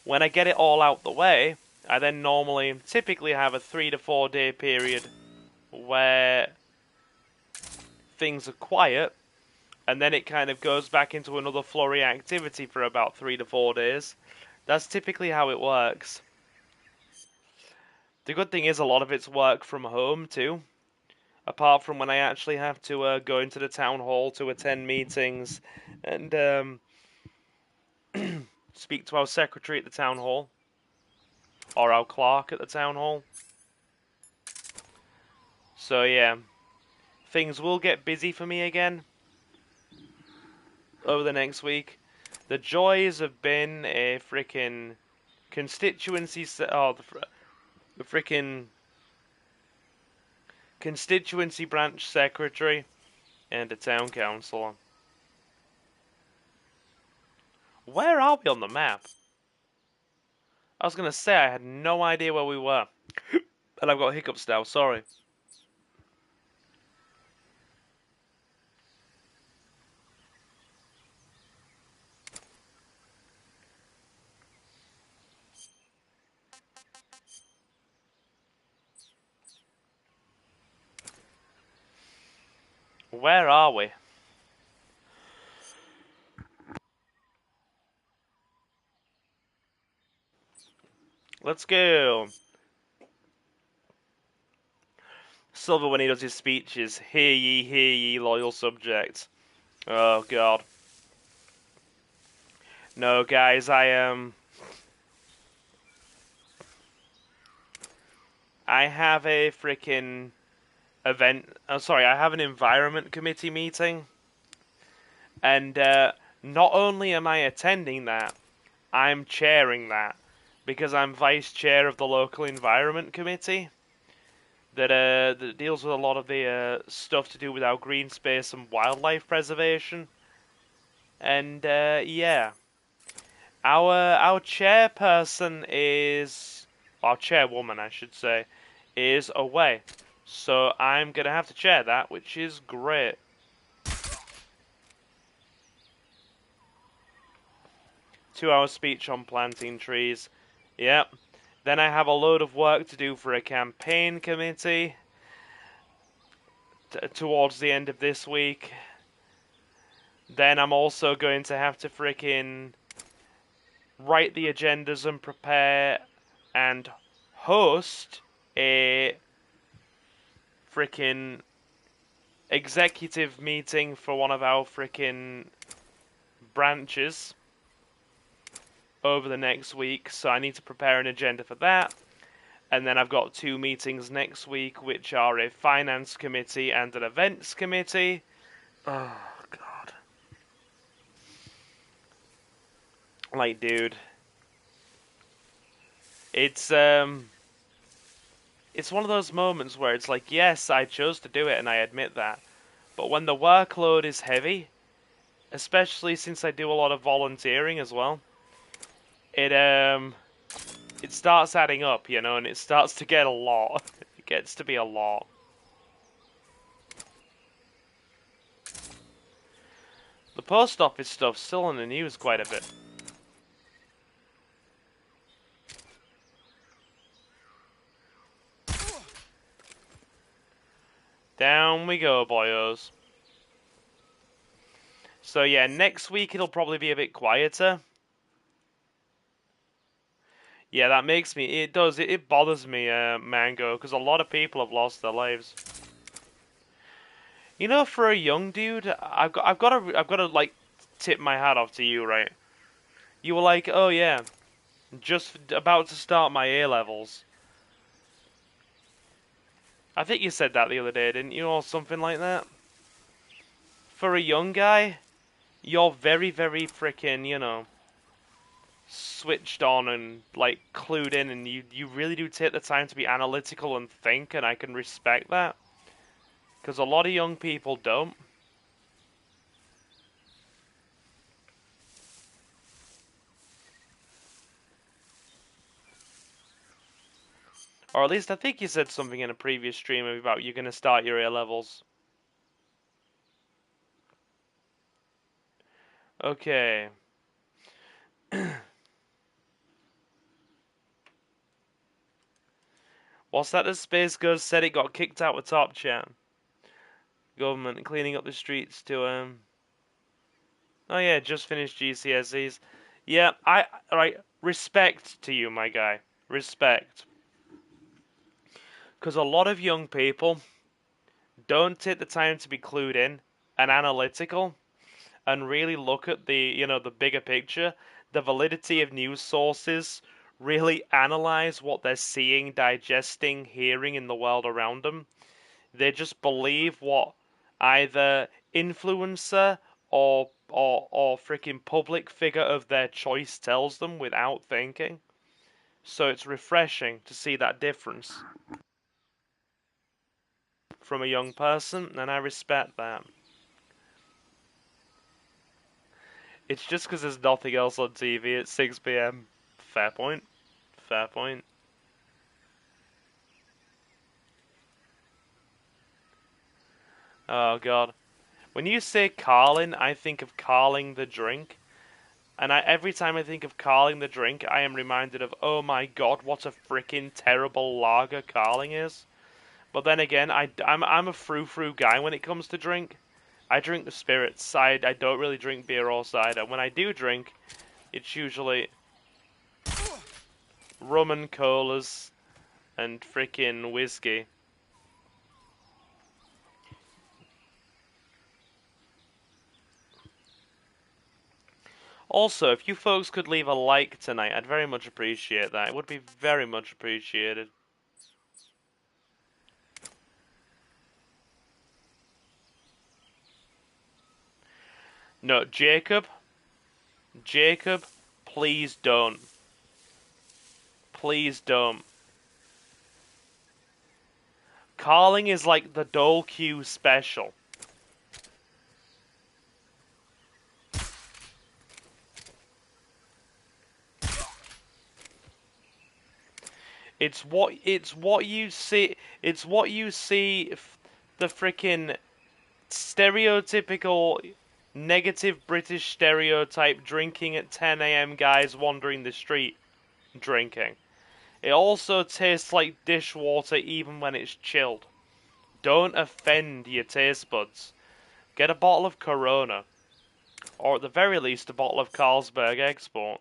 when I get it all out the way, I then typically have a 3 to 4 day period where things are quiet, and then it kind of goes back into another flurry activity for about 3 to 4 days. That's typically how it works. The good thing is a lot of it's work from home too. Apart from when I actually have to go into the town hall to attend meetings and speak to our secretary at the town hall. Or our clerk at the town hall. So yeah, things will get busy for me again over the next week. The joys have been a freaking constituency... the freaking constituency branch secretary and a town councillor. Where are we on the map? I was going to say I had no idea where we were. And I've got hiccups now, sorry. Where are we? Let's go. Silver, when he does his speeches, hear ye, loyal subjects. Oh, God. No, guys, I have a freaking event... Oh, sorry, I have an environment committee meeting. And, not only am I attending that, I'm chairing that. Because I'm vice chair of the local environment committee. That deals with a lot of the stuff to do with our green space and wildlife preservation. And yeah, our chairperson is, our chairwoman I should say, is away. So I'm gonna have to chair that, which is great. Two-hour speech on planting trees. Yep. Then I have a load of work to do for a campaign committee towards the end of this week. Then I'm also going to have to frickin' write the agendas and prepare and host a frickin' executive meeting for one of our frickin' branches over the next week, so I need to prepare an agenda for that. And then I've got 2 meetings next week, which are a finance committee and an events committee. Oh, God. Like, dude. It's one of those moments where it's like, yes, I chose to do it, and I admit that. But when the workload is heavy, especially since I do a lot of volunteering as well, it starts adding up, you know, and it starts to get a lot. It gets to be a lot. The post office stuff's still in the news quite a bit. Down we go, boyos. So yeah, next week it'll probably be a bit quieter. Yeah, that makes me. It does. It bothers me, Mango, because a lot of people have lost their lives. You know, for a young dude, I've got to like tip my hat off to you, right? You were like, oh yeah, just about to start my A levels. I think you said that the other day, didn't you, or something like that? For a young guy, you're very, very freaking, you know, switched on and like clued in, and you really do take the time to be analytical and think, and I can respect that. Because a lot of young people don't. Or at least I think you said something in a previous stream about you're going to start your A levels. Okay. What's that? The Space Ghost said it got kicked out with Top Chat. Government cleaning up the streets to Oh yeah, just finished GCSEs. Yeah, right. Respect to you, my guy. Respect. Because a lot of young people don't take the time to be clued in and analytical and really look at the bigger picture, the validity of news sources, really analyze what they're seeing, digesting, hearing in the world around them. They just believe what either influencer or freaking public figure of their choice tells them without thinking. So it's refreshing to see that difference from a young person, and I respect that. It's just because there's nothing else on TV at 6 p.m. Fair point. Fair point. Oh god. When you say Carlin, I think of Carling the drink. And every time I think of Carling the drink, I am reminded of, oh my god, what a freaking terrible lager Carling is. But then again, I'm a frou-frou guy when it comes to drink. I drink the spirits. I don't really drink beer or cider. When I do drink, it's usually rum and colas and freaking whiskey. Also, if you folks could leave a like tonight, I'd very much appreciate that. It would be very much appreciated. No, Jacob, please don't. Please don't. Carling is like the Dole Q special. It's what you see. It's what you see. The freaking stereotypical negative British stereotype drinking at 10 a.m. guys wandering the street drinking. It also tastes like dishwater even when it's chilled. Don't offend your taste buds. Get a bottle of Corona. Or at the very least a bottle of Carlsberg Export.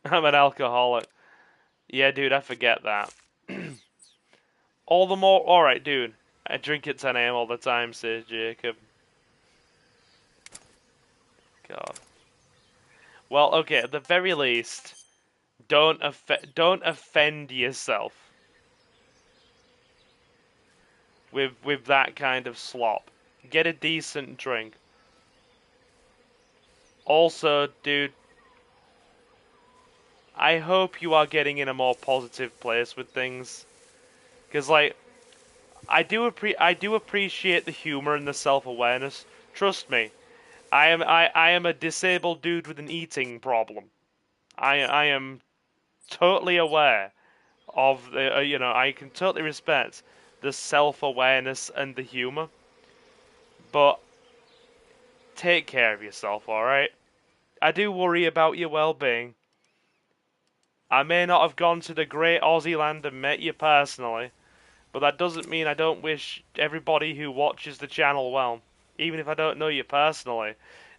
I'm an alcoholic. Yeah, dude, I forget that. All the more... Alright, dude. I drink at 10 a.m. all the time, says Jacob. God. Well, okay, at the very least, don't offend yourself with that kind of slop. Get a decent drink. Also, dude, I hope you are getting in a more positive place with things. Because, like, I do appreciate the humor and the self-awareness. Trust me, I am a disabled dude with an eating problem. I am totally aware of the I can totally respect the self-awareness and the humor. But take care of yourself, alright? I do worry about your well-being. I may not have gone to the great Aussie land and met you personally, but that doesn't mean I don't wish everybody who watches the channel well, even if I don't know you personally.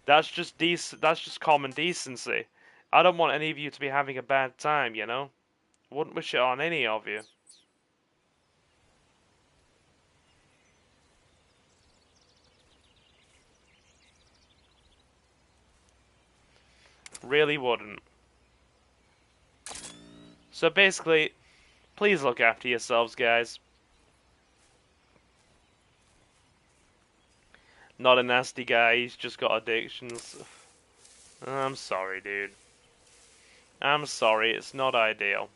That's just that's just common decency. I don't want any of you to be having a bad time, you know? I wouldn't wish it on any of you. Really wouldn't. So basically, please look after yourselves, guys. Not a nasty guy, he's just got addictions. I'm sorry, dude. I'm sorry, it's not ideal.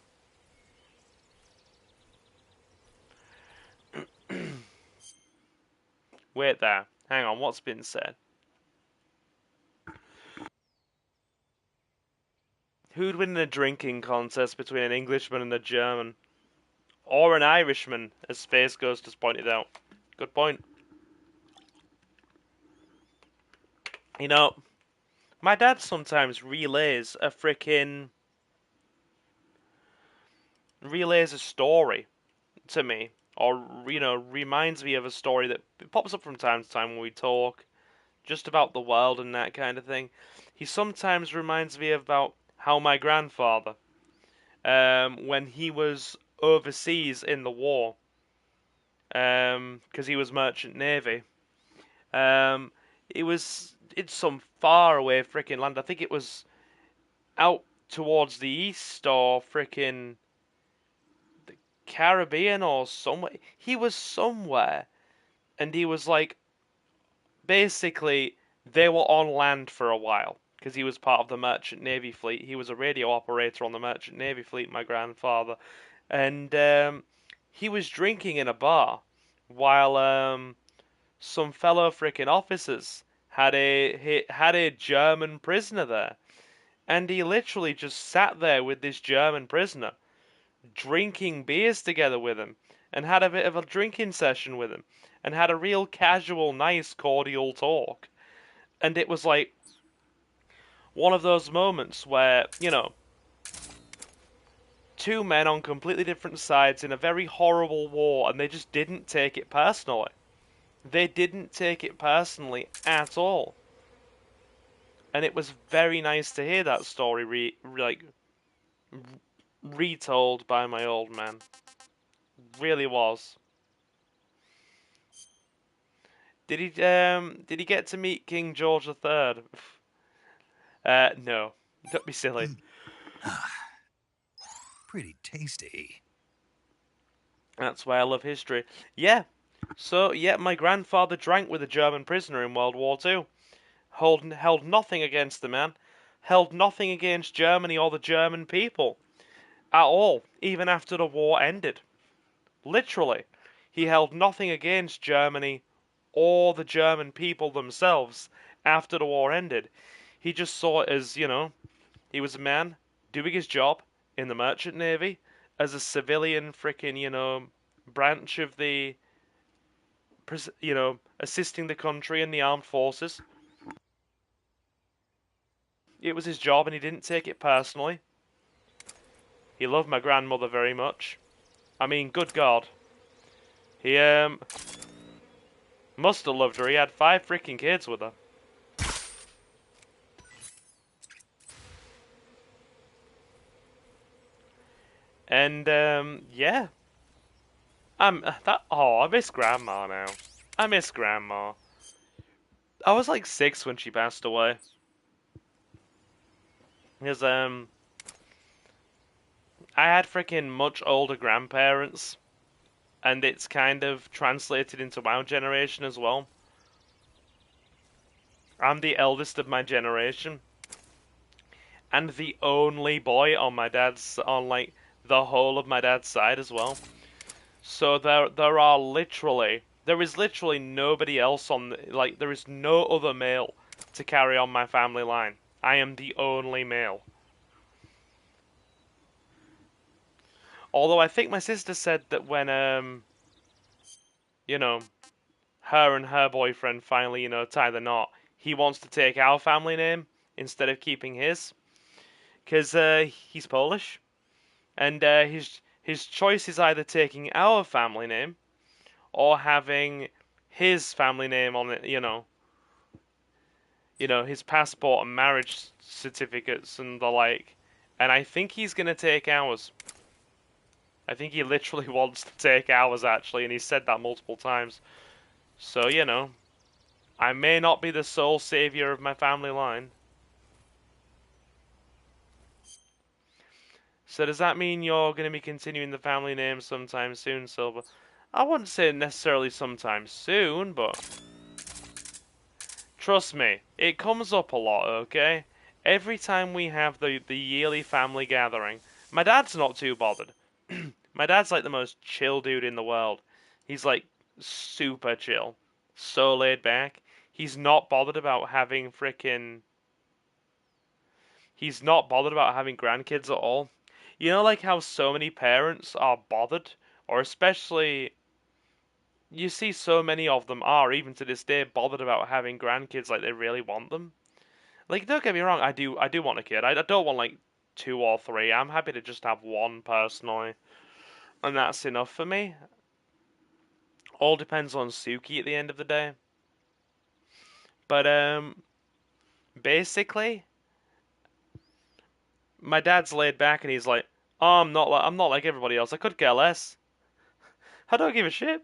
Wait there. Hang on, what's been said? Who'd win in a drinking contest between an Englishman and a German? Or an Irishman, as Space Ghost has pointed out. Good point. You know, my dad sometimes relays a story to me, or reminds me of a story that pops up from time to time when we talk, just about the world and that kind of thing. He sometimes reminds me about how my grandfather, when he was overseas in the war, because he was merchant navy, it was in some far away freaking land. I think it was out towards the east or freaking the Caribbean or somewhere. He was somewhere, and he was like, basically, they were on land for a while because he was part of the merchant navy fleet. He was a radio operator on the merchant navy fleet, my grandfather, and he was drinking in a bar while some fellow freaking officers had a German prisoner there, and he literally just sat there with this German prisoner, drinking beers together with him, and had a bit of a drinking session with him, and had a real casual, nice, cordial talk. And it was like one of those moments where, two men on completely different sides in a very horrible war, and they just didn't take it personally. They didn't take it personally at all. And it was very nice to hear that story retold by my old man. Really was. Did he get to meet King George III? No. Don't be silly. Pretty tasty. That's why I love history. Yeah. So, yeah, my grandfather drank with a German prisoner in World War II. Held nothing against the man. Held nothing against Germany or the German people. At all. Even after the war ended. Literally. He held nothing against Germany or the German people themselves after the war ended. He just saw it as, he was a man doing his job in the merchant navy as a civilian freaking, branch of the, assisting the country in the armed forces. It was his job and he didn't take it personally. He loved my grandmother very much. I mean, good God. He, must have loved her. He had 5 freaking kids with her. And, yeah. I miss Grandma now. I miss Grandma. I was like 6 when she passed away. Because, I had freaking much older grandparents. And it's kind of translated into my generation as well. I'm the eldest of my generation. And the only boy on my dad's, the whole of my dad's side as well. So there is literally nobody else there is no other male to carry on my family line. I am the only male. Although I think my sister said that when, her and her boyfriend finally, tie the knot, he wants to take our family name instead of keeping his, because he's Polish, and his choice is either taking our family name or having his family name on it. His passport and marriage certificates and the like. And I think he's gonna take ours. I think he literally wants to take ours, actually, and he's said that multiple times. So, I may not be the sole savior of my family line. So does that mean you're going to be continuing the family name sometime soon, Silver? I wouldn't say necessarily sometime soon, but trust me, it comes up a lot, okay? Every time we have the yearly family gathering, my dad's not too bothered. My dad's like the most chill dude in the world. He's like super chill, so laid back. He's not bothered about having He's not bothered about having grandkids at all. Like how so many parents are bothered, or especially you see so many of them are, even to this day, bothered about having grandkids, like they really want them. Like, don't get me wrong, I do want a kid. I don't want like 2 or 3. I'm happy to just have one personally, and that's enough for me. All depends on Suki at the end of the day. But basically, my dad's laid back and he's like, "Oh, I'm not like everybody else. I could care less. I don't give a shit.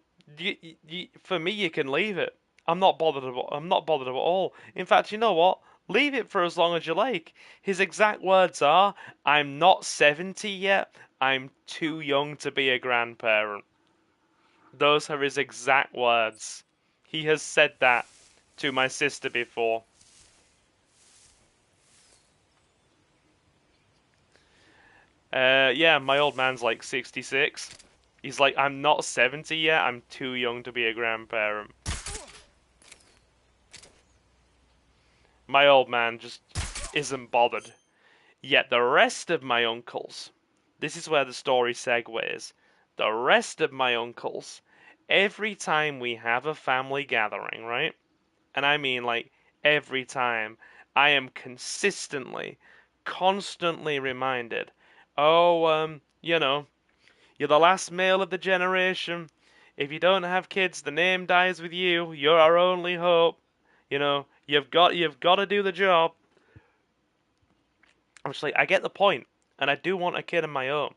For me, you can leave it. I'm not bothered at all. In fact, you know what? Leave it for as long as you like." His exact words are, "I'm not 70 yet. I'm too young to be a grandparent." Those are his exact words. He has said that to my sister before. Yeah, my old man's like 66. He's like, "I'm not 70 yet, I'm too young to be a grandparent." My old man just isn't bothered. Yet the rest of my uncles, this is where the story segues. The rest of my uncles, every time we have a family gathering, right? And I mean like every time, I am constantly reminded, "Oh, you're the last male of the generation. If you don't have kids, the name dies with you. You're our only hope. You've got to do the job." I'm just like, I get the point, and I do want a kid of my own,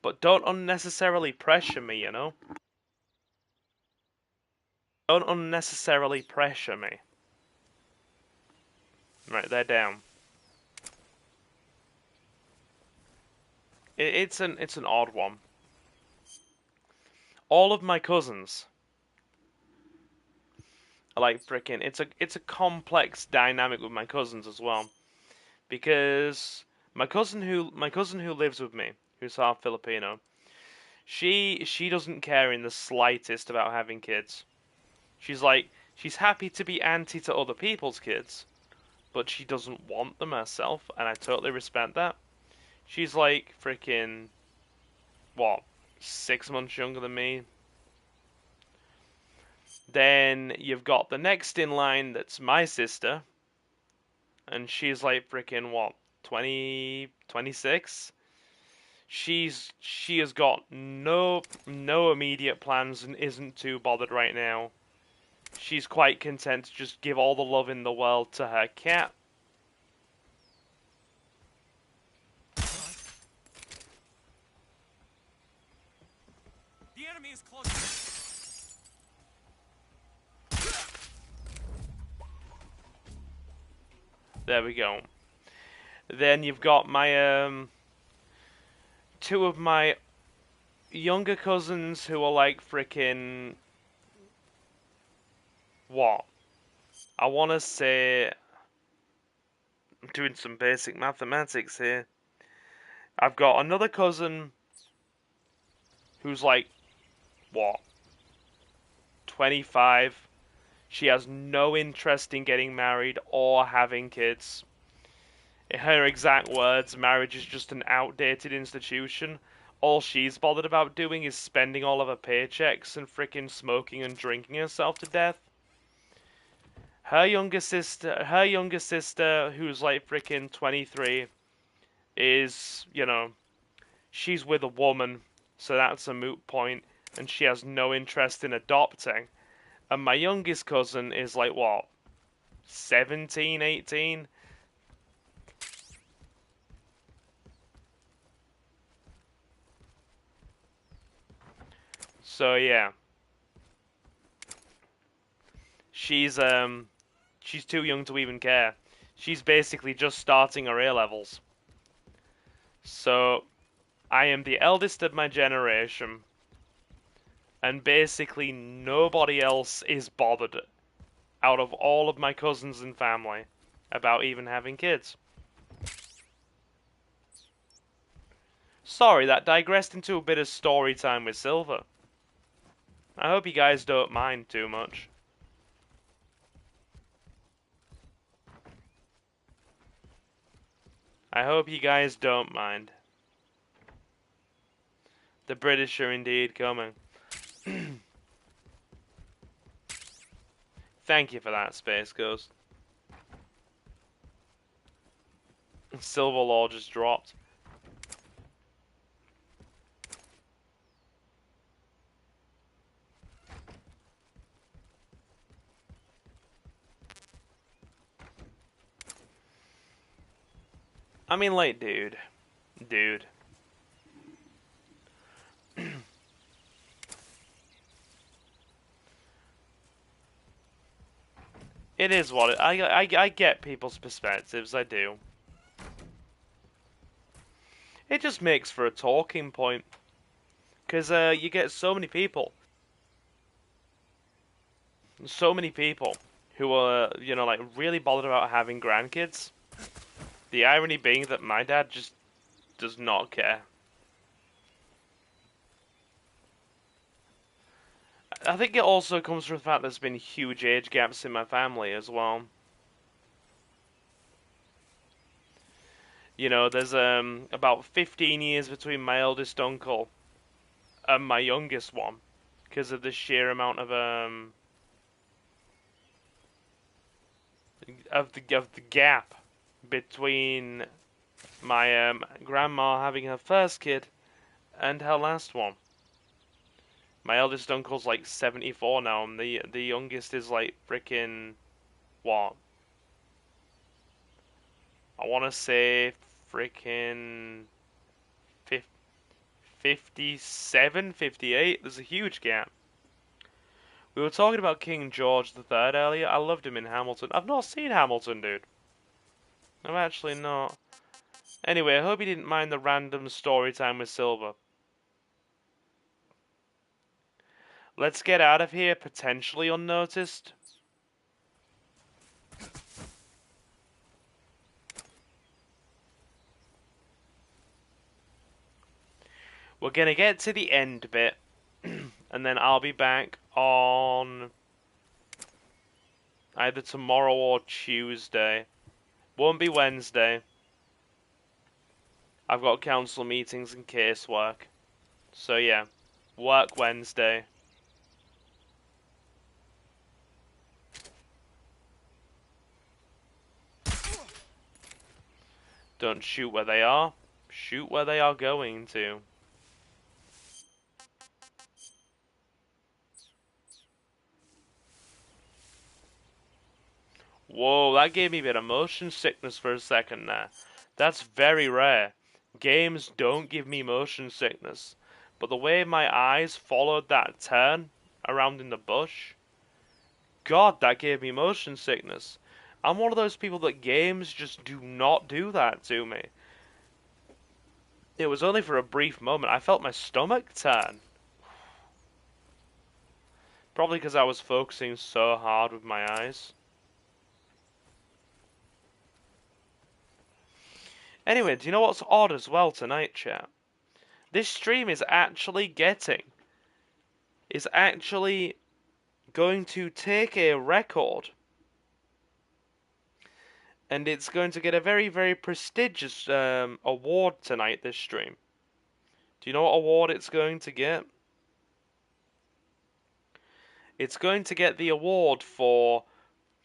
but don't unnecessarily pressure me. Don't unnecessarily pressure me. Right, they're down. It's an odd one. All of my cousins are like freaking. It's a complex dynamic with my cousins as well, because my cousin who lives with me, who's half Filipino, she doesn't care in the slightest about having kids. She's happy to be auntie to other people's kids, but she doesn't want them herself, and I totally respect that. She's like freaking, what, 6 months younger than me. Then you've got the next in line, that's my sister, and she's like freaking what, 20, 26? She has got no immediate plans and isn't too bothered right now. She's quite content to just give all the love in the world to her cat. The enemy is close. There we go. Then you've got my 2 of my younger cousins who are like freaking, what? I want to say, I'm doing some basic mathematics here. I've got another cousin who's like, what, 25. She has no interest in getting married or having kids. In her exact words, marriage is just an outdated institution. All she's bothered about doing is spending all of her paychecks and freaking smoking and drinking herself to death. Her younger sister, who's like freaking 23, is, she's with a woman, so that's a moot point, and she has no interest in adopting. And my youngest cousin is like, what, 17, 18? So yeah. She's too young to even care. She's basically just starting her A-levels. So I am the eldest of my generation, and basically nobody else is bothered out of all of my cousins and family about even having kids. Sorry, that digressed into a bit of story time with Silver. I hope you guys don't mind too much. I hope you guys don't mind. The British are indeed coming. Thank you for that, Space Ghost. Silver Law just dropped. I mean, like, dude. It is what it. I get people's perspectives. I do. It just makes for a talking point, because you get so many people who are, like, really bothered about having grandkids. The irony being that my dad just does not care. I think it also comes from the fact there's been huge age gaps in my family as well. There's about 15 years between my eldest uncle and my youngest one, because of the sheer amount of the gap between my grandma having her first kid and her last one. My eldest uncle's like 74 now, and the youngest is like freaking what? I want to say freaking 57, 58. There's a huge gap. We were talking about King George III earlier. I loved him in Hamilton. I've not seen Hamilton, dude. I'm actually not. Anyway, I hope you didn't mind the random story time with Silver. Let's get out of here, potentially unnoticed. We're gonna get to the end bit, and then I'll be back on either tomorrow or Tuesday. Won't be Wednesday. I've got council meetings and casework. So yeah, work Wednesday. Don't shoot where they are. Shoot where they are going to. Whoa, that gave me a bit of motion sickness for a second there. That's very rare. Games don't give me motion sickness. But the way my eyes followed that turn around in the bush, God, that gave me motion sickness. I'm one of those people that games just do not do that to me. It was only for a brief moment. I felt my stomach turn. Probably because I was focusing so hard with my eyes. Anyway, do you know what's odd as well tonight, chat? This stream is actually going to take a record, and it's going to get a very, very prestigious award tonight, this stream. Do you know what award it's going to get? It's going to get the award for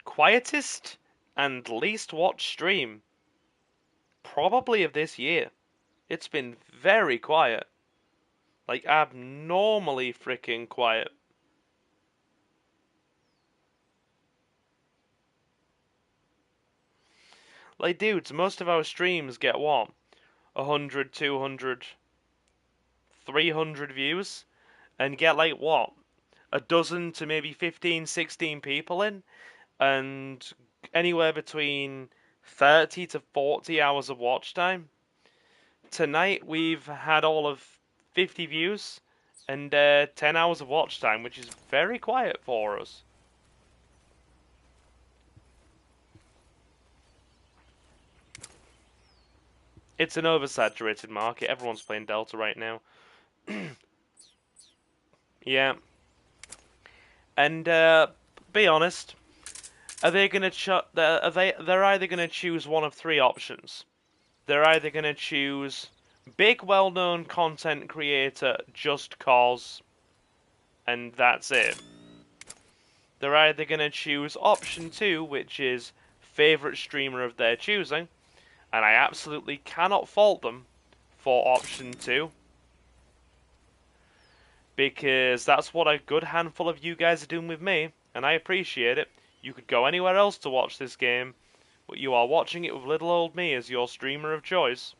quietest and least watched stream probably of this year. It's been very quiet. Like, abnormally freaking quiet. Like, dudes, most of our streams get what? 100, 200, 300 views? And get, like, what? A dozen to maybe 15, 16 people in? And anywhere between 30 to 40 hours of watch time? Tonight, we've had all of 50 views and 10 hours of watch time, which is very quiet for us. It's an oversaturated market. Everyone's playing Delta right now. Yeah. And be honest, are they going to they're either going to choose one of three options. They're either going to choose big well-known content creator just cause, and that's it. They're either going to choose option 2, which is favorite streamer of their choosing, and I absolutely cannot fault them for option 2, because that's what a good handful of you guys are doing with me, and I appreciate it. You could go anywhere else to watch this game, but you are watching it with little old me as your streamer of choice.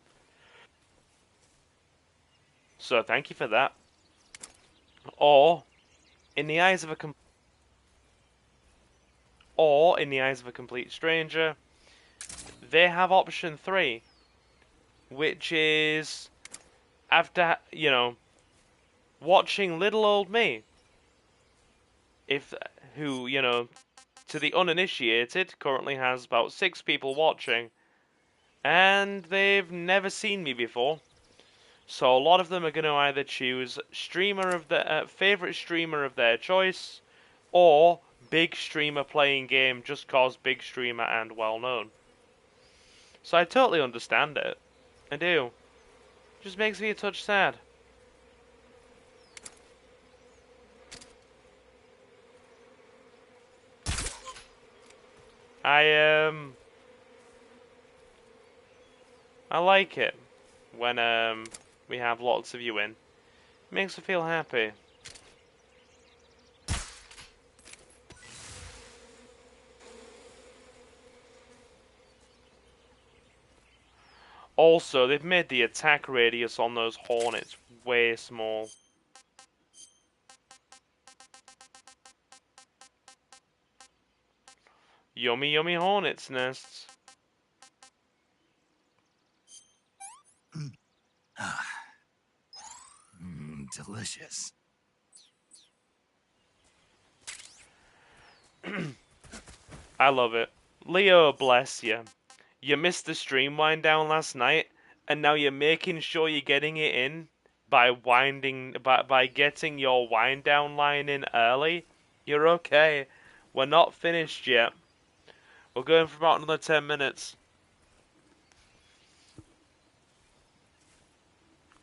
So thank you for that. Or, in the eyes of a complete stranger, they have option 3, which is, after, watching little old me, who, to the uninitiated, currently has about 6 people watching, and they've never seen me before. So a lot of them are going to either choose streamer of their favorite streamer of their choice, or big streamer playing game just cause big streamer and well known. So I totally understand it. I do. It just makes me a touch sad. I like it when we have lots of you in. It makes me feel happy. Also, they've made the attack radius on those hornets way small. Yummy, yummy hornets nests. Delicious. I love it. Leo, bless you. You missed the stream wind down last night, and now you're making sure you're getting it in by getting your wind down line in early. You're okay. We're not finished yet. We're going for about another 10 minutes.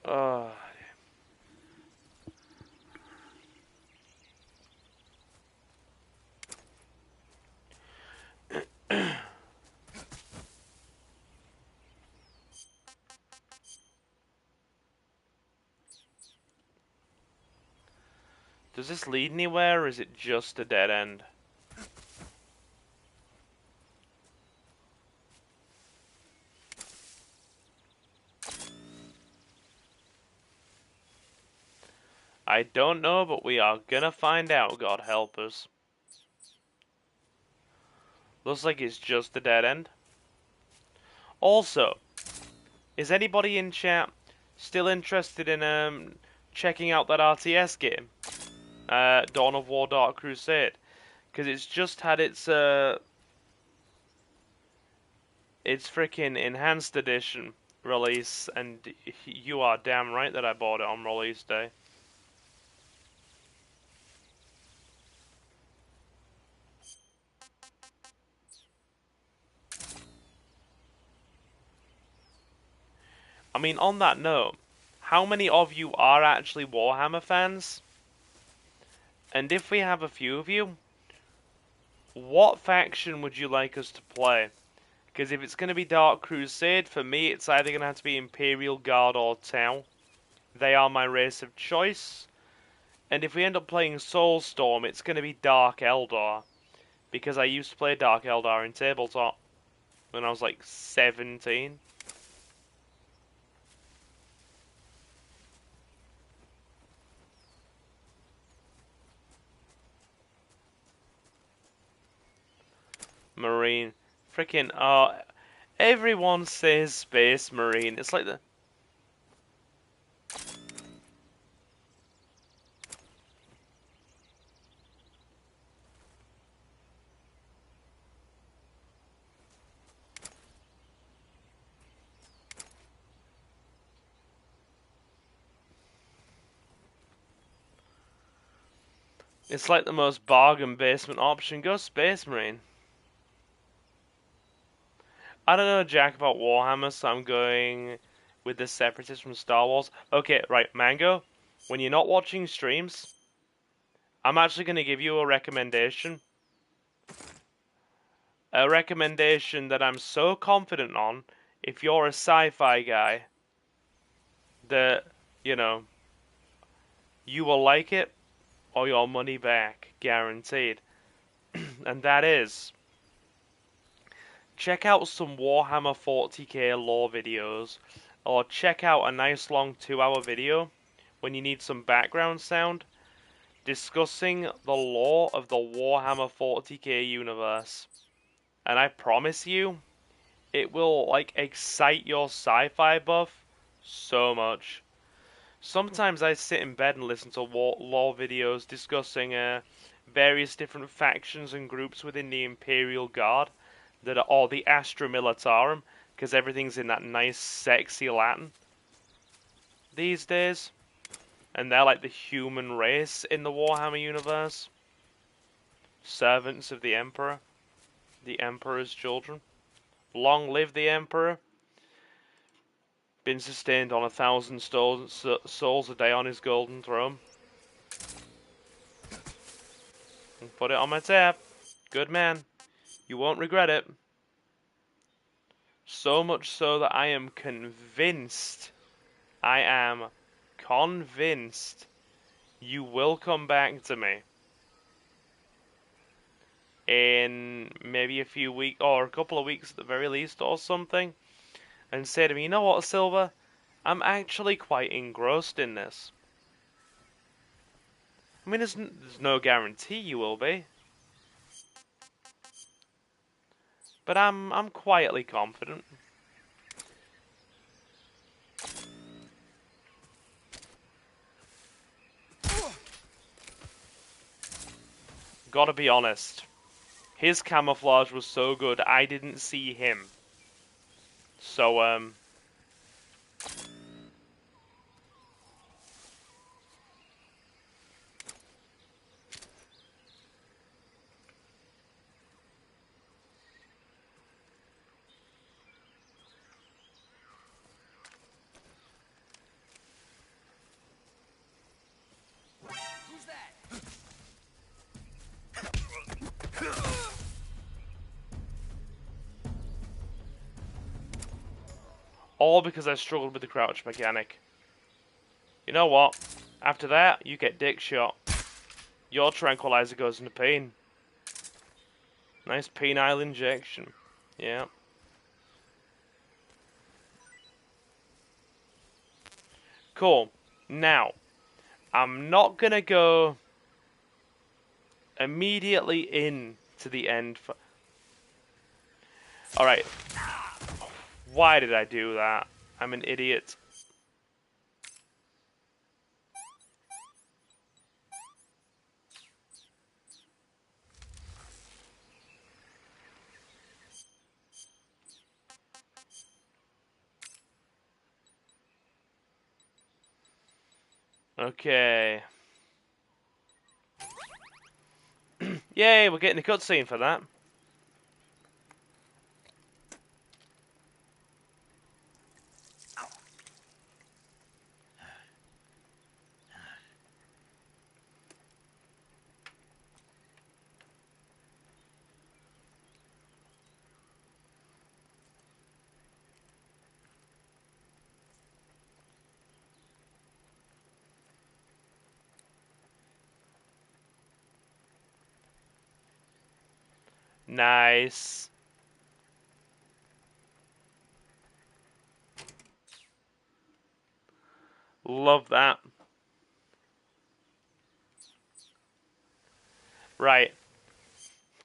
Oh. Does this lead anywhere, or is it just a dead end? I don't know, but we are gonna find out, God help us. Looks like it's just a dead end. Also, is anybody in chat still interested in checking out that RTS game? Dawn of War Dark Crusade. Because it's just had its freaking enhanced edition release, and you are damn right that I bought it on release day. I mean, on that note, how many of you are actually Warhammer fans? And if we have a few of you, what faction would you like us to play? Because if it's going to be Dark Crusade, for me it's either going to have to be Imperial Guard or Tau. They are my race of choice. And if we end up playing Soulstorm, it's going to be Dark Eldar. Because I used to play Dark Eldar in tabletop when I was like 17. Marine. Freaking, everyone says Space Marine. It's like the... It's like the most bargain basement option. Go Space Marine. I don't know jack about Warhammer, so I'm going with the Separatists from Star Wars. Okay, right, Mango, when you're not watching streams, I'm actually going to give you a recommendation. A recommendation that I'm so confident on, if you're a sci-fi guy, that, you know, you will like it, or your money back, guaranteed. And that is, check out some Warhammer 40k lore videos, or check out a nice long 2-hour video when you need some background sound discussing the lore of the Warhammer 40k universe. And I promise you, it will like excite your sci-fi buff so much. Sometimes I sit in bed and listen to lore videos discussing various different factions and groups within the Imperial Guard that are all the Astra Militarum, because everything's in that nice, sexy Latin these days. And they're like the human race in the Warhammer universe. Servants of the Emperor. The Emperor's children. Long live the Emperor. Been sustained on 1,000 souls a day on his golden throne. And put it on my tab. Good man. You won't regret it. So much so that I am convinced, you will come back to me in maybe a few weeks, or a couple of weeks at the very least, or something, and say to me, you know what, Silver? I'm actually quite engrossed in this. I mean, there's no guarantee you will be. But I'm quietly confident. Gotta be honest. His camouflage was so good, I didn't see him. So, all because I struggled with the crouch mechanic. You know what? After that, you get dick shot. Your tranquilizer goes into pain. Nice penile injection. Yeah. Cool. Now, I'm not gonna go immediately in to the end. Alright. Why did I do that? I'm an idiot. Okay. Yay, we're getting a cutscene for that. Nice. Love that. Right.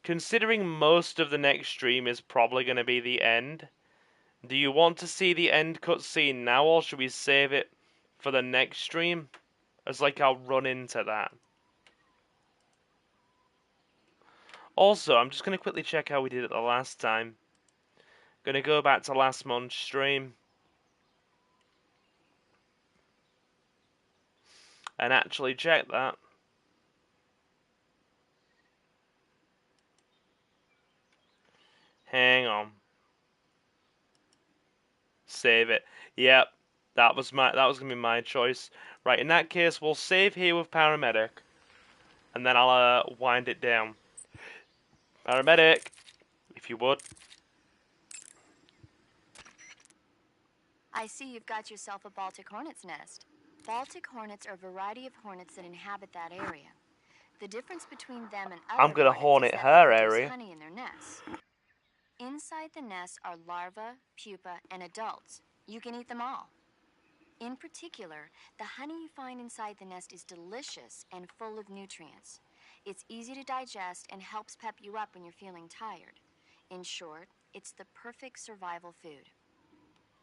Considering most of the next stream is probably going to be the end, do you want to see the end cutscene now, or should we save it for the next stream? As like I'll run into that. Also, I'm just going to quickly check how we did it the last time. Going to go back to last month's stream. And actually check that. Hang on. Save it. Yep. That was gonna be my choice. Right, in that case we'll save here with paramedic. And then I'll wind it down. Paramedic, if you would. I see you've got yourself a Baltic hornet's nest. Baltic hornets are a variety of hornets that inhabit that area. The difference between them and other I'm gonna hornets hornet is that her they produce area. honey in their nests. Inside the nests are larvae, pupa, and adults. You can eat them all. In particular, the honey you find inside the nest is delicious and full of nutrients. It's easy to digest and helps pep you up when you're feeling tired. In short, it's the perfect survival food.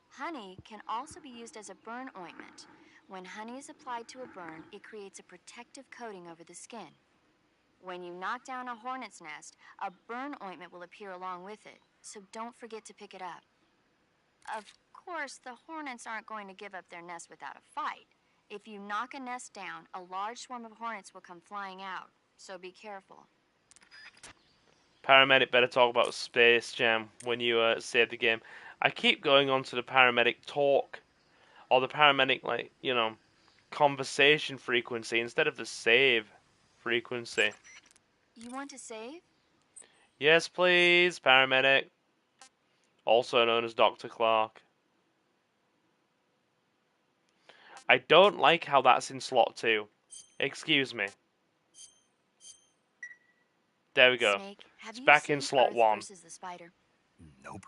Honey can also be used as a burn ointment. When honey is applied to a burn, it creates a protective coating over the skin. When you knock down a hornet's nest, a burn ointment will appear along with it, so don't forget to pick it up. Of course, the hornets aren't going to give up their nest without a fight. If you knock a nest down, a large swarm of hornets will come flying out, so be careful. Paramedic better talk about Space Jam when you save the game. I keep going on to the paramedic talk, or the paramedic, like, you know, conversation frequency instead of the save frequency. You want to save? Yes, please, paramedic. Also known as Dr. Clark. I don't like how that's in slot 2. Excuse me. There we go. Snake, It's back in slot Earth 1. versus the spider? Nope.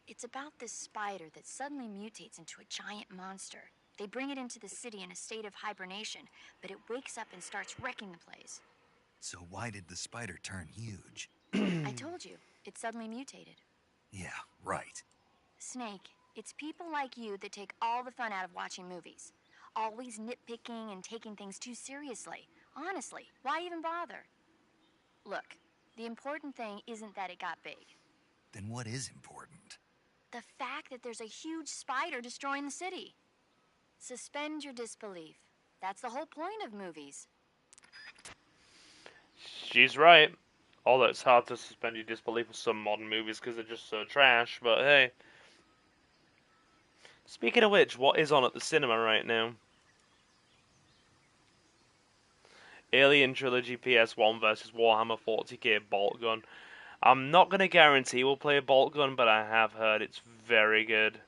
It's about this spider that suddenly mutates into a giant monster. They bring it into the city in a state of hibernation, but it wakes up and starts wrecking the place. So why did the spider turn huge? I told you, it suddenly mutated. Yeah, right. Snake, it's people like you that take all the fun out of watching movies. Always nitpicking and taking things too seriously. Honestly, why even bother? Look, the important thing isn't that it got big. Then what is important? The fact that there's a huge spider destroying the city. Suspend your disbelief. That's the whole point of movies. She's right. Although it's hard to suspend your disbelief with some modern movies because they're just so trash, but hey. Speaking of which, what is on at the cinema right now? Alien Trilogy PS1 versus Warhammer 40k Bolt Gun. I'm not going to guarantee we'll play a Bolt Gun, but I have heard it's very good.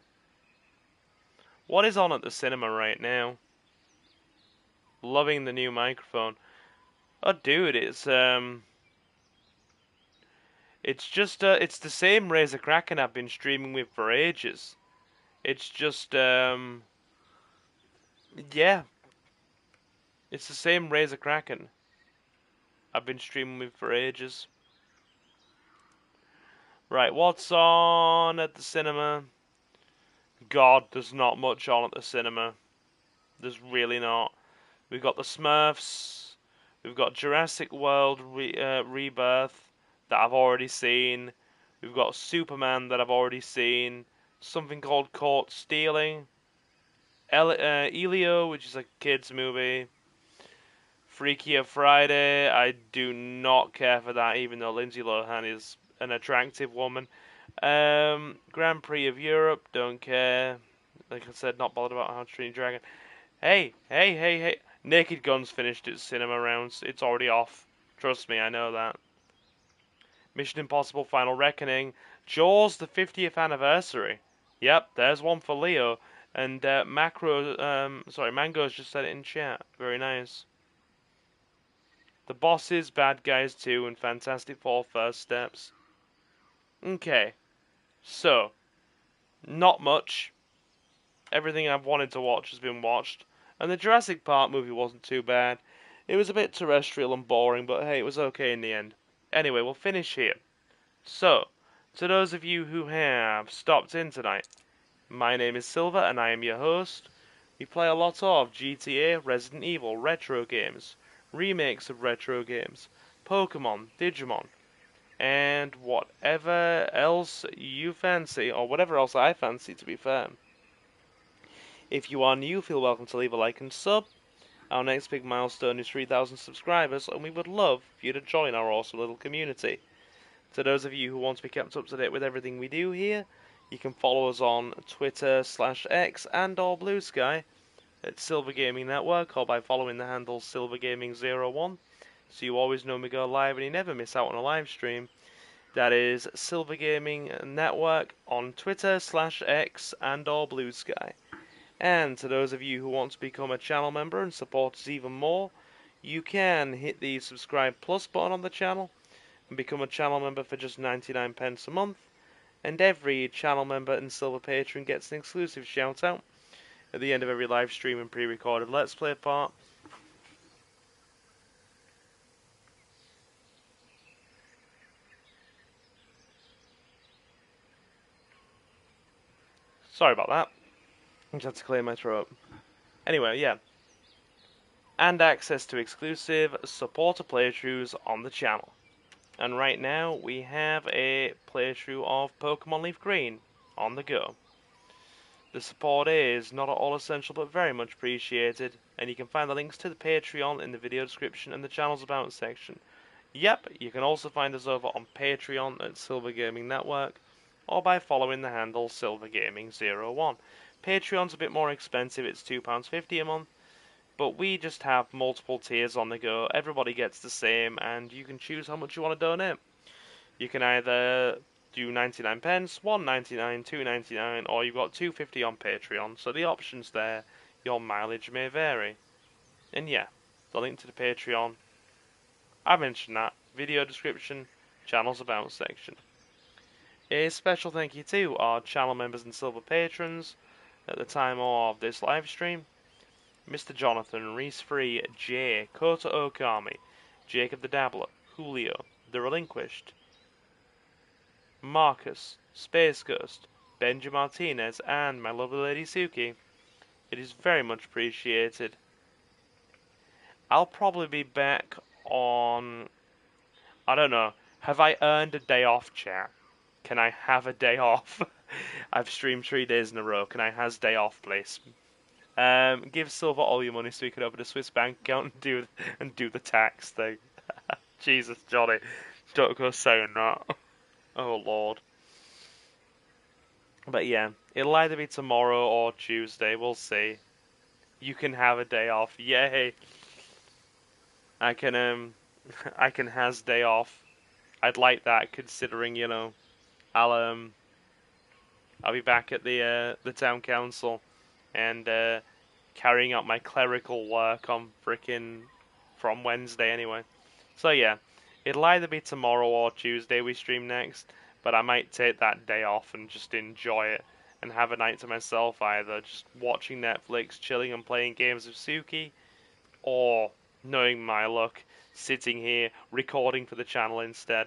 What is on at the cinema right now? Loving the new microphone. Oh, dude, it's just it's the same Razor Kraken I've been streaming with for ages. It's just yeah. It's the same Razor Kraken I've been streaming with for ages. Right, what's on at the cinema? God, there's not much on at the cinema. There's really not. We've got the Smurfs. We've got Jurassic World Rebirth that I've already seen. We've got Superman that I've already seen. Something called Caught Stealing. Elio, which is a kids movie. Freakier Friday. I do not care for that, even though Lindsay Lohan is an attractive woman. Grand Prix of Europe. Don't care. Like I said, not bothered about How to Train Your Dragon. Hey. Naked Gun's finished its cinema rounds. It's already off. Trust me, I know that. Mission Impossible Final Reckoning. Jaws, the 50th anniversary. Yep, there's one for Leo. And Mango's just said it in chat. Very nice. The Bosses, Bad Guys 2, and Fantastic Four First Steps. Okay, so, not much. Everything I've wanted to watch has been watched. And the Jurassic Park movie wasn't too bad. It was a bit terrestrial and boring, but hey, it was okay in the end. Anyway, we'll finish here. So, to those of you who have stopped in tonight, my name is Silver and I am your host. We play a lot of GTA, Resident Evil, retro games, remakes of retro games, Pokemon, Digimon, and whatever else you fancy, or whatever else I fancy, to be fair. If you are new, feel welcome to leave a like and sub. Our next big milestone is 3,000 subscribers, and we would love for you to join our awesome little community. To those of you who want to be kept up to date with everything we do here, you can follow us on Twitter/X and or Blue Sky at Silver Gaming Network, or by following the handle SilverGaming01, so you always know when we go live and you never miss out on a live stream. That is Silver Gaming Network on Twitter/X and or Blue Sky. And to those of you who want to become a channel member and support us even more, you can hit the subscribe plus button on the channel and become a channel member for just 99 pence a month. And every channel member and silver patron gets an exclusive shout out at the end of every live stream and pre-recorded Let's Play part. Sorry about that. I just had to clear my throat. Anyway, yeah. And access to exclusive supporter playthroughs on the channel. And right now, we have a playthrough of Pokemon Leaf Green on the go. The support is not at all essential, but very much appreciated, and you can find the links to the Patreon in the video description and the channel's About section. Yep, you can also find us over on Patreon at Silver Gaming Network, or by following the handle SilverGaming01. Patreon's a bit more expensive, it's £2.50 a month, but we just have multiple tiers on the go. Everybody gets the same, and you can choose how much you want to donate. You can either do 99 pence, 1.99, 2.99, or you've got 2.50 on Patreon. So the options there, your mileage may vary. And yeah, the link to the Patreon, I mentioned that, video description, channel's About section. A special thank you to our channel members and silver patrons at the time of this live stream. Mr. Jonathan, Reese Free, Jay, Kota Okami, Jacob the Dabbler, Julio, The Relinquished, Marcus, Space Ghost, Benji Martinez, and my lovely lady Suki. It is very much appreciated. I'll probably be back on... I don't know. Have I earned a day off, chat? Can I have a day off? I've streamed 3 days in a row. Can I has day off, please? Give Silver all your money so you can open a Swiss bank account and do the tax thing. Jesus, Johnny, don't go saying that. Oh Lord. But yeah, it'll either be tomorrow or Tuesday. We'll see. You can have a day off. Yay! I can has day off. I'd like that, considering I'll be back at the town council and carrying out my clerical work on from Wednesday anyway. So yeah, it'll either be tomorrow or Tuesday we stream next, but I might take that day off and just enjoy it and have a night to myself, either just watching Netflix, chilling and playing games with Suki, or, knowing my luck, sitting here recording for the channel instead.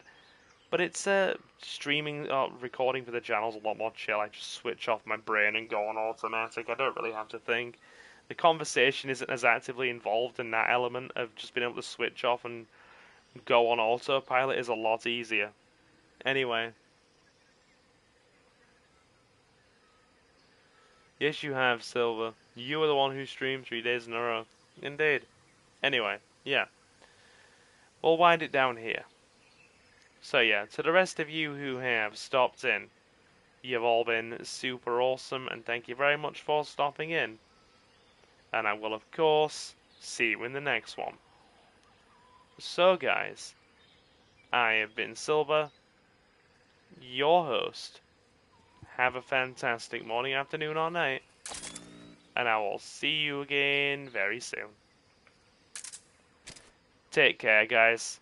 But it's recording for the channel's a lot more chill. I just switch off my brain and go on automatic. I don't really have to think. The conversation isn't as actively involved in that element of just being able to switch off and go on autopilot is a lot easier. Anyway. Yes, you have, Silver. You were the one who streamed 3 days in a row. Indeed. Anyway, yeah. We'll wind it down here. So yeah, to the rest of you who have stopped in, you've all been super awesome, and thank you very much for stopping in. And I will, of course, see you in the next one. So guys, I have been Silver, your host. Have a fantastic morning, afternoon, or night, and I will see you again very soon. Take care, guys.